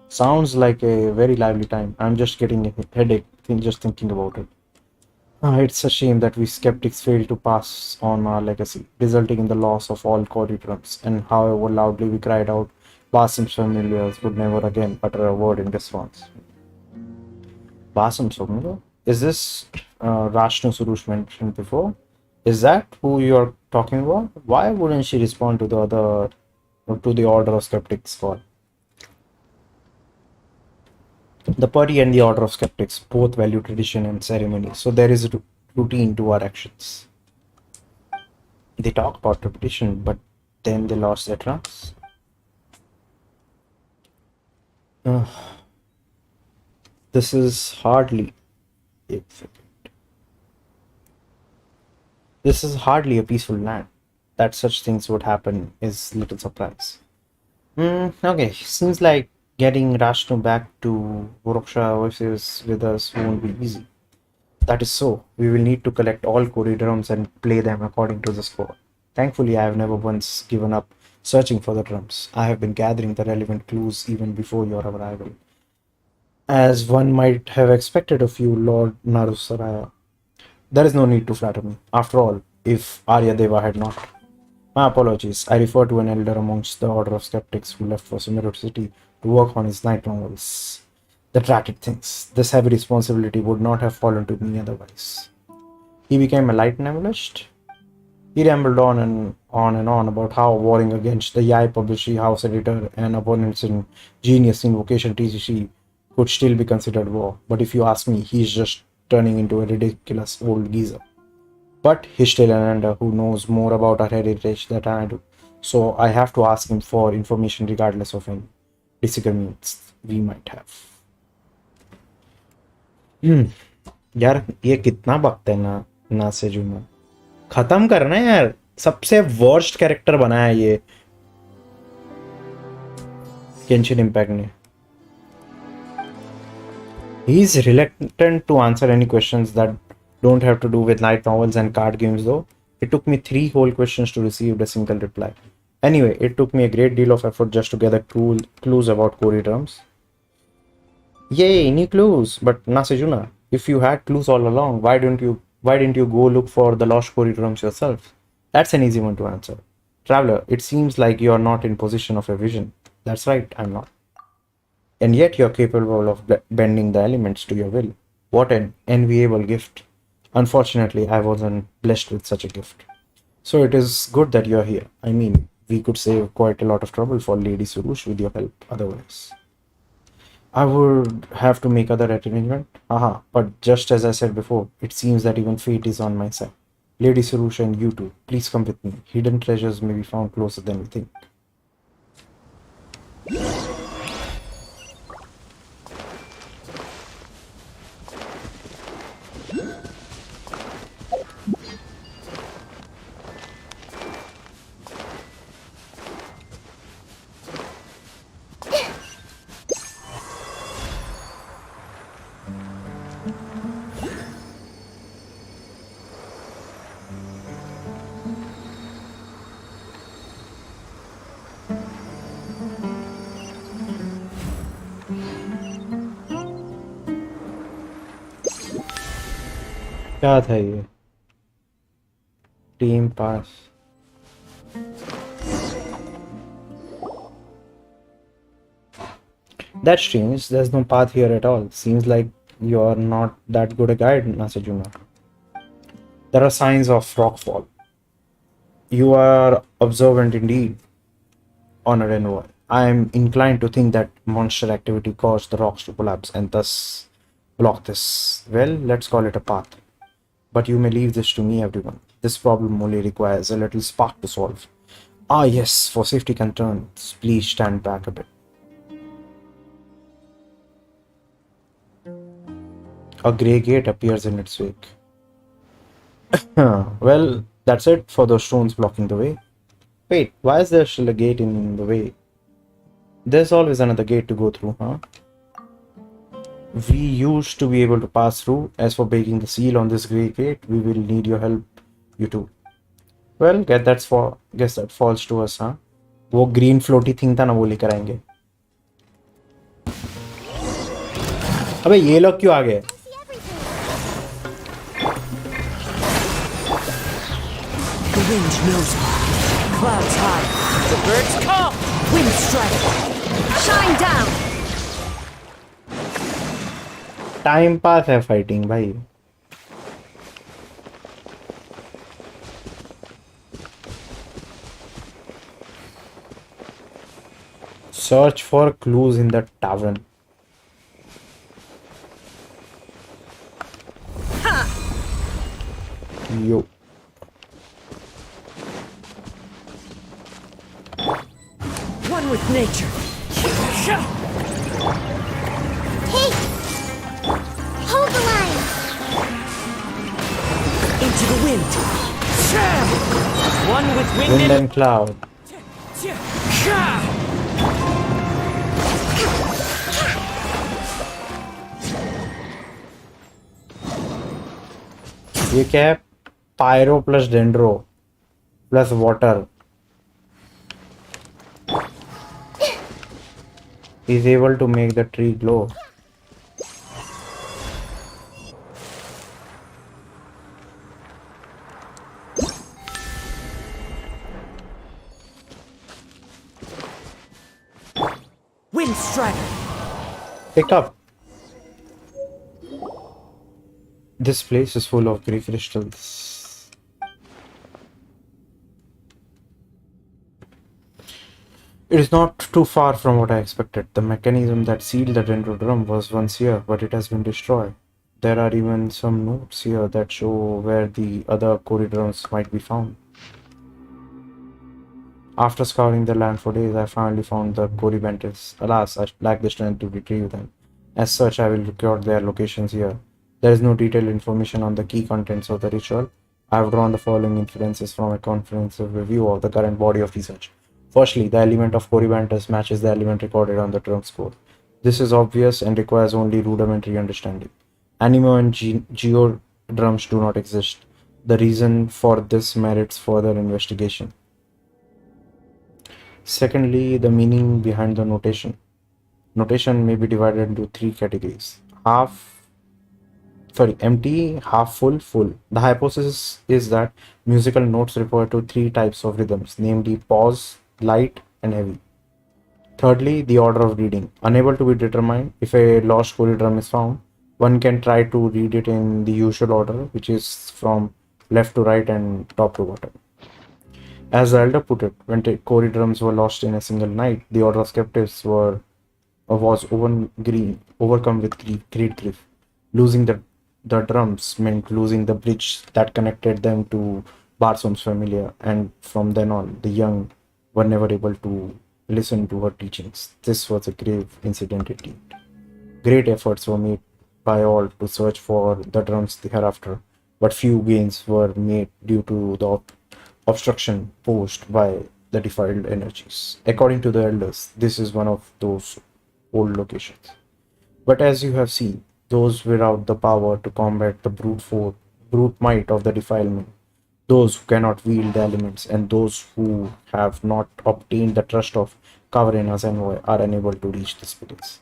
Sounds like a very lively time. I'm just getting a headache just thinking about it. It's a shame that we skeptics failed to pass on our legacy, resulting in the loss of all Kori drums, and however loudly we cried out Basim's familiars would never again utter a word in response. Basim's familiar? Is this Rashnu Surush mentioned before? Is that who you're talking about? Why wouldn't she respond to the Order of Skeptics call? The party and the Order of Skeptics both value tradition and ceremony, so there is a routine to our actions. They talk about tradition, but then they lost their trance. This is hardly a peaceful land. That such things would happen is little surprise. Okay, seems like getting Rashnu back to Voroksha versus with us won't be easy. That is so. We will need to collect all Kori drums and play them according to the score. Thankfully, I have never once given up searching for the drums. I have been gathering the relevant clues even before your arrival. As one might have expected of you, Lord Narusaraya. There is no need to flatter me. After all, if Aryadeva had not. My apologies. I refer to an elder amongst the Order of Skeptics who left for Sumeru City to work on his night novels. The dratted things. This heavy responsibility would not have fallen to me otherwise. He became a light novelist. He rambled on about how warring against the Yai Publishing House editor and opponents in Genius Invocation TCC could still be considered war. But if you ask me, he's just turning into a ridiculous old geezer. But he's still an elder who knows more about our heritage than I do. So I have to ask him for information regardless of any disagreements we might have. यार ये कितना बकता है ना से जुमा खत्म करना है यार सबसे वर्स्ट कैरेक्टर बनाया ये Genshin Impact ने he is reluctant to answer any questions that don't have to do with light novels and card games though. It took me 3 whole questions to receive a single reply. Anyway, it took me a great deal of effort just to gather clues about Kori drums. Yay, new clues! But Nasejuna, if you had clues all along, why didn't you go look for the lost Kori drums yourself? That's an easy one to answer. Traveler, it seems like you are not in possession of a vision. That's right, I'm not. And yet you're capable of bending the elements to your will. What an enviable gift. Unfortunately, I wasn't blessed with such a gift. So it is good that you're here. I mean, we could save quite a lot of trouble for Lady Surush with your help otherwise. I would have to make other arrangement. But just as I said before, it seems that even fate is on my side. Lady Surush and you too, please come with me. Hidden treasures may be found closer than we think. क्या था ये team pass That's strange. There's no path here at all. Seems like you're not that good a guide, Nasejuna. There are signs of rockfall. You are observant indeed, Honor and War. I am inclined to think that monster activity caused the rocks to collapse and thus block this. Well, let's call it a path. But you may leave this to me, everyone. This problem only requires a little spark to solve. Ah yes, for safety concerns, please stand back a bit. A grey gate appears in its wake. Well, that's it for those stones blocking the way. Wait, why is there still a gate in the way? There's always another gate to go through, huh? We used to be able to pass through. As for breaking the seal on this grey gate, we will need your help, you too. Well, guess that falls to us, huh? वो green floaty thing था ना वो लेकर आएंगे. अबे ये लोग क्यों आ गए? The wind knows. Clouds high. The birds come. Wind strike. Shine down. Time pass है फाइटिंग भाई. Search for clues in the tavern. Yo. One with nature. Hey! Hold the line. Into the wind. One with wind Wind and... and cloud. ये क्या है? Pyro plus dendro plus water is able to make the tree glow. Wind strike. Pick up. This place is full of grey crystals. It is not too far from what I expected. The mechanism that sealed the dendrodrum was once here, but it has been destroyed. There are even some notes here that show where the other corridors might be found. After scouring the land for days, I finally found the Corybanters. Alas, I lack the strength to retrieve them. As such, I will record their locations here. There is no detailed information on the key contents of the ritual. I have drawn the following inferences from a comprehensive review of the current body of research. Firstly, the element of Corybanters matches the element recorded on the drum score. This is obvious and requires only rudimentary understanding. Animo and Geo drums do not exist. The reason for this merits further investigation. Secondly, the meaning behind the notation. Notation may be divided into three categories. Empty, half full, full. The hypothesis is that musical notes refer to three types of rhythms, namely pause, light, and heavy. Thirdly, the order of reading. Unable to be determined, if a lost corydrum is found, one can try to read it in the usual order, which is from left to right and top to bottom. As the elder put it, when corydrums were lost in a single night, the order of captives was overcome with great grief. Losing the drums meant losing the bridge that connected them to Barsum's familiar, and from then on, the young were never able to listen to her teachings. This was a grave incident indeed. Great efforts were made by all to search for the drums hereafter, but few gains were made due to the obstruction posed by the defiled energies. According to the elders, this is one of those old locations. But as you have seen, those without the power to combat the brute might of the defilement, those who cannot wield the elements, and those who have not obtained the trust of Kavarina's envoy are unable to reach this place.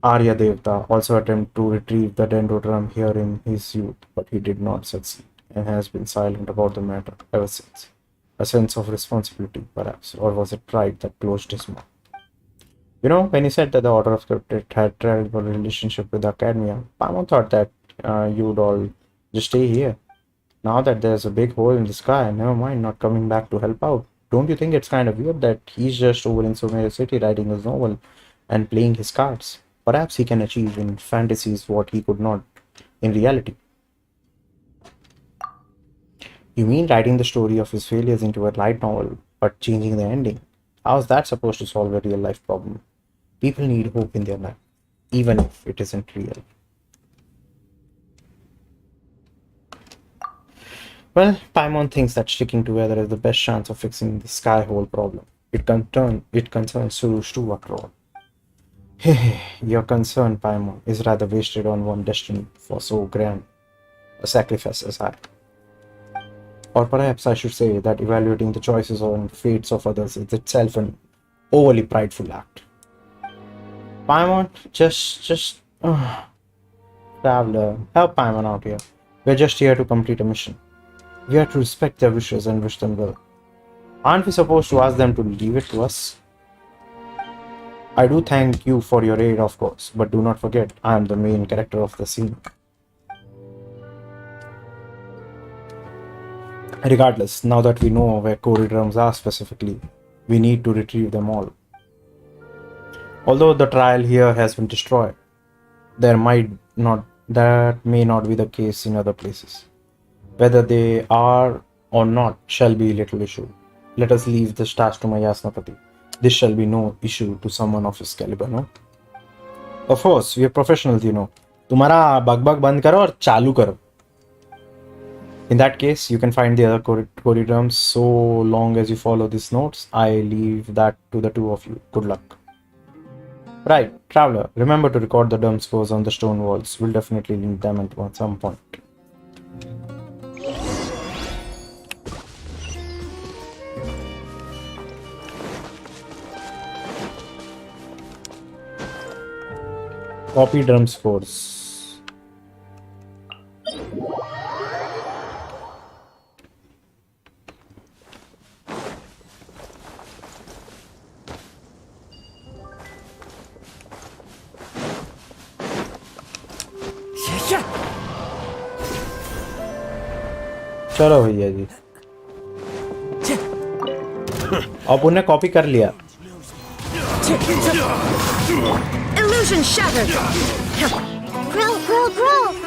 Arya Devta also attempted to retrieve the dendrodrum here in his youth, but he did not succeed, and has been silent about the matter ever since. A sense of responsibility, perhaps, or was it pride that closed his mouth? You know, when he said that the Order of Scripted had terrible relationship with Academia, Paimon thought that you'd all just stay here. Now that there's a big hole in the sky, never mind not coming back to help out. Don't you think it's kind of weird that he's just over in Sumeru City writing his novel and playing his cards? Perhaps he can achieve in fantasies what he could not in reality. You mean writing the story of his failures into a light novel, but changing the ending? How is that supposed to solve a real life problem? People need hope in their life, even if it isn't real. Well, Paimon thinks that sticking together is the best chance of fixing the sky hole problem. It concerns Surush too, after all. Your concern, Paimon, is rather wasted on one destined for so grand a sacrifice as I. Or perhaps I should say that evaluating the choices and fates of others is itself an overly prideful act. Paimon, Traveler, help Paimon out here. We're just here to complete a mission. We are to respect their wishes and wish them well. Aren't we supposed to ask them to leave it to us? I do thank you for your aid, of course, but do not forget, I am the main character of the scene. Regardless, now that we know where Cory drums are specifically, we need to retrieve them all. Although the trial here has been destroyed, that may not be the case in other places. Whether they are or not shall be little issue. Let us leave this task to my Yasnapati. This shall be no issue to someone of his caliber, no? Of course, we are professionals, you know. तुम्हारा bug बंद करो और चालू करो. In that case, you can find the other Cory drums so long as you follow these notes. I leave that to the two of you. Good luck. Right, traveler, remember to record the drum scores on the stone walls. We'll definitely need them at some point. Copy drum scores. चलो भैया जी अब उन्हें copy कर लिया Illusion shattered. Grow.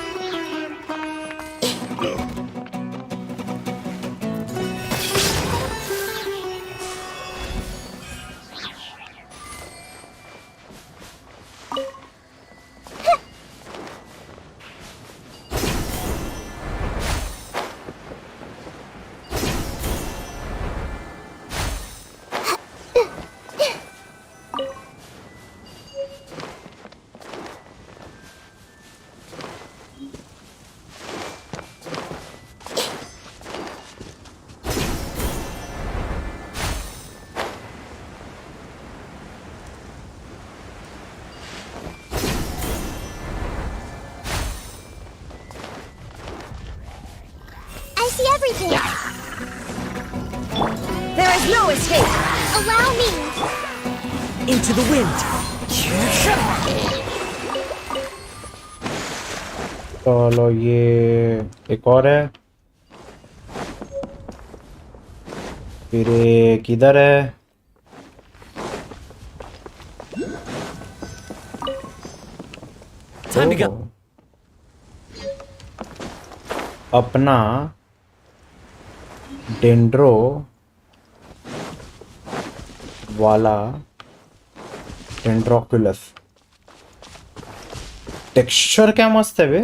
See everything. There is no escape. Allow me. Into the wind. चलो ये एक और है फिर एक इधर है Time to go. अपना डेंड्रो वाला डेंड्रोकुलस टेक्सचर क्या मस्त है बे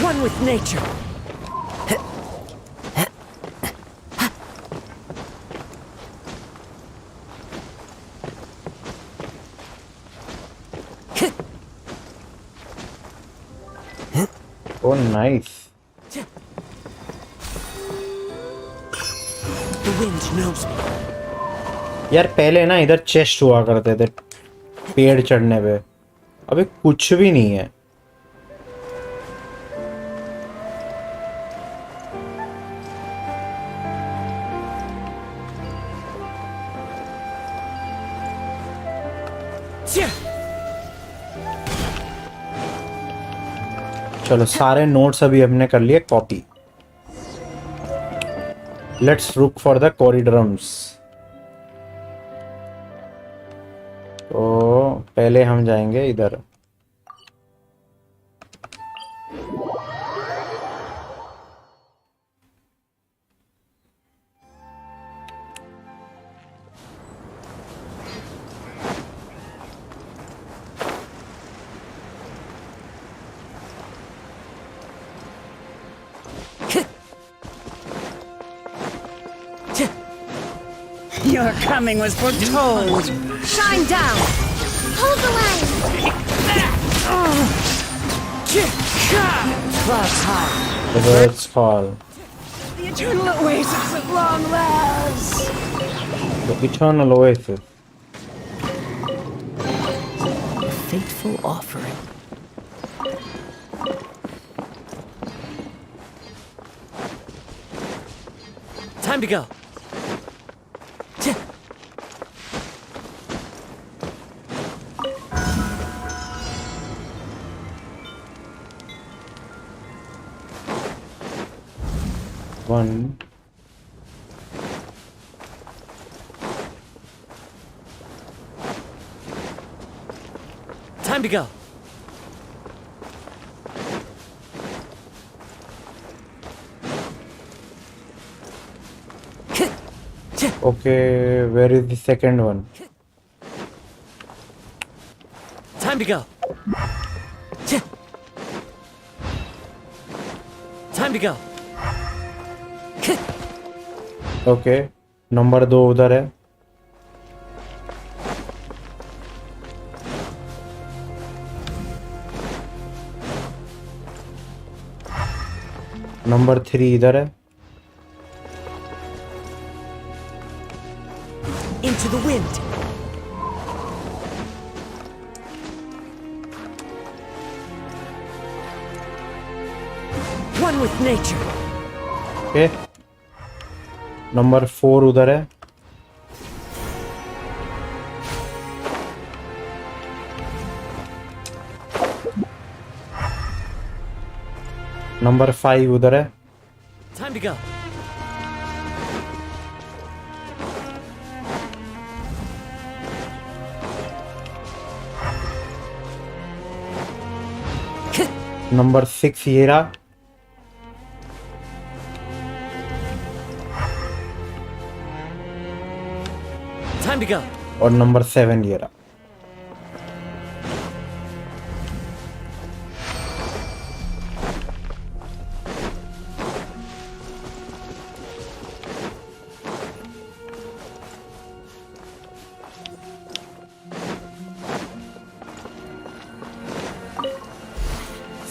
One with nature. Oh, nice. The wind knows me. यार पहले ना इधर चेस्ट हुआ करते थे पेड़ चढ़ने पे अबे कुछ भी नहीं है चलो सारे नोट्स अभी हमने कर लिए copy let's look for the kory drums तो पहले हम जाएंगे इधर Your coming was foretold. Shine down. Hold the line. Clouds high. the birds call The eternal oasis at long last. the eternal oasis A fateful offering. Time to go. 1. Time to go. Okay, where is the second one? Time to go. Time to go. Okay, number 2 उधर है. Number 3 इधर है. Into the wind. One with nature. Okay. Number 4 उधर है. Number 5 उधर है. Time to go. Number 6 ये रहा. Time to go. और नंबर 7 ये रहा.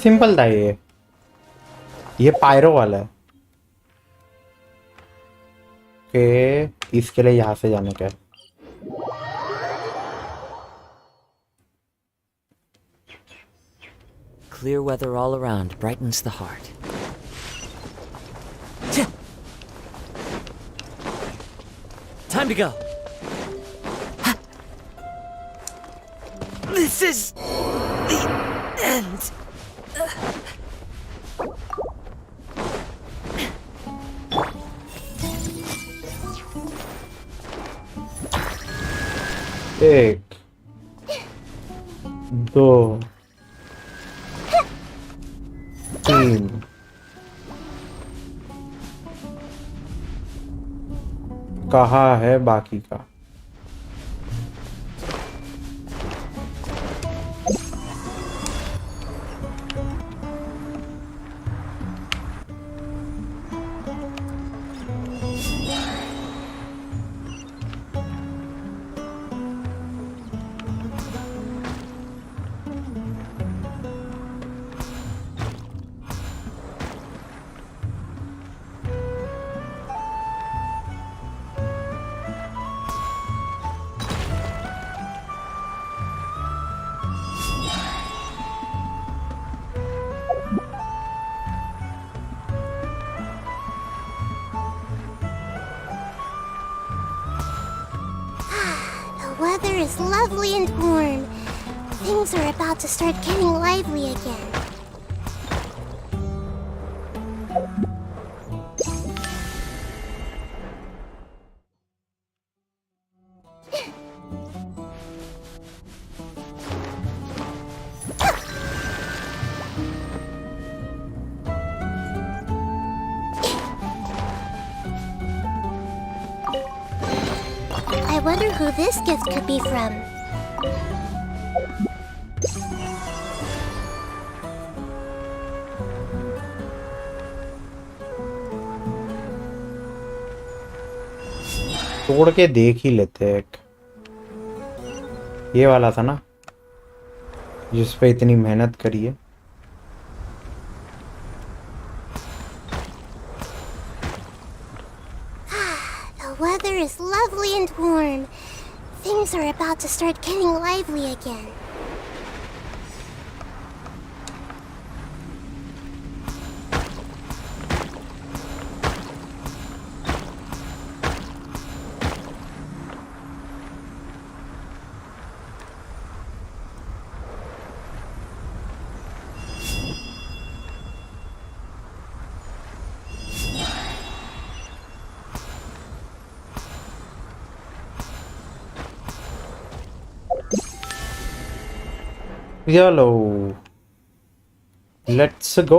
सिंपल था ये पायरो वाला है. ओके, इसके लिए यहाँ से जाने का है. Clear weather all around brightens the heart. Time to go. This is the end. एक, दो, तीन, कहाँ है बाकी का? The weather is lovely and warm. Things are about to start getting lively again. I wonder who this gift could be from. तोड़ के देख ही लेते हैं. एक ये वाला था ना जिस पे इतनी मेहनत करी है. The weather is lovely and warm. Things are about to start getting lively again. Yellow. Let's go.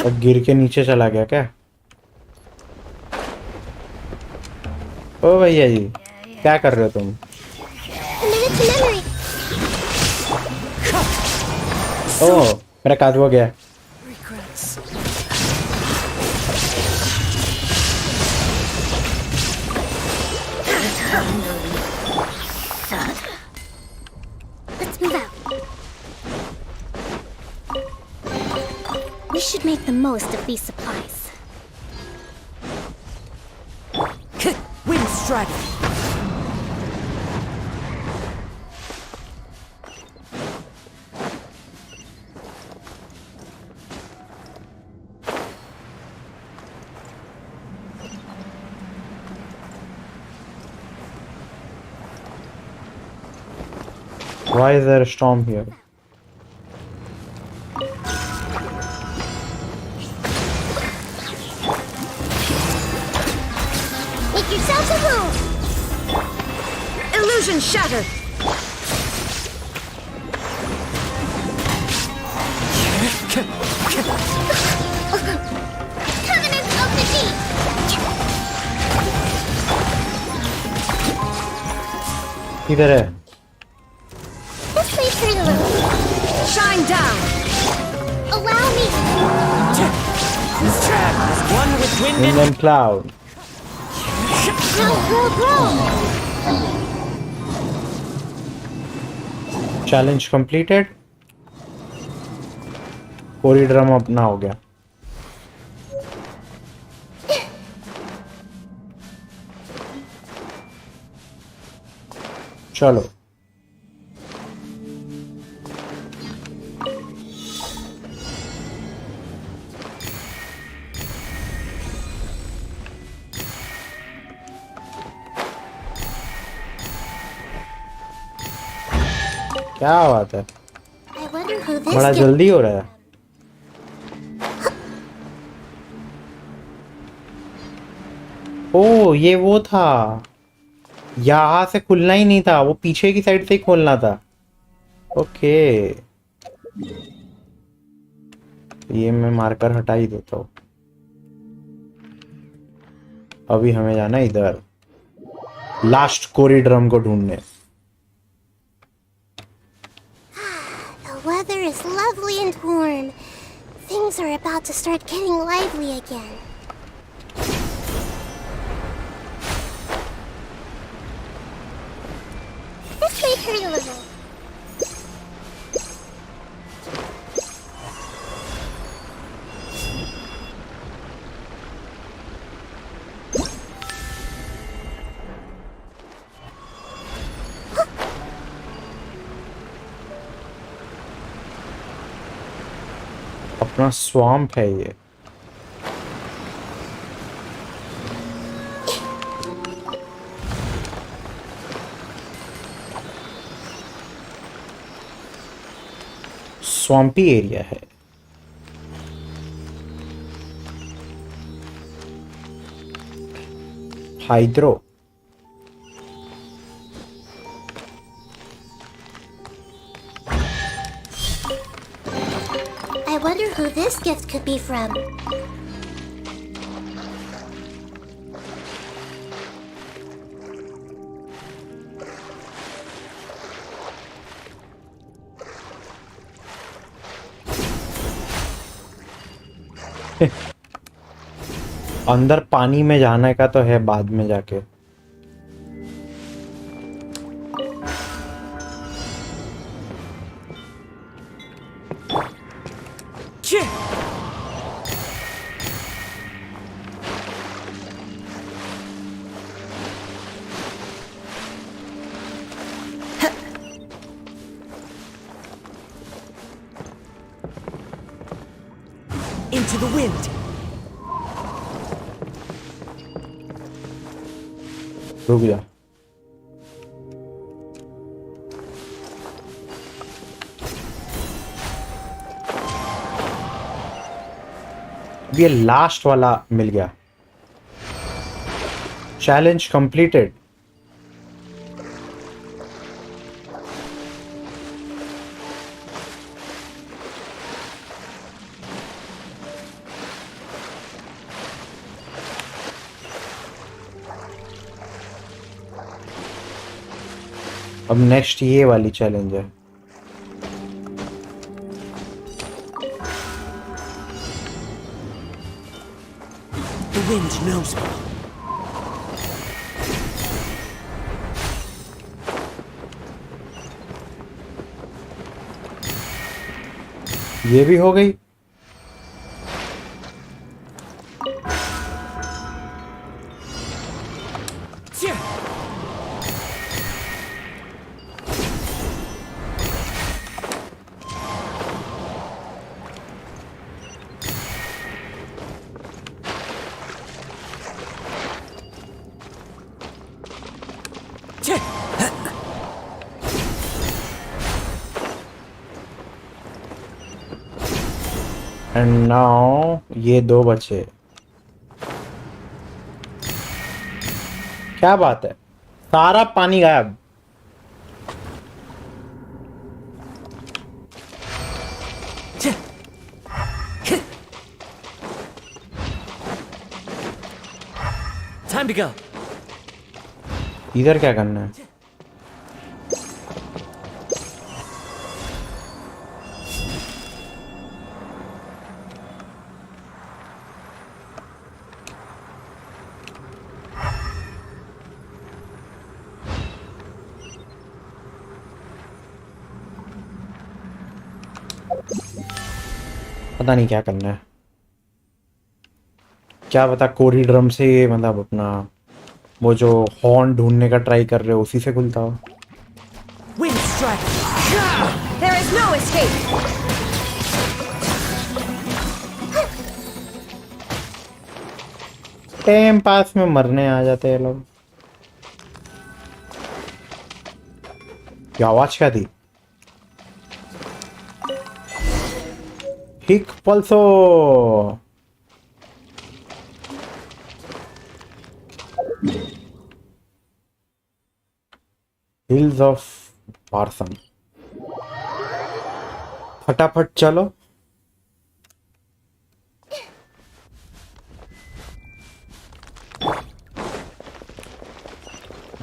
अब गिर के नीचे चला गया क्या? ओ भैया जी, क्या कर रहे हो तुम? ओ, मेरा काट हो गया। Regrets. Let's move out. We should make the most of these supplies. Wind strider. Why is there a storm here? Make yourselves a room. Illusion shattered. Covenant of the Deep. किधर है? This way through the room. Shine down. Allow me. This trap is one with wind Wind and cloud. Grow. Challenge completed. Kori drum अपना हो गया। चलो क्या बात है? I wonder who this बड़ा gift- जल्दी हो रहा है। ओ ये वो था, यहाँ से खुलना ही नहीं था, वो पीछे की साइड से ही खोलना था। ओके, ये मैं मार्कर हटा ही देता हूँ। अभी हमें जाना है इधर, लास्ट कोरी ड्रम को ढूंढने। The weather is lovely and warm. Things are about to start getting lively again. This way through the room. अपना स्वैम्प है ये। स्वैम्पी एरिया है। Hydro I wonder who this gift could be from. अंदर पानी में जाने का तो है बाद में जाके। Into the wind. रुक जा। अब ये लास्ट वाला मिल गया। Challenge completed. अब नेक्स्ट ये वाली चैलेंज है। The wind knows me. ये भी हो गई। एंड नाउ ये दो बचे। क्या बात है, सारा पानी गायब। Time to go. इधर क्या करना है? पता नहीं क्या करना है। क्या बता, कोरी ड्रम से मतलब अपना वो जो हॉर्न ढूंढने का ट्राई कर रहे हो उसी से खुलता हो। Wind strike. There is no escape! Time pass में मरने आ जाते हैं लोग। क्या आवाज क्या थी? हिक पल्सो। हिल्स ऑफ पार्सन। फटाफट चलो।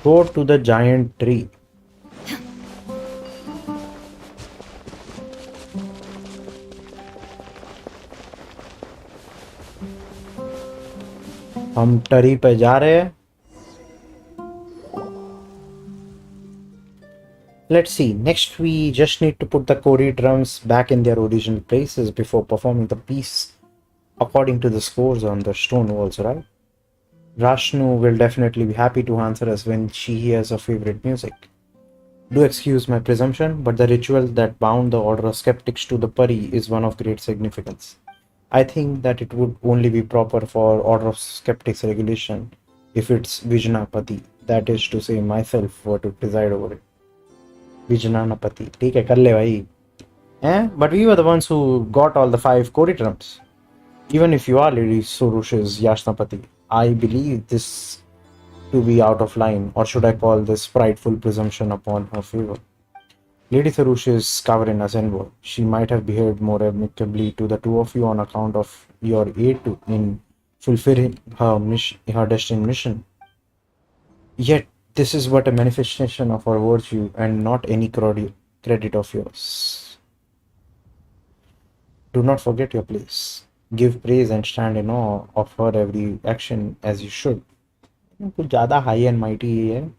Go to the giant tree. हम टरी पे जा रहे हैं। Let's see. Next, we just need to put the Kori drums back in their original places before performing the piece according to the scores on the stone walls, right? Rashnu will definitely be happy to answer us when she hears her favorite music. Do excuse my presumption, but the ritual that bound the order of skeptics to the Pari is one of great significance. I think that it would only be proper for order of skeptics regulation if it's Vijnapati, that is to say myself, were to preside over it. Vijnanapati. ठीक है, कर ले भाई। But we were the ones who got all the 5 Kori drums. Even if you are Lady Surush's Yashnapati, I believe this to be out of line, or should I call this prideful presumption upon her favor. Lady Sarush is covering as envoy. She might have behaved more amicably to the two of you on account of your aid in fulfilling her destined mission. Yet this is but a manifestation of her virtue and not any credit of yours. Do not forget your place. Give praise and stand in awe of her every action as you should. कुछ ज़्यादा high and mighty है।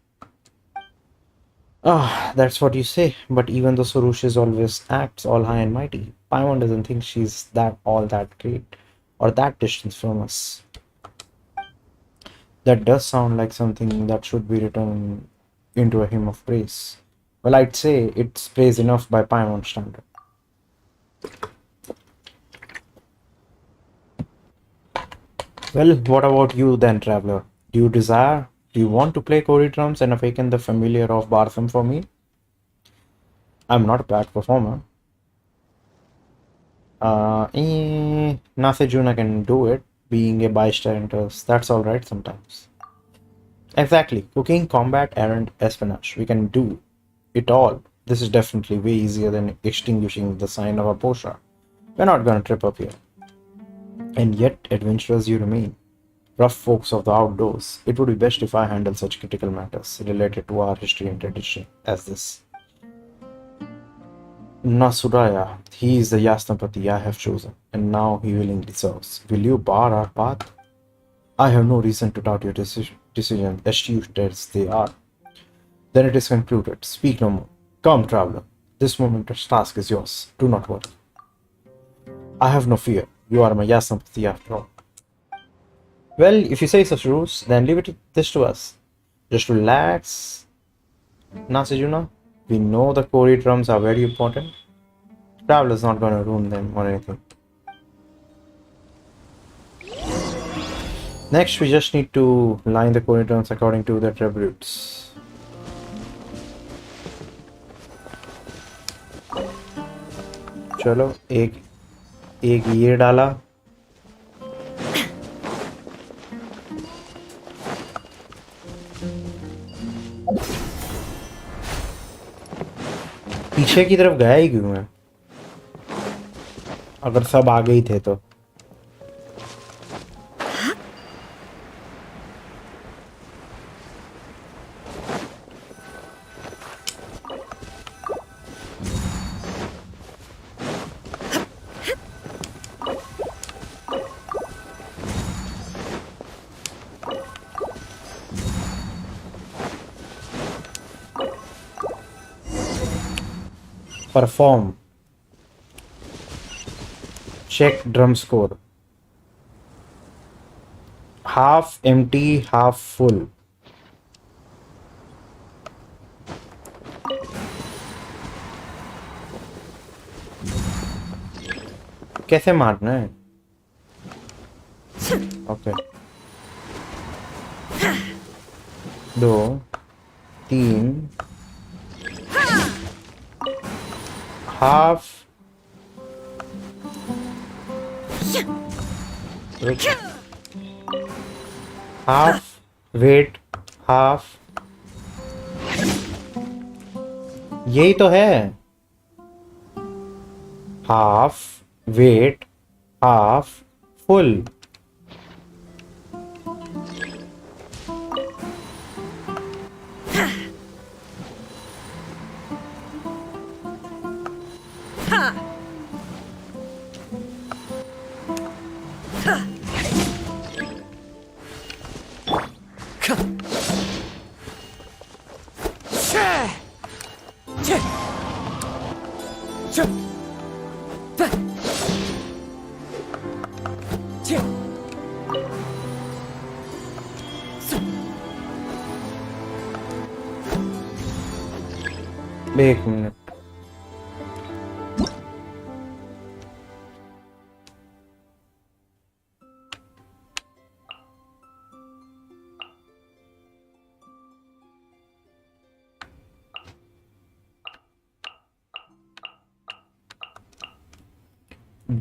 That's what you say. But even though Surush is always acts all high and mighty, Paimon doesn't think she's that great or that distance from us. That does sound like something that should be written into a hymn of praise. Well, I'd say it's praise enough by Paimon standard. Well, what about you then, traveler? Do you desire Do you want to play Cory drums and awaken the familiar of Bartham for me? I'm not a bad performer. Nasejuna can do it, being a bystander. That's alright sometimes. Exactly. Cooking, combat, errand, espionage. We can do it all. This is definitely way easier than extinguishing the sign of a Posha. We're not gonna trip up here. And yet, adventurers you remain. Rough folks of the outdoors. It would be best if I handle such critical matters related to our history and tradition as this. Nasuraya, he is the Yasnapati I have chosen, and now he willingly serves. Will you bar our path? I have no reason to doubt your decision, astute as they are. Then it is concluded. Speak no more. Come, traveler. This momentous task is yours. Do not worry. I have no fear. You are my Yasnapati after all. Well, if you say such rules, then leave this to us. Just relax, Nasejuna. We know the Cory drums are very important. Traveler's not gonna ruin them or anything. Next, we just need to line the Cory drums according to the tributes. चलो एक ये डाला. पीछे की तरफ गया ही क्यों मैं? अगर सब आगे ही थे तो perform. Check drum score. Half empty, half full. कैसे मारना है? Okay. 2 3 half half wait half यही तो है. half wait half full. एक minute.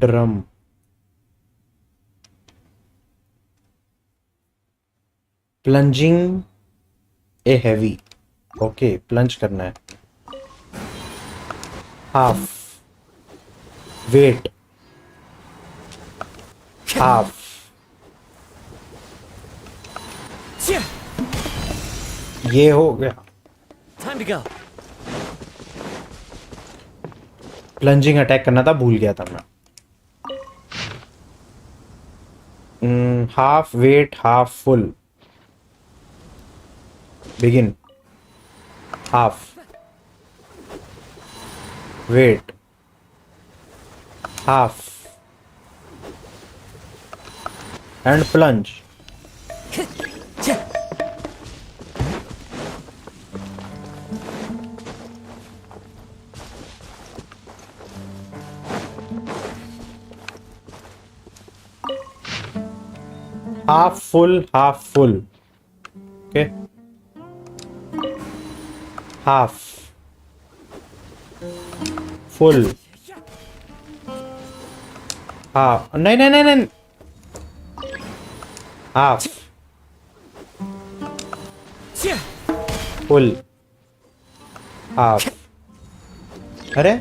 Drum plunging a heavy. Okay, plunge करना है. half wait half ये हो गया. Time to go. Plunging attack करना था, भूल गया था मैं. Half wait half full. Begin. Half wait half and plunge. half full half full. Okay. Half. Full. Half. No. Half. Full. Half. अरे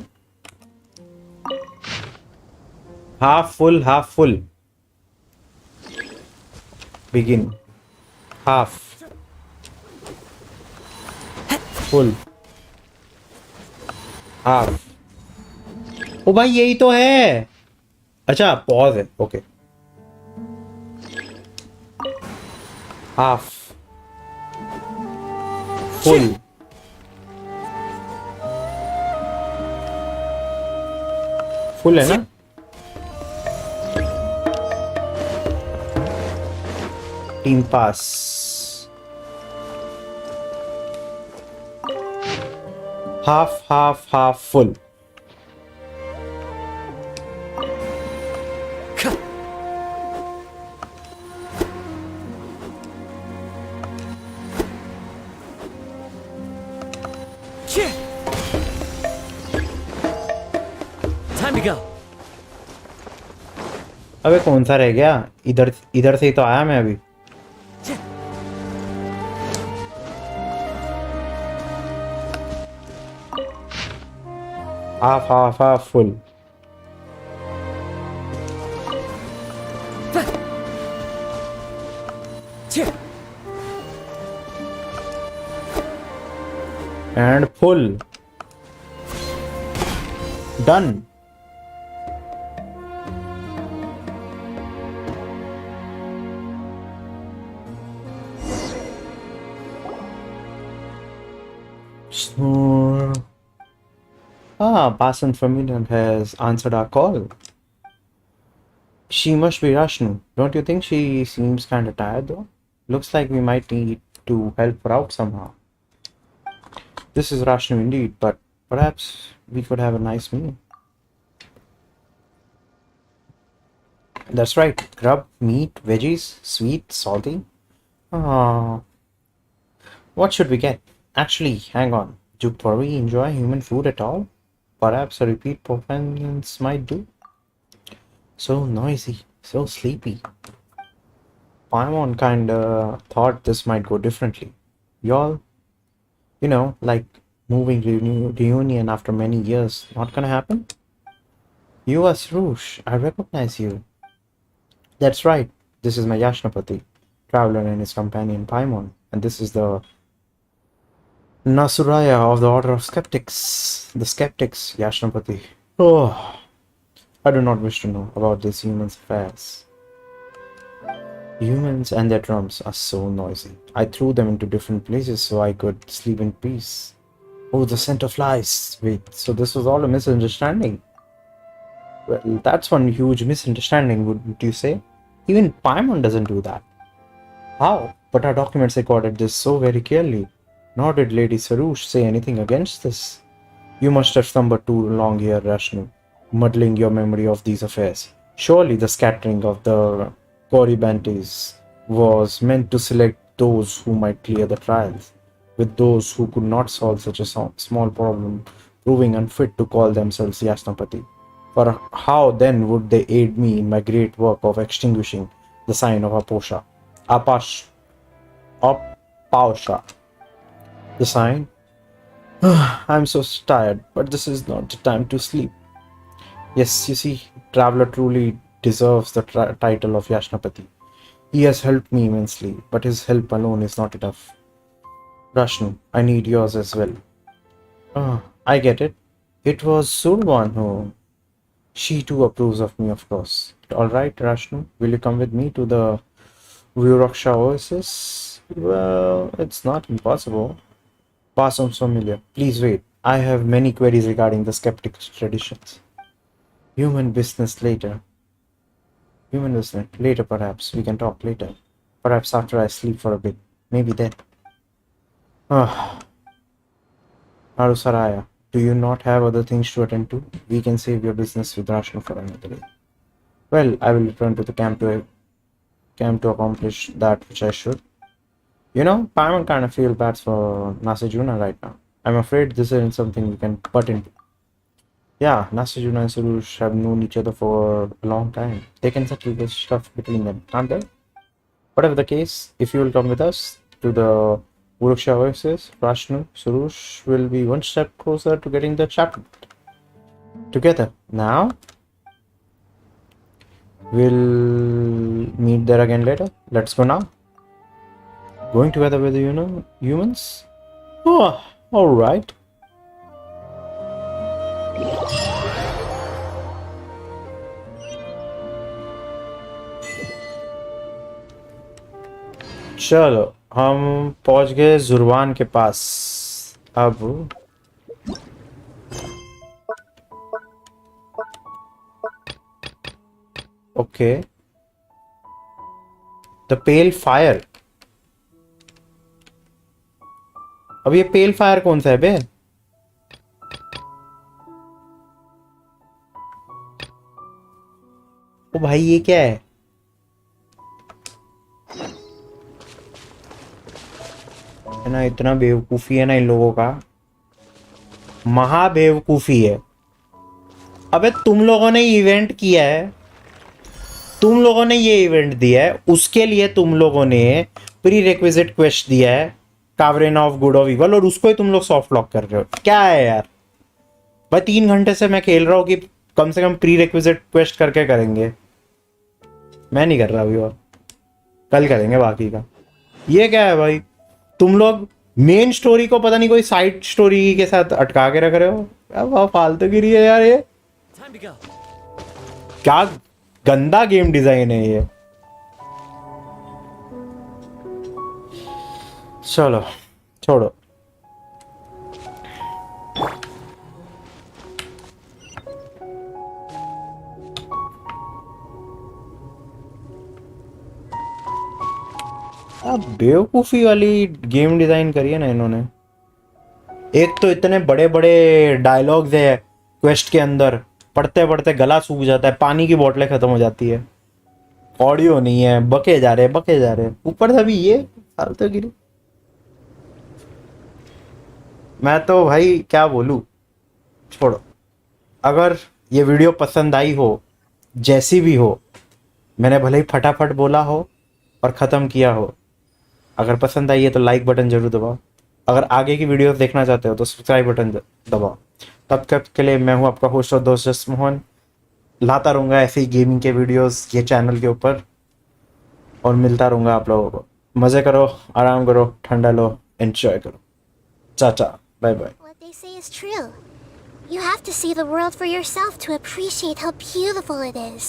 half full. Begin. Half. Full. Half. ओ भाई यही तो है. अच्छा पॉज है. ओके. Half. Full. फुल है ना. Team pass. Half full. Time to go. अबे कौन सा रह गया. इधर से ही तो आया मैं अभी. Half full. And full. Done. Snore. Basan Familiar has answered our call. She must be Rashnu. Don't you think she seems kind of tired though? Looks like we might need to help her out somehow. This is Rashnu indeed, but perhaps we could have a nice meal. That's right. Grub, meat, veggies, sweet, salty. Ah. What should we get? Actually, hang on. Do Puri enjoy human food at all? Perhaps a repeat performance might do? So noisy, so sleepy. Paimon kinda thought this might go differently. Y'all, like moving reunion after many years, not gonna happen? You are Srush, I recognize you. That's right, this is my Yashnapati, traveler and his companion Paimon, and this is the Nasuraya of the Order of Skeptics. The Skeptics, Yashnapati. Oh, I do not wish to know about this humans' affairs. Humans and their drums are so noisy. I threw them into different places so I could sleep in peace. Oh, the scent of lies. Wait, so this was all a misunderstanding? Well, that's one huge misunderstanding, wouldn't you say? Even Paimon doesn't do that. How? But our documents recorded this so very clearly. Nor did Lady Sarush say anything against this. You must have slumbered too long here, Rashnu, muddling your memory of these affairs. Surely the scattering of the Corybantes was meant to select those who might clear the trials, with those who could not solve such a small problem, proving unfit to call themselves Yasnapati. For how then would they aid me in my great work of extinguishing the sign of Apausha? The sign? I'm so tired, but this is not the time to sleep. Yes, you see, Traveler truly deserves the title of Yashnapati. He has helped me immensely, but his help alone is not enough. Rashnu, I need yours as well. I get it. It was Surwan who... She too approves of me, of course. Alright, Rashnu, will you come with me to the Vyuraksha Oasis? Well, it's not impossible. Possum's familiar. Please wait. I have many queries regarding the skeptics' traditions. Human business later. Human business later, perhaps. We can talk later. Perhaps after I sleep for a bit. Maybe then. Narusaraya, do you not have other things to attend to? We can save your business with Rashnu for another day. Well, I will return to the camp to accomplish that which I should. Paimon kind of feel bad for Nasajuna right now. I'm afraid this isn't something we can butt into. Yeah, Nasajuna and Surush have known each other for a long time. They can settle this stuff between them, can't they? Whatever the case, if you will come with us to the Uruksha Oasis, Rashnu, Surush will be one step closer to getting the chapter together. Now, we'll meet there again later. Let's go now. Going together with the humans? Oh, alright. चलो हम पहुंच गए जुर्वान के पास अब okay the pale fire अब ये पेल fire कौन सा है बे ओ भाई ये क्या है ना इतना बेवकूफी है ना इन लोगों का महा बेवकूफी है अबे तुम लोगों ने इवेंट किया है तुम लोगों ने ये इवेंट दिया है उसके लिए तुम लोगों ने प्री रिक्विजिट क्वेस्ट दिया है कावरेन ऑफ गुड ऑफ इवल और उसको ही तुम लोग सॉफ्ट लॉक कर रहे हो क्या है यार भाई 3 घंटे से मैं खेल रहा हूँ कि कम से कम प्री रिक्विजिट क्वेस्ट करके करेंगे मैं नहीं कर रहा अभी और कल करेंगे बाकी का ये क्या है भाई तुम लोग मेन स्टोरी को पता नहीं कोई साइड स्टोरी के साथ अटका के रख रहे हो अब फालतू गिरी है यार ये क्या गंदा गेम डिजाइन है ये चलो छोड़ो अब बेवकूफी वाली गेम डिजाइन करी है ना इन्होंने एक तो इतने बड़े बड़े डायलॉग्स है क्वेस्ट के अंदर पढ़ते पढ़ते गला सूख जाता है पानी की बोतलें खत्म हो जाती है ऑडियो नहीं है बके जा रहे ऊपर से अभी ये फालतू गिरी मैं तो भाई क्या बोलूं छोड़ो अगर ये वीडियो पसंद आई हो जैसी भी हो मैंने भले ही फटाफट बोला हो और ख़त्म किया हो अगर पसंद आई है तो लाइक बटन जरूर दबाओ अगर आगे की वीडियोस देखना चाहते हो तो सब्सक्राइब बटन दबाओ तब तक के लिए मैं हूं आपका होस्ट और दोस्त जसमोहन लाता रहूँगा ऐसे ही गेमिंग के वीडियोस ये चैनल के ऊपर और मिलता रहूँगा आप लोगों को मज़े करो आराम करो ठंडा लो एंजॉय करो चाचा bye bye What they say is true. You have to see the world for yourself to appreciate how beautiful it is.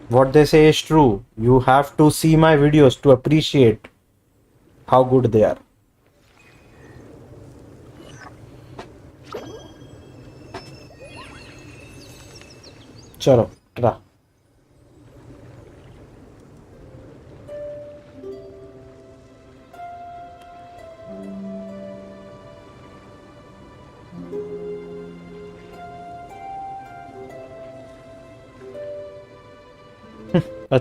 What they say is true. You have to see my videos to appreciate how good they are. चलो रा